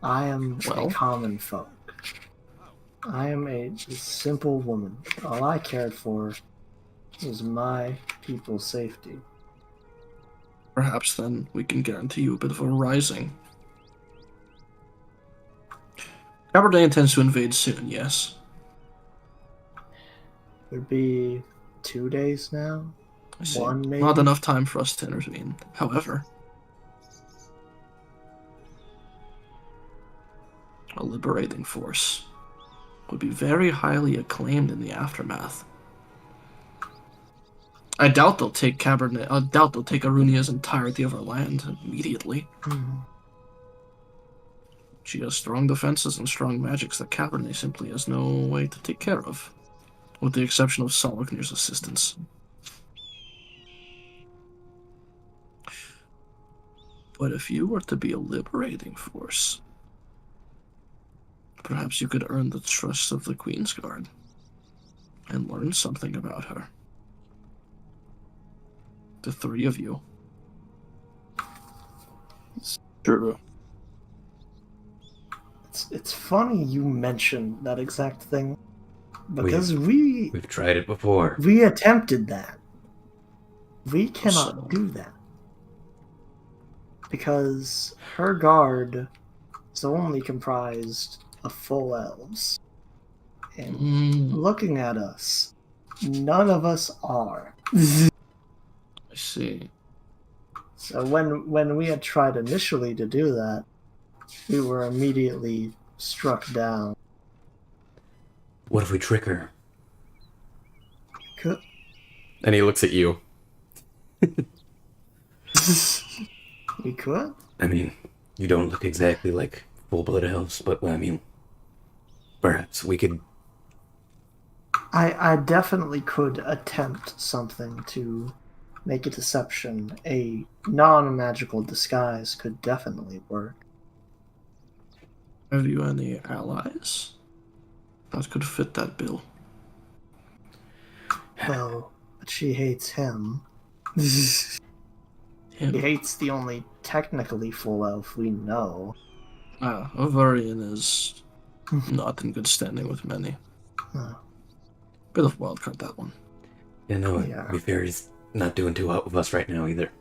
Well. a common folk. I am a simple woman. All I cared for was my people's safety. Perhaps then we can guarantee you a bit of a rising. Cabernet intends to invade soon, yes. Would be 2 days now? I see. One, maybe? Not enough time for us to intervene. However, a liberating force would be very highly acclaimed in the aftermath. I doubt they'll take Cabernet. I doubt they'll take Arunia's entirety of her land immediately. Hmm. She has strong defenses and strong magics that Cabernet simply has no way to take care of, with the exception of Soloknir's assistance. But if you were to be a liberating force, perhaps you could earn the trust of the Queen's Guard and learn something about her. The 3 of you. True. It's funny you mentioned that exact thing, because we We've tried it before. attempted that. We cannot So- do that. Because her guard is only comprised of full elves. And looking at us, none of us are. I see. So when we had tried initially to do that, we were immediately struck down. What if we trick her? Could And he looks at you. we could? I mean, you don't look exactly like full-blood elves, but I mean, perhaps we could. I definitely could attempt something to make a deception. A non-magical disguise could definitely work. Have you any allies that could fit that bill? Well, but she hates him. Him. He hates the only technically full elf we know. Ovarian is not in good standing with many. Oh, Bit of wild card, that one. Yeah, no, Yeah. to be fair, he's not doing too hot with us right now either.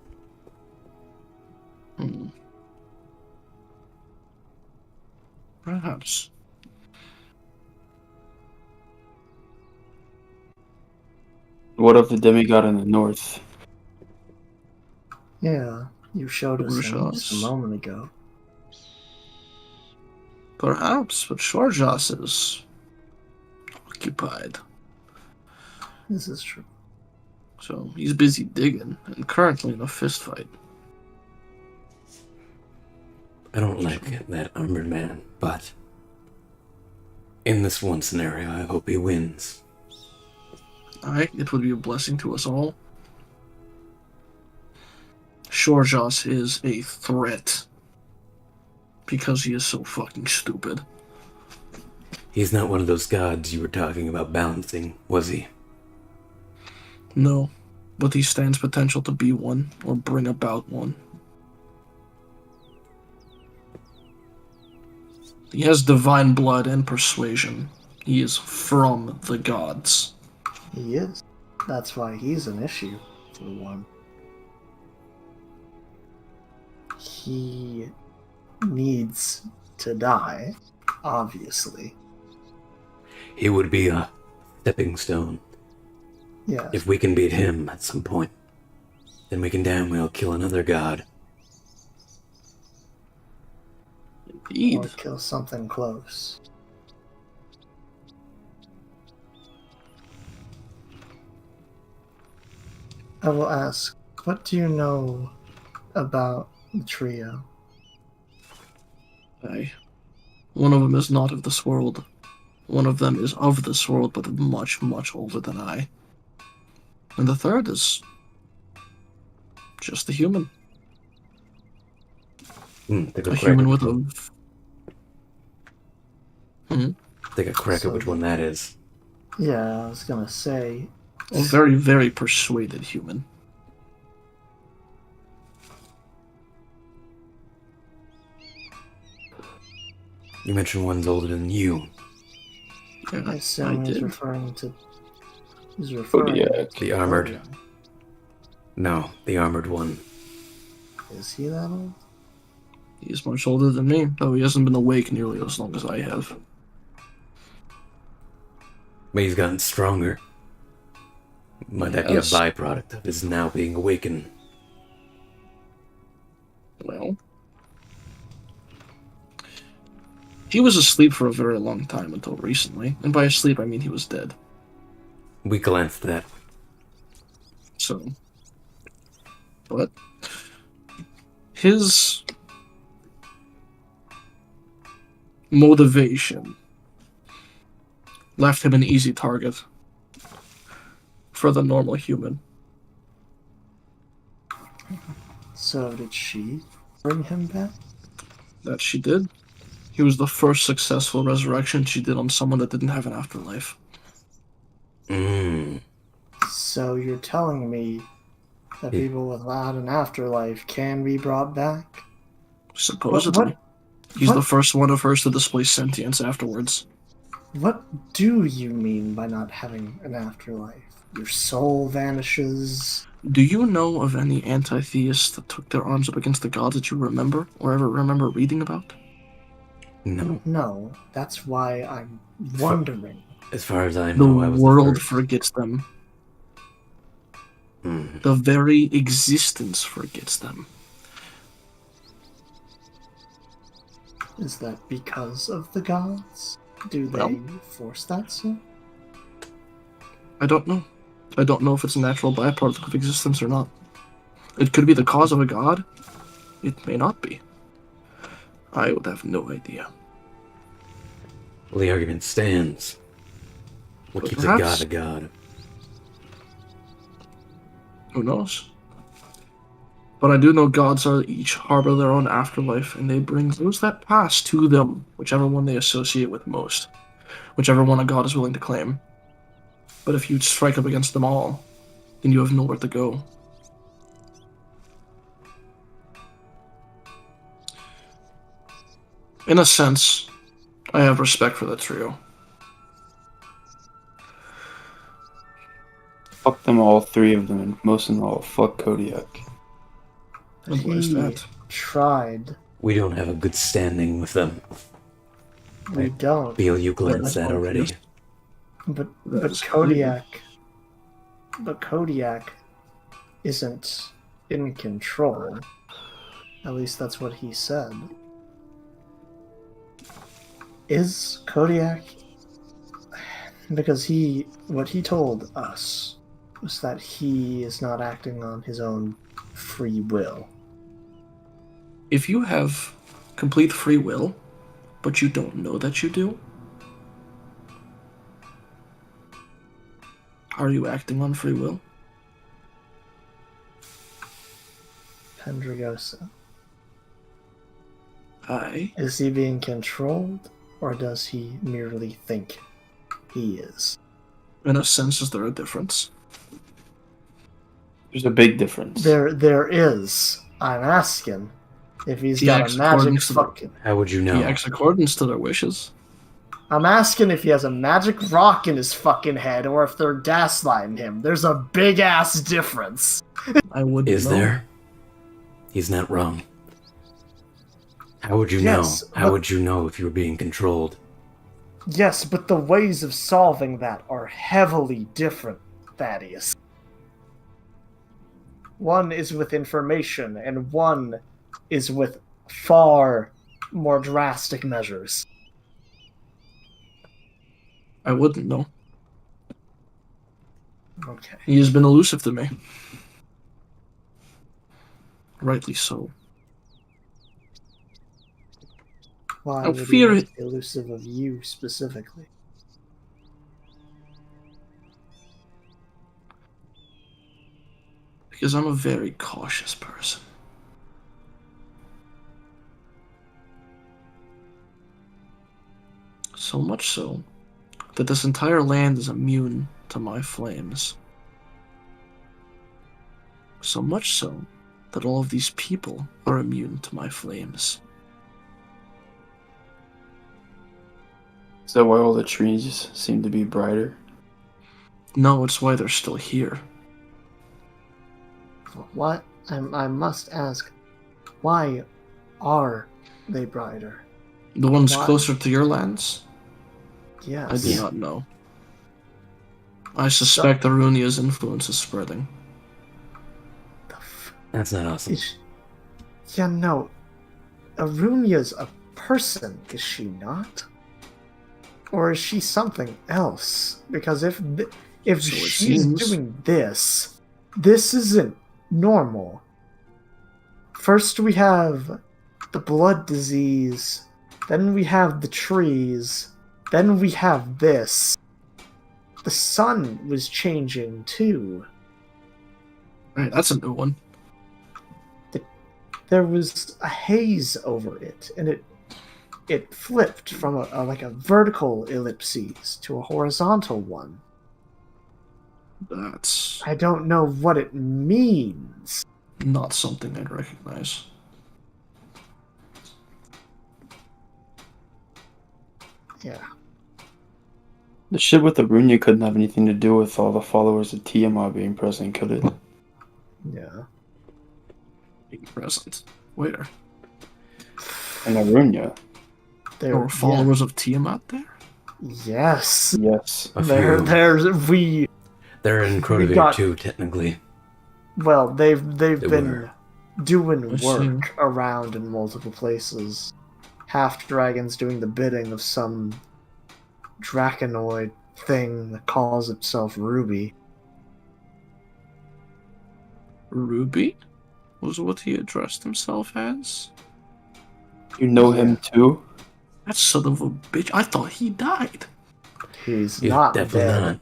Perhaps. What of the demigod in the north? yeah, you showed us him just a Urshas. moment ago. Perhaps, but Shorjas is occupied. This is true. So he's busy digging and currently in a fist fight. I don't like that armored man, but in this one scenario, I hope he wins. It would be a blessing to us all. Shorjas is a threat because he is so fucking stupid. He's not one of those gods you were talking about balancing, was he? No, but he stands potential to be one or bring about one. He has divine blood and persuasion. He is from the gods. He is. That's why he's an issue, for one. He needs to die, obviously. He would be a stepping stone. Yeah. If we can beat him at some point, then we can damn well kill another god. Indeed. Or kill something close. I will ask, what do you know about the trio? One of them is not of this world. One of them is of this world, but much, much older than I. And the third is just a human. Think A human with a... Take a crack So- at which one that is. Yeah, I was gonna say. A very, very persuaded human. You mentioned one's older than you. Yeah, I assume he's did. referring to. He's referring Kodiak. The armored. Kodiak. No, the armored one. Is he that old? He is much older than me, though he hasn't been awake nearly as long as I have. But he's gotten stronger. Might that be a Yes. byproduct of his now being awakened? Well, he was asleep for a very long time until recently, and by asleep I mean he was dead. We glanced at that. So, but his motivation left him an easy target for the normal human. So did she bring him back? That she did. He was the first successful resurrection she did on someone that didn't have an afterlife. So you're telling me that people without an afterlife can be brought back? Supposedly. He's what- the first one of hers to display sentience afterwards. What do you mean by not having an afterlife? Your soul vanishes? Do you know of any anti-theists that took their arms up against the gods that you remember, or ever remember reading about? No. No, that's why I'm wondering. As far as I The know, I was world the first. forgets them. Hmm. The very existence forgets them. Is that because of the gods? Do they Well, force that so? I don't know. I don't know if it's a natural byproduct of existence or not. It could be the cause of a god. It may not be. I would have no idea. Well, the argument stands. What But keeps perhaps- a god a god? Who knows? But I do know gods are each harbor their own afterlife, and they bring those that pass to them, whichever one they associate with most, whichever one a god is willing to claim. But if you strike up against them all, then you have nowhere to go. In a sense, I have respect for the trio. Fuck them all, 3 of them, and most of them all, fuck Kodiak. And why is He that? tried. We don't have a good standing with them. We don't. Feel you glanced that's that already. obvious. But That but is Kodiak isn't in control. At least that's what he said. Is Kodiak? Because what he told us was that he is not acting on his own free will. If you have complete free will, but you don't know that you do, are you acting on free will? Pendragosa. Aye. Is he being controlled, or does he merely think he is? In a sense, is there a difference? There's a big difference. There is. I'm asking if he's He got acts a magic according to the- fucking. How would you know? He acts according to their wishes. I'm asking if he has a magic rock in his fucking head, or if they're gaslighting him. There's a big ass difference. I wouldn't Is know. there? He's not wrong. How would you Yes, know? How but- would you know if you were being controlled? Yes, but the ways of solving that are heavily different, Thaddeus. One is with information, and one is with far more drastic measures. I wouldn't know. Okay. He has been elusive to me. Rightly so. Why I would fear he it- be elusive of you specifically? Because I'm a very cautious person. So much so that this entire land is immune to my flames. So much so that all of these people are immune to my flames. Is that why all the trees seem to be brighter? No, it's why they're still here. What? I must ask, why are they brighter? The ones Why? closer to your lands? I Yes. do not know. I suspect Arunia's influence is spreading. The f- That's not awesome. is- Yeah, no. Arunia's a person, is she not? Or is she something else? Because if So it she's seems. doing this isn't normal. First we have the blood disease, then we have the trees, then we have this. The sun was changing too. Right, that's a new one. There was a haze over it, and it flipped from a vertical ellipses to a horizontal one. That's I don't know what it means. not something I'd recognize. Yeah. The shit with Arunia couldn't have anything to do with all the followers of Tiamat being present, could it? Yeah. Being present. Where? And Arunia, There were followers of Tiamat there? Yes. yes. A There, few. they're in Crotovere got- too, technically. well, they've They been were. doing I see. work around in multiple places, half dragons doing the bidding of some draconoid thing that calls itself Ruby. Ruby was what he addressed himself as? You know him too? That son of a bitch. I thought he died. He's not definitely dead. not.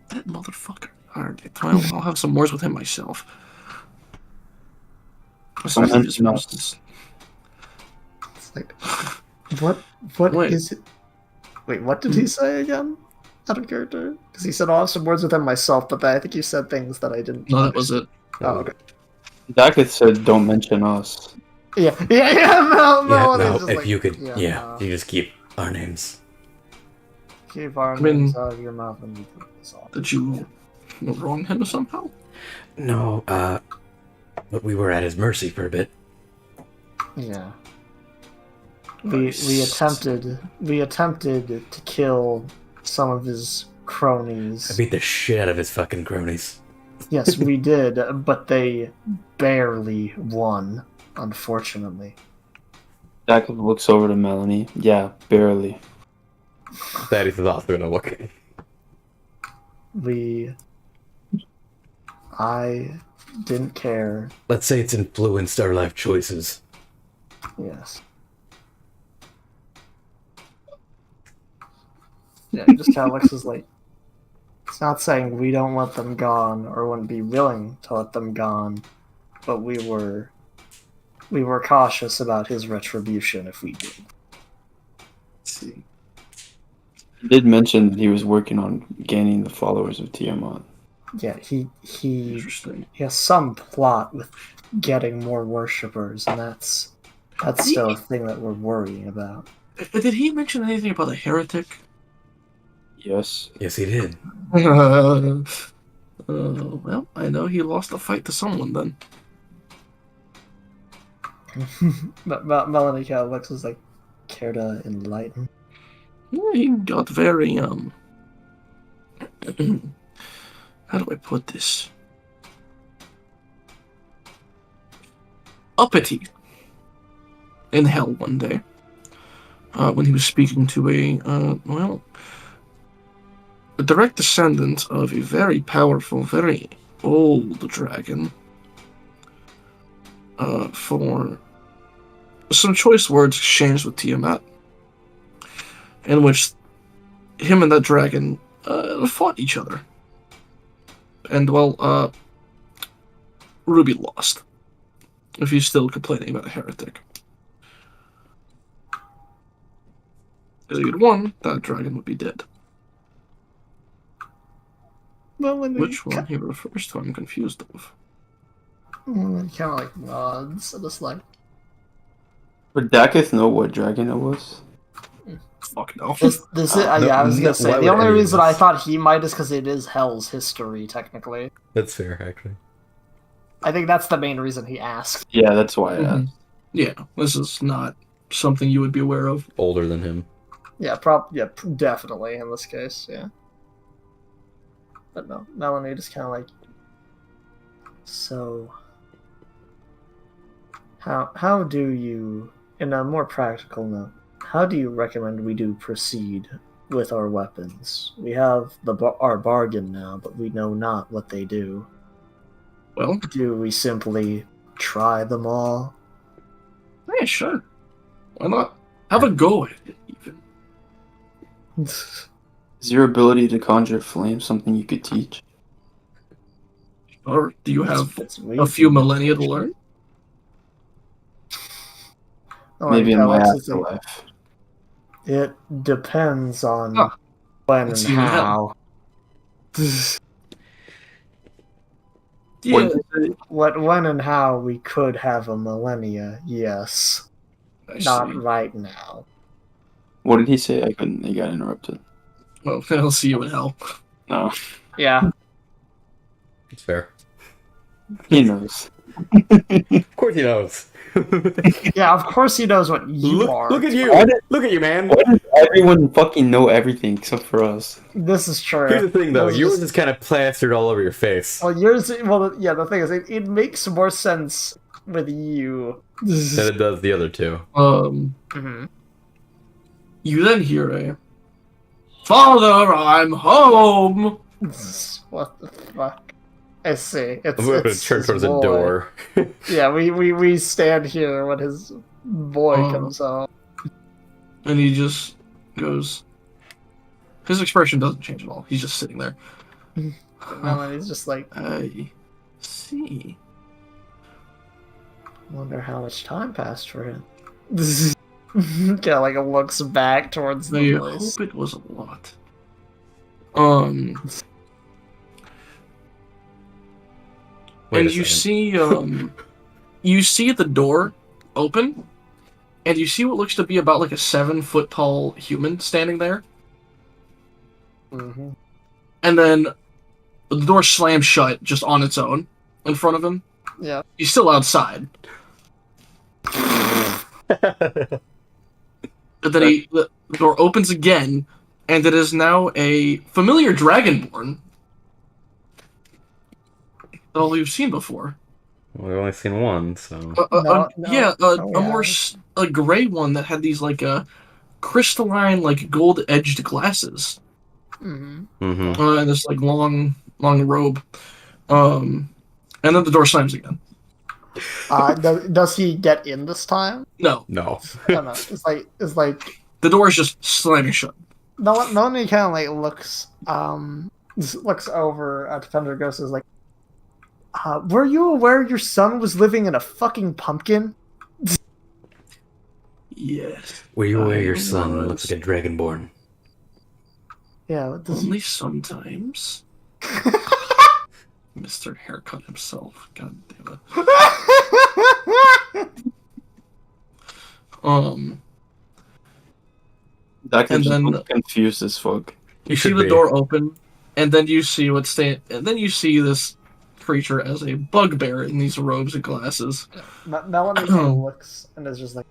That motherfucker. Alright, I'll have some words with him myself. Aside from his nonsense. It's like, what Wait. is it? Wait, what did he say again? Out of character? Because he said, I'll have some words with him myself, but I think you said things that I didn't. No, that was it. Oh, okay. Dakith said, "Don't mention us." Yeah. No, Yeah, no, just if like, you could, no. you just keep our names. Keep our I mean- names out of your mouth and we put this on. Did you wrong him somehow? No, but we were at his mercy for a bit. Yeah. We attempted to kill some of his cronies. I beat the shit out of his fucking cronies. Yes, we did, but they barely won, unfortunately. Dakith looks over to Melanie. Yeah, barely. That is also gonna look. I didn't care. Let's say it's influenced our life choices. Yes. Yeah, it just kind of looks as like, it's not saying we don't want them gone or wouldn't be willing to let them gone, but we were cautious about his retribution if we did. Let's see. He did mention that he was working on gaining the followers of Tiamat. Yeah, he Interesting. has some plot with getting more worshippers, and that's still a thing that we're worrying about. Did he mention anything about a heretic? Yes. Yes, he did. Well, I know he lost a fight to someone then. But Melanie kind of looks as like, care to enlighten? Yeah, he got very, how do I put this? Uppity in hell one day. When he was speaking to a direct descendant of a very powerful, very old dragon. For some choice words exchanged with Tiamat, in which him and that dragon fought each other. And, well, Ruby lost. If he's still complaining about a heretic. If he had won, that dragon would be dead. Melanie, Which one he refers to, I'm confused of. Melanie kind of like nods, and just like, Would Dakith know what dragon it was? Fuck no. this is, yeah, I was gonna say, why the would only any of reason I this- thought he might is because it is Hell's history, technically. That's fair, actually. I think that's the main reason he asked. Yeah, that's why I asked. Mhm. Yeah, this is not something you would be aware of. Older than him. Yeah, definitely in this case, yeah. But no, Melanie just kind of like, so, how do you, in a more practical note, how do you recommend we do proceed with our weapons? We have our bargain now, but we know not what they do. Well, Do we simply try them all? yeah, sure. Why not? Have a go at it, even. Is your ability to conjure flame something you could teach? Or do you have It's a few millennia to learn? Oh, Maybe in yeah, my let's just say- afterlife. It depends on Ah, when let's and see in how. Yeah, When and how we could have a millennia, yes. I Not see. right now. What did he say? I couldn't. He got interrupted. Well, I'll see you in hell. No, Yeah. It's fair. he knows. Of course he knows. Yeah, of course he knows what you are. Look at you! Why did- Look at you, man! Why does everyone fucking know everything except for us? This is true. Here's the thing, though. This is Yours just- is kind of plastered all over your face. Well, yours. Well, yeah. The thing is, it makes more sense with you. Then it does the other two. Mhm. You then hear a "Father, I'm home." What the fuck? I see. It's I'm going to it's turn his towards the boy. door. Yeah, we stand here when his boy Oh. comes home. And he just goes. His expression doesn't change at all. He's just sitting there. Melanie's just like, I see. wonder how much time passed for him. Kind of like looks back towards I the place. hope it was a lot. Wait And a you second. see the door open, and you see what looks to be about like a 7-foot tall human standing there, Mm-hmm. and then the door slams shut just on its own in front of him. Yeah. He's still outside. And then the door opens again, and it is now a familiar dragonborn that all you've seen before. Well, we've only seen one, so. A gray one that had these like crystalline like gold edged glasses, Mm-hmm. Mm-hmm. and this like long robe, and then the door slams again. Does he get in this time? No, No. I don't know. It's like the door is just slamming shut. Melanie kind of like looks over at Pendragos is like, were you aware your son was living in a fucking pumpkin? Yes. Were you aware your I son was. looks like a dragonborn? Yeah. What does Only sometimes. Mr. Haircut himself. God damn it. That can And just then- look confused as fuck. You see should the be. door open, and then you see and then you see this creature as a bugbear in these robes and glasses. Melanie kind of looks and is just like,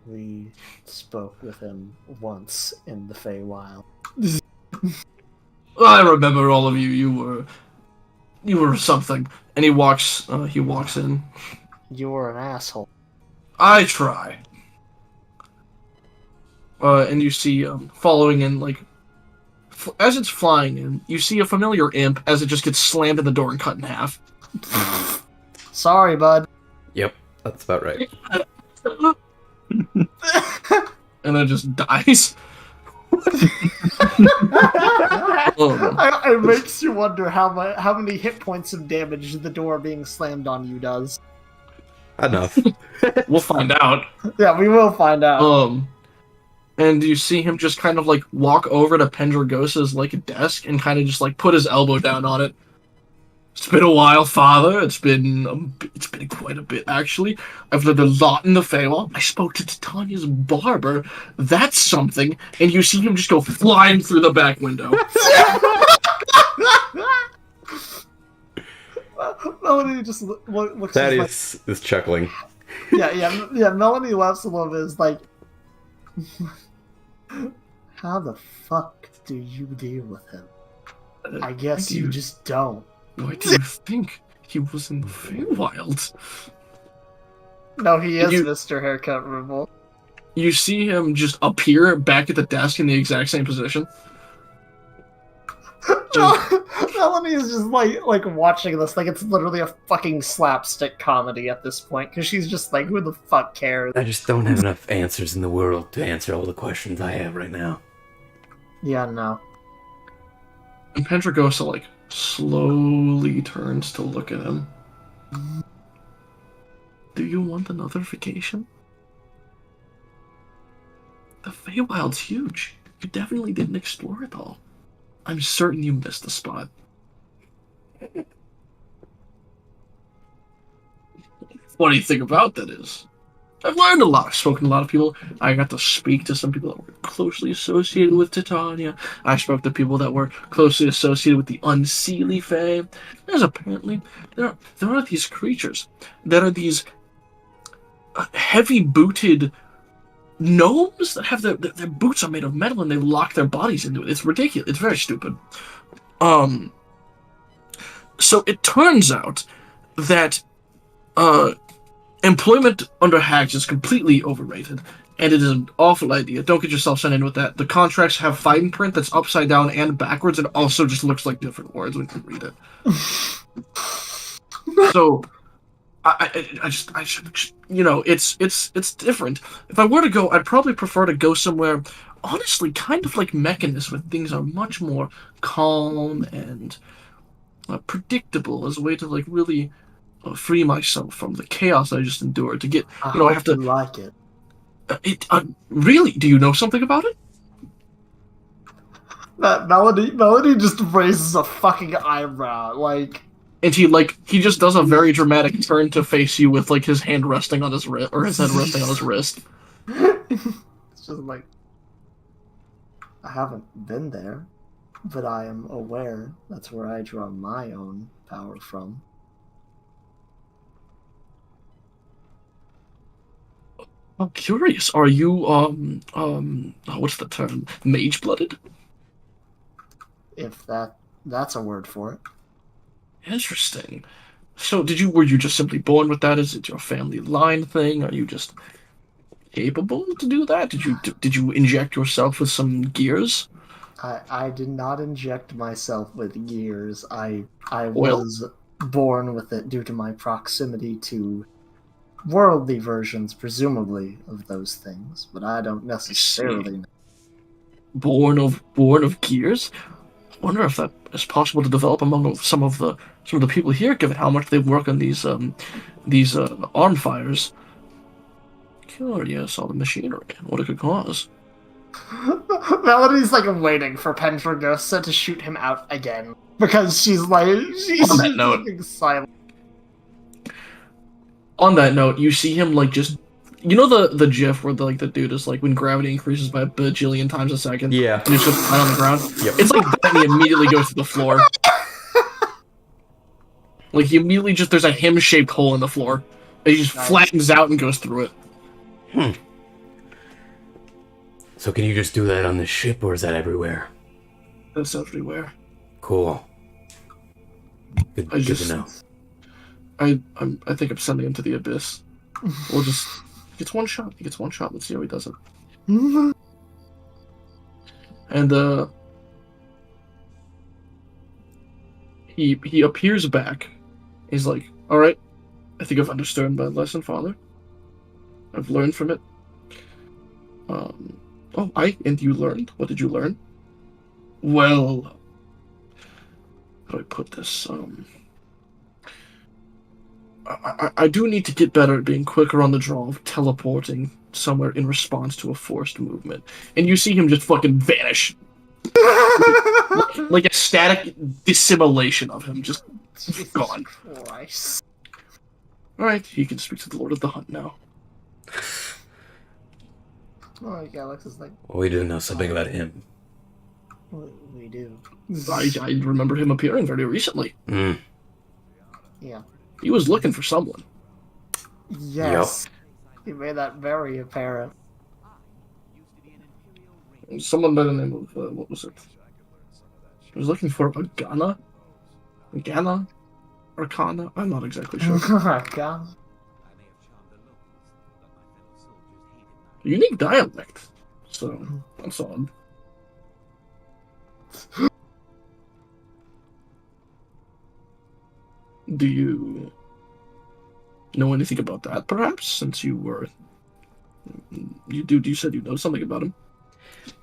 we spoke with him once in the Feywild. I remember all of you. You were something. And he walks in. You were an asshole. I try. And you see following in like as it's flying in, you see a familiar imp as it just gets slammed in the door and cut in half. Sorry, bud. Yep, that's about right. And then just dies. It makes you wonder how many hit points of damage the door being slammed on you does. Enough. We'll find out. Yeah, we will find out. And you see him just kind of like walk over to Pendragosa's like desk and kind of just like put his elbow down on it. It's been a while, Father. It's been quite a bit, actually. I've learned a lot in the Feywild. I spoke to Titania's barber. That's something. And you see him just go flying through the back window. Melanie just looks. Thaddeus is chuckling. Yeah. Melanie laughs a little bit. Is like, how the fuck do you deal with him? I guess you just don't. Why do you think he was in the Feywild? No, he is Mr. Haircut Removal. You see him just appear back at the desk in the exact same position. Melanie is just like watching this like it's literally a fucking slapstick comedy at this point because she's just like, who the fuck cares? I just don't have enough answers in the world to answer all the questions I have right now. Yeah, no. And Pendragosa like slowly turns to look at him. Do you want another vacation? The Feywild's huge. You definitely didn't explore it all. I'm certain you missed a spot. Funny thing about that is, I've learned a lot. I've spoken to a lot of people. I got to speak to some people that were closely associated with Titania. I spoke to people that were closely associated with the Unseelie Fae. There's apparently there are these creatures that are these heavy-booted gnomes that have their boots are made of metal and they lock their bodies into it. It's ridiculous. It's very stupid. So it turns out that employment under hags is completely overrated, and it is an awful idea. Don't get yourself sent in with that. The contracts have fine print that's upside down and backwards, and also just looks like different words when you read it. So, I should, it's different. If I were to go, I'd probably prefer to go somewhere, honestly, kind of like Mechanus, where things are much more calm and predictable, as a way to like really free myself from the chaos I just endured. To get, I I have to like it. Really? Do you know something about it? That Melody just raises a fucking eyebrow, like. And he just does a very dramatic turn to face you with like his hand resting on his wrist, or his head resting on his wrist. It's just like, I haven't been there, but I am aware that's where I draw my own power from. I'm curious. Are you what's the term? Mage-blooded? If that's a word for it. Interesting. So were you just simply born with that? Is it your family line thing? Are you just capable to do that? Did you inject yourself with some gears? I did not inject myself with gears. I Oil? was born with it due to my proximity to worldly versions, presumably, of those things, but I don't necessarily know. Born of gears? I wonder if that is possible to develop among some of the people here, given how much they work on these arm fires. Curious, all the machinery, what it could cause. Melody's like waiting for Pendragosa to shoot him out again, because she's On that note. being silent. On that note, you see him like just, the GIF where the dude is like when gravity increases by a bajillion times a second. Yeah. And he's just flat on the ground. Yep. It's like that, and he immediately goes to the floor. Like he immediately there's a him-shaped hole in the floor. And he just flattens out and goes through it. So can you just do that on the ship, or is that everywhere? That's everywhere. Cool. Good to know. I think I'm sending him to the abyss. We'll just he gets one shot. Let's see how he does it. And he appears back. He's like, "All right, I think I've understood my lesson, Father. I've learned from it. And you learned? What did you learn? Well, how do I put this? I do need to get better at being quicker on the draw of teleporting somewhere in response to a forced movement." And you see him just fucking vanish. like a static dissimulation of him, just gone. Christ. Alright, he can speak to the Lord of the Hunt now. Oh, Alex is like, We do know something about him. we do. I remember him appearing very recently. Yeah. He was looking for someone. Yes. He made that very apparent. Someone by the name of, what was it? He was looking for Agana? Agana? Arcana? I'm not exactly sure. God. Unique dialect. So, that's odd. Do you know anything about that, perhaps? Since you said you know something about him.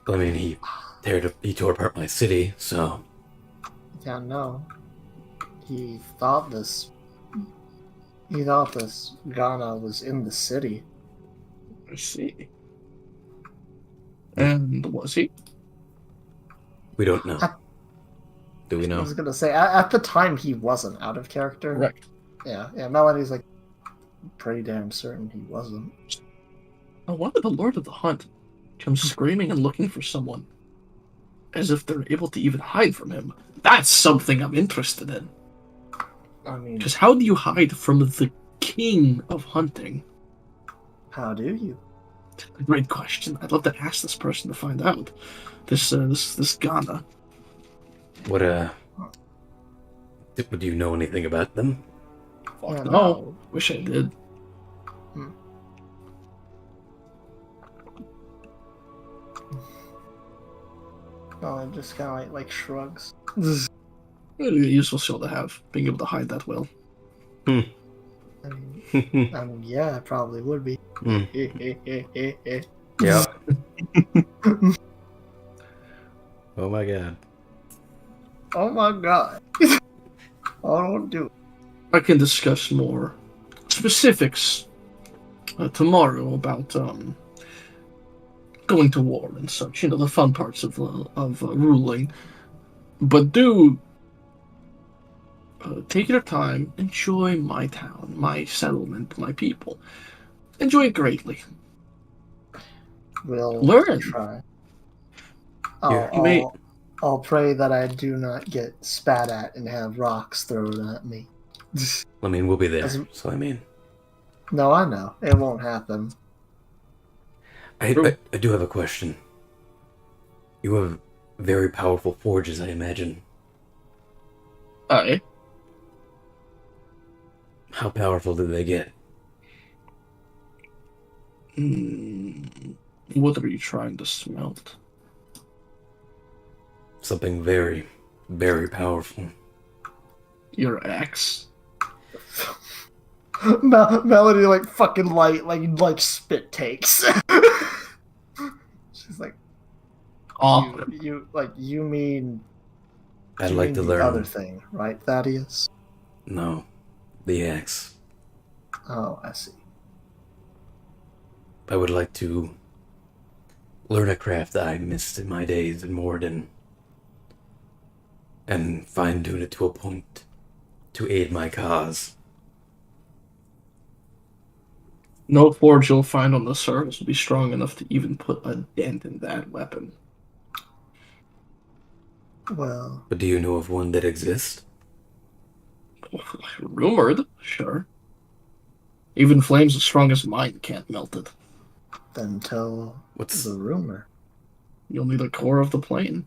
I mean, he tore apart my city, so... Yeah, no. He thought this Ghana was in the city. I see. And was he? We don't know. Do we I know? was gonna say, at the time he wasn't out of character. Correct. Yeah, Melody's like, pretty damn certain he wasn't. Oh, why would the Lord of the Hunt come screaming and looking for someone? As if they're able to even hide from him. That's something I'm interested in. I mean, Because how do you hide from the king of hunting? how do you? Great question. I'd love to ask this person to find out. This Ghana. What, do you know anything about them? Fuck Yeah, no. Wish I did. Oh, it just kind of like shrugs. It's a useful skill to have, being able to hide that well. I mean, yeah, it probably would be. Yep. Oh my god. Oh my god. Oh, don't do it. I can discuss more specifics tomorrow about going to war and such. You know, the fun parts of ruling. But do take your time, enjoy my town, my settlement, my people. Enjoy it greatly. We'll Learn. try. You may- I'll pray that I do not get spat at and have rocks thrown at me. I mean, we'll be there. As- So I mean, No, I know. It won't happen. I do have a question. You have very powerful forges, I imagine. Aye. How powerful do they get? What are you trying to smelt? Something very, very powerful. Your axe? Melody like fucking like spit takes. She's like, Oh, you mean I'd you like mean to the learn. other thing, right, Thaddeus? No, the axe. Oh, I see. I would like to learn a craft that I missed in my days in Morden and fine-tune it to a point to aid my cause. no forge you'll find on the surface will be strong enough to even put a dent in that weapon. Well, But do you know of one that exists? Rumored, sure. Even flames as strong as mine can't melt it. then tell What's the rumor. You'll need a core of the plane,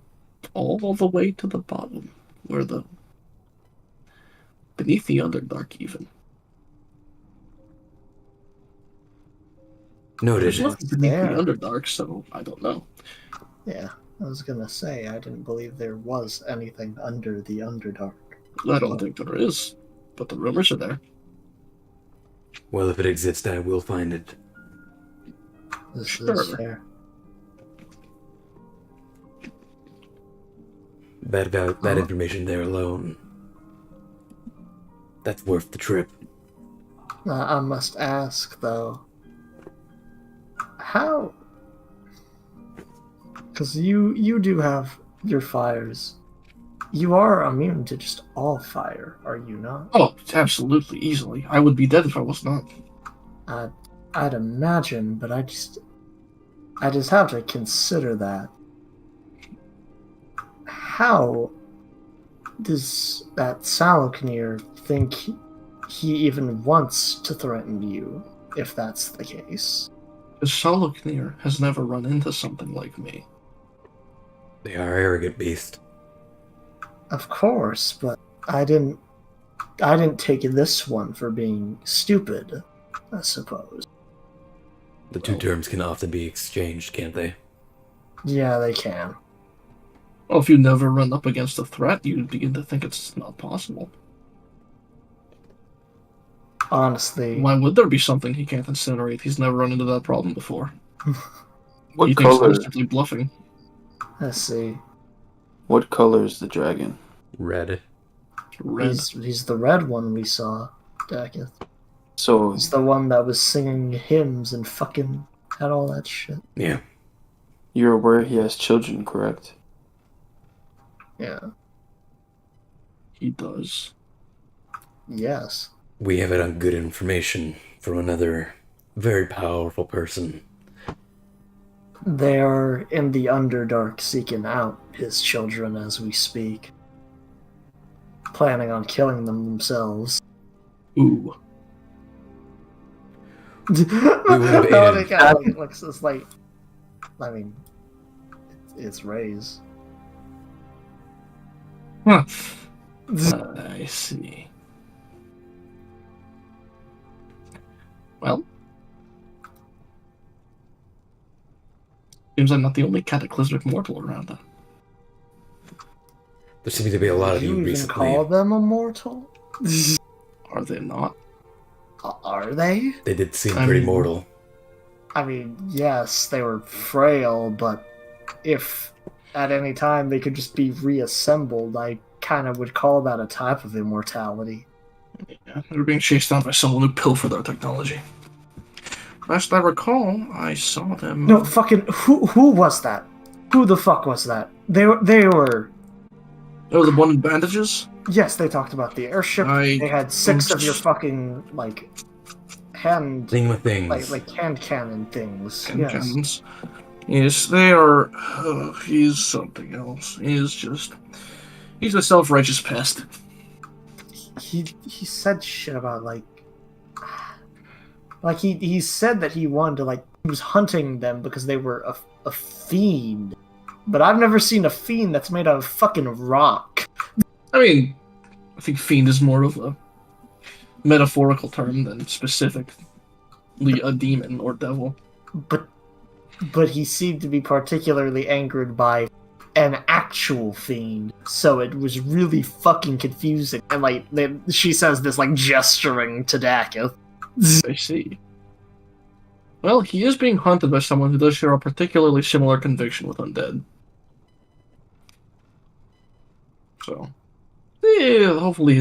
all the way to the bottom, where beneath the Underdark even. noted? There's nothing beneath There. the Underdark, so I don't know. Yeah, I was gonna say I didn't believe there was anything under the Underdark. I don't think there is, but the rumors are there. Well, if it exists, I will find it. This Sure. is fair. That information there alone. That's worth the trip. I must ask though, how? Because you do have your fires. You are immune to just all fire, are you not? Oh, absolutely, easily. I would be dead if I was not. I'd imagine, but I just have to consider that. How does that Saloknir think he even wants to threaten you, if that's the case? Because Saloknir has never run into something like me. They are arrogant beasts. Of course, but I didn't take this one for being stupid, I suppose. The two terms can often be exchanged, can't they? Yeah, they can. Well, if you never run up against a threat, you begin to think it's not possible. Honestly, Why would there be something he can't incinerate? He's never run into that problem before. What He thinks color? he's simply bluffing. let's see. What color is the dragon? Red. Red. He's the red one we saw, Dakith. So He's the one that was singing hymns and fucking had all that shit. Yeah. you're aware he has children, correct? Yeah. He does. Yes. We have it on good information from another very powerful person. They are in the Underdark seeking out his children as we speak. Planning on killing them themselves. Ooh. have No, aided. they kind of looks just like. I mean, it's Ray's. Huh. I see. Well, Seems I'm not the only cataclysmic mortal around. There seems to be a lot of Do you you even recently. call them immortal? Are they not? Are they? They did seem I pretty mean- mortal. I mean, yes, they were frail, but if at any time they could just be reassembled, I kind of would call that a type of immortality. Yeah, they were being chased down by someone who pilfered their technology. Last I recall, I saw them. No, fucking who was that? Who the fuck was that? They were. Oh, the one in bandages? Yes, they talked about the airship. They had 6 of your fucking like hand Thing with things. like hand cannon things. And Yes. cannons. Yes, they are. He's something else. He's a self-righteous pest. He said shit about like he said that he wanted to he was hunting them because they were a fiend. But I've never seen a fiend that's made out of fucking rock. I mean, I think fiend is more of a metaphorical term than specifically a demon or devil. But he seemed to be particularly angered by an actual fiend, so it was really fucking confusing. And she says this gesturing to Dakith. I see. Well, he is being hunted by someone who does share a particularly similar conviction with undead. So, yeah, hopefully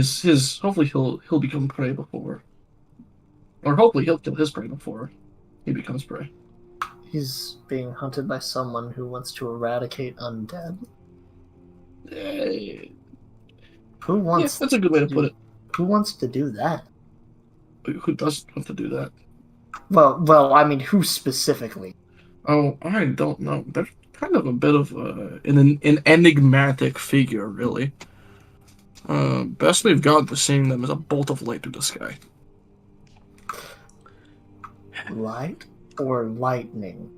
hopefully he'll become prey before, or hopefully he'll kill his prey before he becomes prey. He's being hunted by someone who wants to eradicate undead. Who Yeah, wants? that's a good way to put it. Who wants to do that? Who doesn't want to do that? Well, I mean, who specifically? Oh, I don't know. They're kind of a bit of an enigmatic figure, really. Best we've got to seeing them is a bolt of light through the sky. Light or lightning?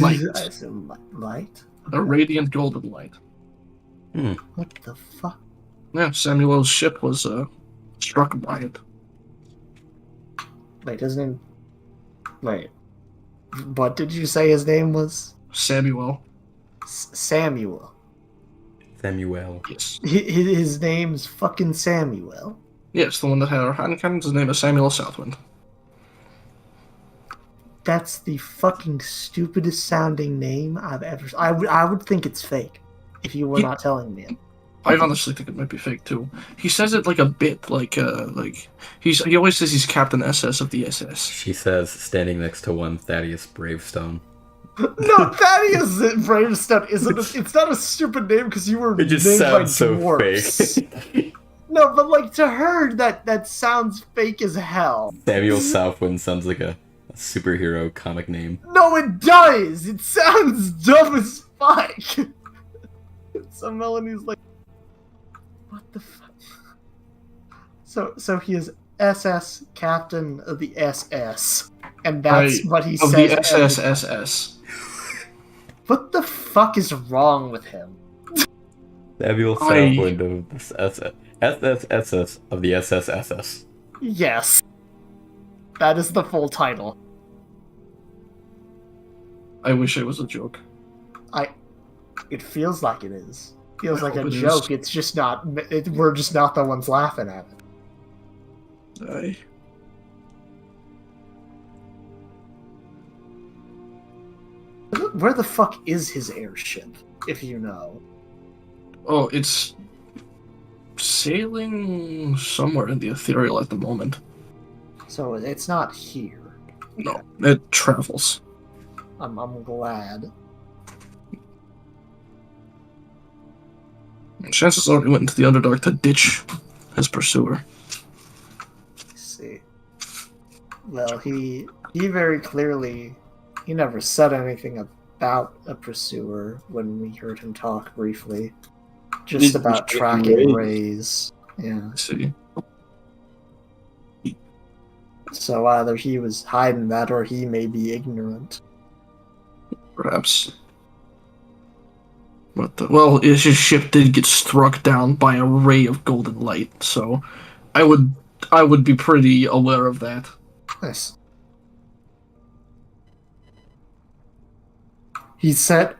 Light. I assume light. A radiant golden light. What the fuck? Yeah, Samuel's ship was struck by it. Wait, his name. Wait. What did you say his name was? Samuel. Samuel. Samuel. Yes. His name's fucking Samuel. Yes, the one that had our hand cannons. His name is Samuel Southwind. That's the fucking stupidest sounding name I've ever. I would think it's fake if you were not telling me it. I honestly think it might be fake too. He says it like a bit, he always says he's Captain SS of the SS. She says, standing next to one Thaddeus Bravestone. No, Thaddeus Bravestone isn't. It's not a stupid name because you were It just named by sounds so dwarfs. fake. No, but to her, that sounds fake as hell. Samuel Southwind sounds like a superhero comic name. No, it does. It sounds dumb as fuck. So Melanie's like, what the fuck? So he is SS Captain of the SS, and that's what he Of says. the SSSS. What the fuck is wrong with him? Samuel Southwind of the SSSS of the SSSS. Yes, that is the full title. I wish it was a joke. It feels like it is. Feels I like a hope it joke. is. It's just not. We're just not the ones laughing at it. Where the fuck is his airship, if you know? Oh, it's sailing somewhere in the ethereal at the moment. So it's not here. No, it travels. I'm glad. Chances are he went into the Underdark to ditch his pursuer. Let's see. Well, he very clearly he never said anything about a pursuer when we heard him talk briefly. Just about tracking rays. Yeah. I see. So either he was hiding that or he may be ignorant. Perhaps. But, well, his ship did get struck down by a ray of golden light, so I would be pretty aware of that. Nice. He said,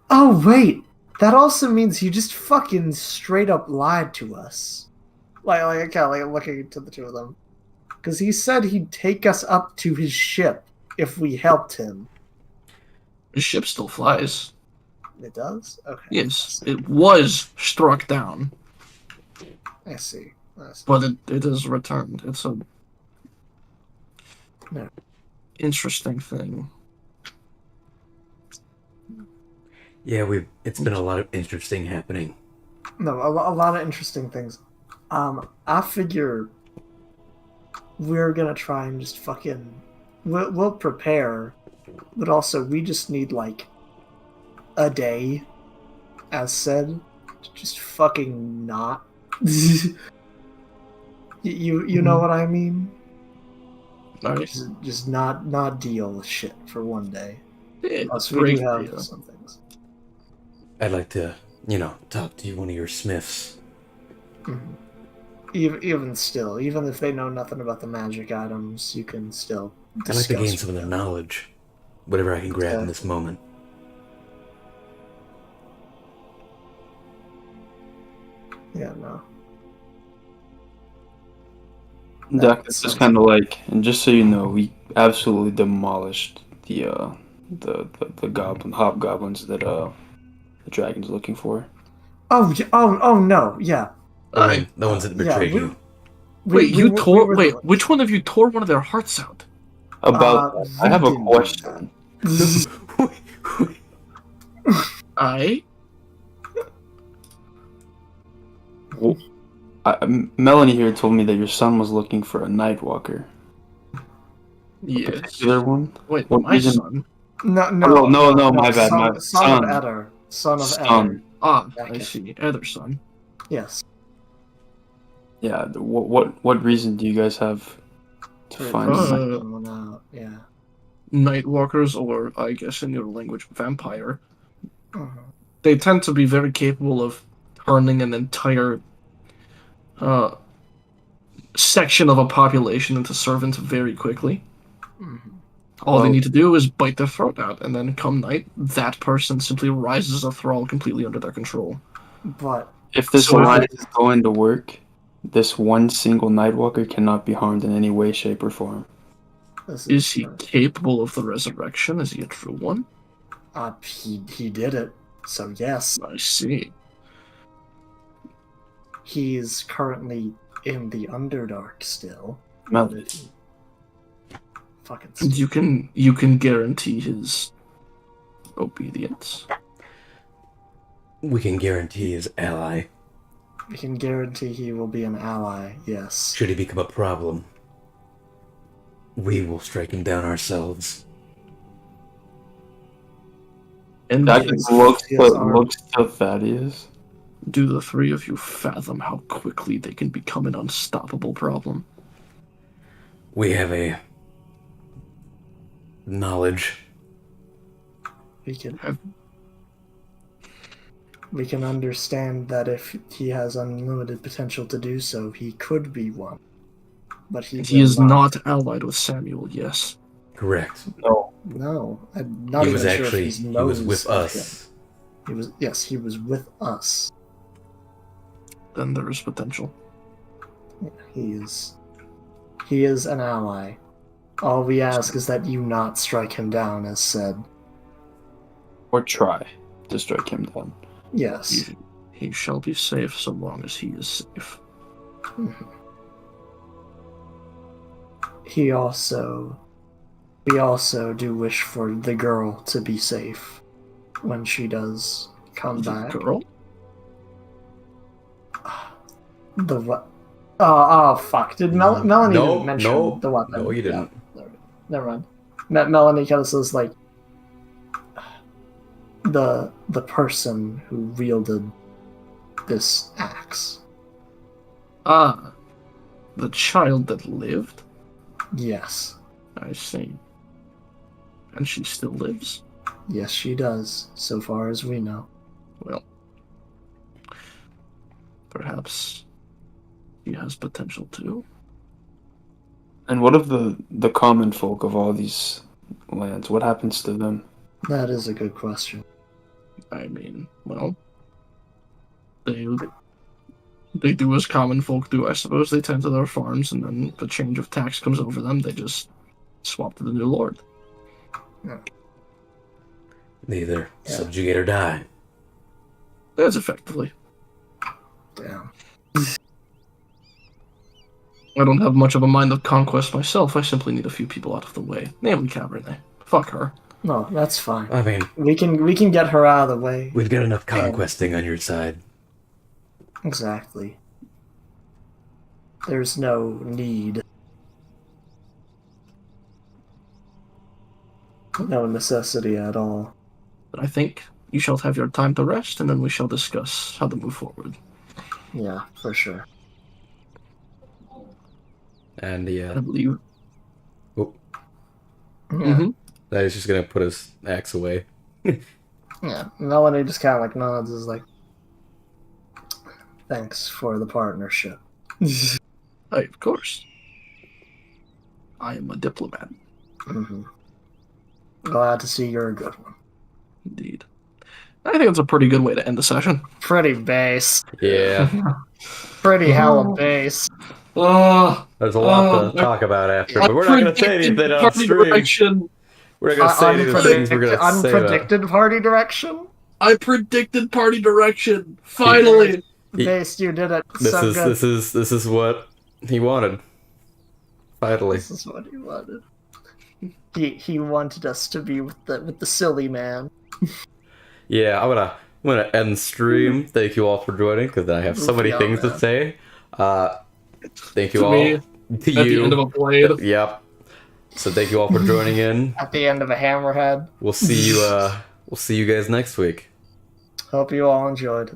"Oh wait, that also means he just fucking straight up lied to us." Like looking to the two of them, because he said he'd take us up to his ship if we helped him. The ship still flies. It does? Okay. Yes, it was struck down, I see. but it is returned. It's a No. interesting thing. Yeah, it's been a lot of interesting happening. No, a lot of interesting things. I figure we're gonna try and just fucking we'll prepare, but also we just need like a day, as said, to just fucking not. You know what I mean? Nice. Just not deal with shit for one day. It's We do great have idea. some things. I'd like to, talk to one of your smiths. Mm-hmm. Even still, even if they know nothing about the magic items, you can still I'd like to gain discuss some of with their them. knowledge. Whatever I can grab in this moment. Yeah, no. Doc, it's just kind of like, and just so you know, we absolutely demolished the hobgoblins that the dragon's looking for. Oh no, yeah. The ones that betrayed you. Wait, which one of you tore one of their hearts out? About that, I have a question. Melanie here told me that your son was looking for a Nightwalker. Yes. A particular one? Wait, what my reason? son? No, my bad. My son of Eder. Son of Eder. Ah, I see. Eder's son. Yes. Yeah. What reason do you guys have to find someone out? Yeah. Nightwalkers, or I guess in your language, vampire. Uh-huh. They tend to be very capable of turning an entire section of a population into servants very quickly. Mm-hmm. All they need to do is bite their throat out, and then come night, that person simply rises a thrall completely under their control. But if this alliance is going to work, this one single Nightwalker cannot be harmed in any way, shape, or form. Is he capable of the resurrection? Is he a true one? He did it, so yes. I see. He's currently in the Underdark still. Fucking stupid. You can guarantee his obedience. We can guarantee his ally. We can guarantee he will be an ally, yes. Should he become a problem, we will strike him down ourselves. And that looks to Thaddeus. Do the three of you fathom how quickly they can become an unstoppable problem? We have a knowledge. We can understand that if he has unlimited potential to do so, he could be one. But he is not allied with Samuel, yes. Correct. No. I'm not he was even actually sure if he was with us. He was with us. Then there is potential. Yeah, he is an ally. All we ask is that you not strike him down, as said. Or try to strike him down. Yes. He shall be safe so long as he is safe. Mm-hmm. We also do wish for the girl to be safe when she does come back. Girl? The what? Oh, fuck. Did Melanie didn't mention the weapon? No, you didn't. Yeah, never mind. Melanie kind of says, like, the person who wielded this axe. Ah, the child that lived? Yes. I see. And she still lives? Yes, she does, so far as we know. Well, perhaps he has potential too. And what of the common folk of all these lands? What happens to them? That is a good question. I mean, well, they do as common folk do, I suppose. They tend to their farms, and then the change of tax comes over them. They just swap to the new lord. They either subjugate or die. That's effectively. Damn. I don't have much of a mind of conquest myself. I simply need a few people out of the way. Namely Cabernet. Fuck her. No, that's fine. I mean, We can get her out of the way. we've got enough conquesting on your side. Exactly. There's no need. No necessity at all. But I think you shall have your time to rest, and then we shall discuss how to move forward. Yeah, for sure. And I believe. oh, Yeah. Mm-hmm. that is just gonna put his axe away. Yeah. Melanie just kind of like nods, is like, thanks for the partnership. Hey, of course. I am a diplomat. Mm-hmm. Glad to see you're a good one. Indeed. I think that's a pretty good way to end the session. Pretty base. Yeah, Pretty hella base. there's a lot to talk about after, but we're not gonna say anything on stream. Direction. We're not gonna say any of the things we're gonna say about. Unpredicted party direction? I predicted party direction. Finally. Base, you did it. This So good. this is what he wanted. Finally. This is what he wanted. He wanted us to be with the silly man. Yeah, I'm gonna end stream. Thank you all for joining, because I have so many Yeah, things man. to say. Thank you To all. me, To At the you. end of a blade. Yep. So thank you all for joining in. At the end of a hammerhead. We'll see you guys next week. Hope you all enjoyed.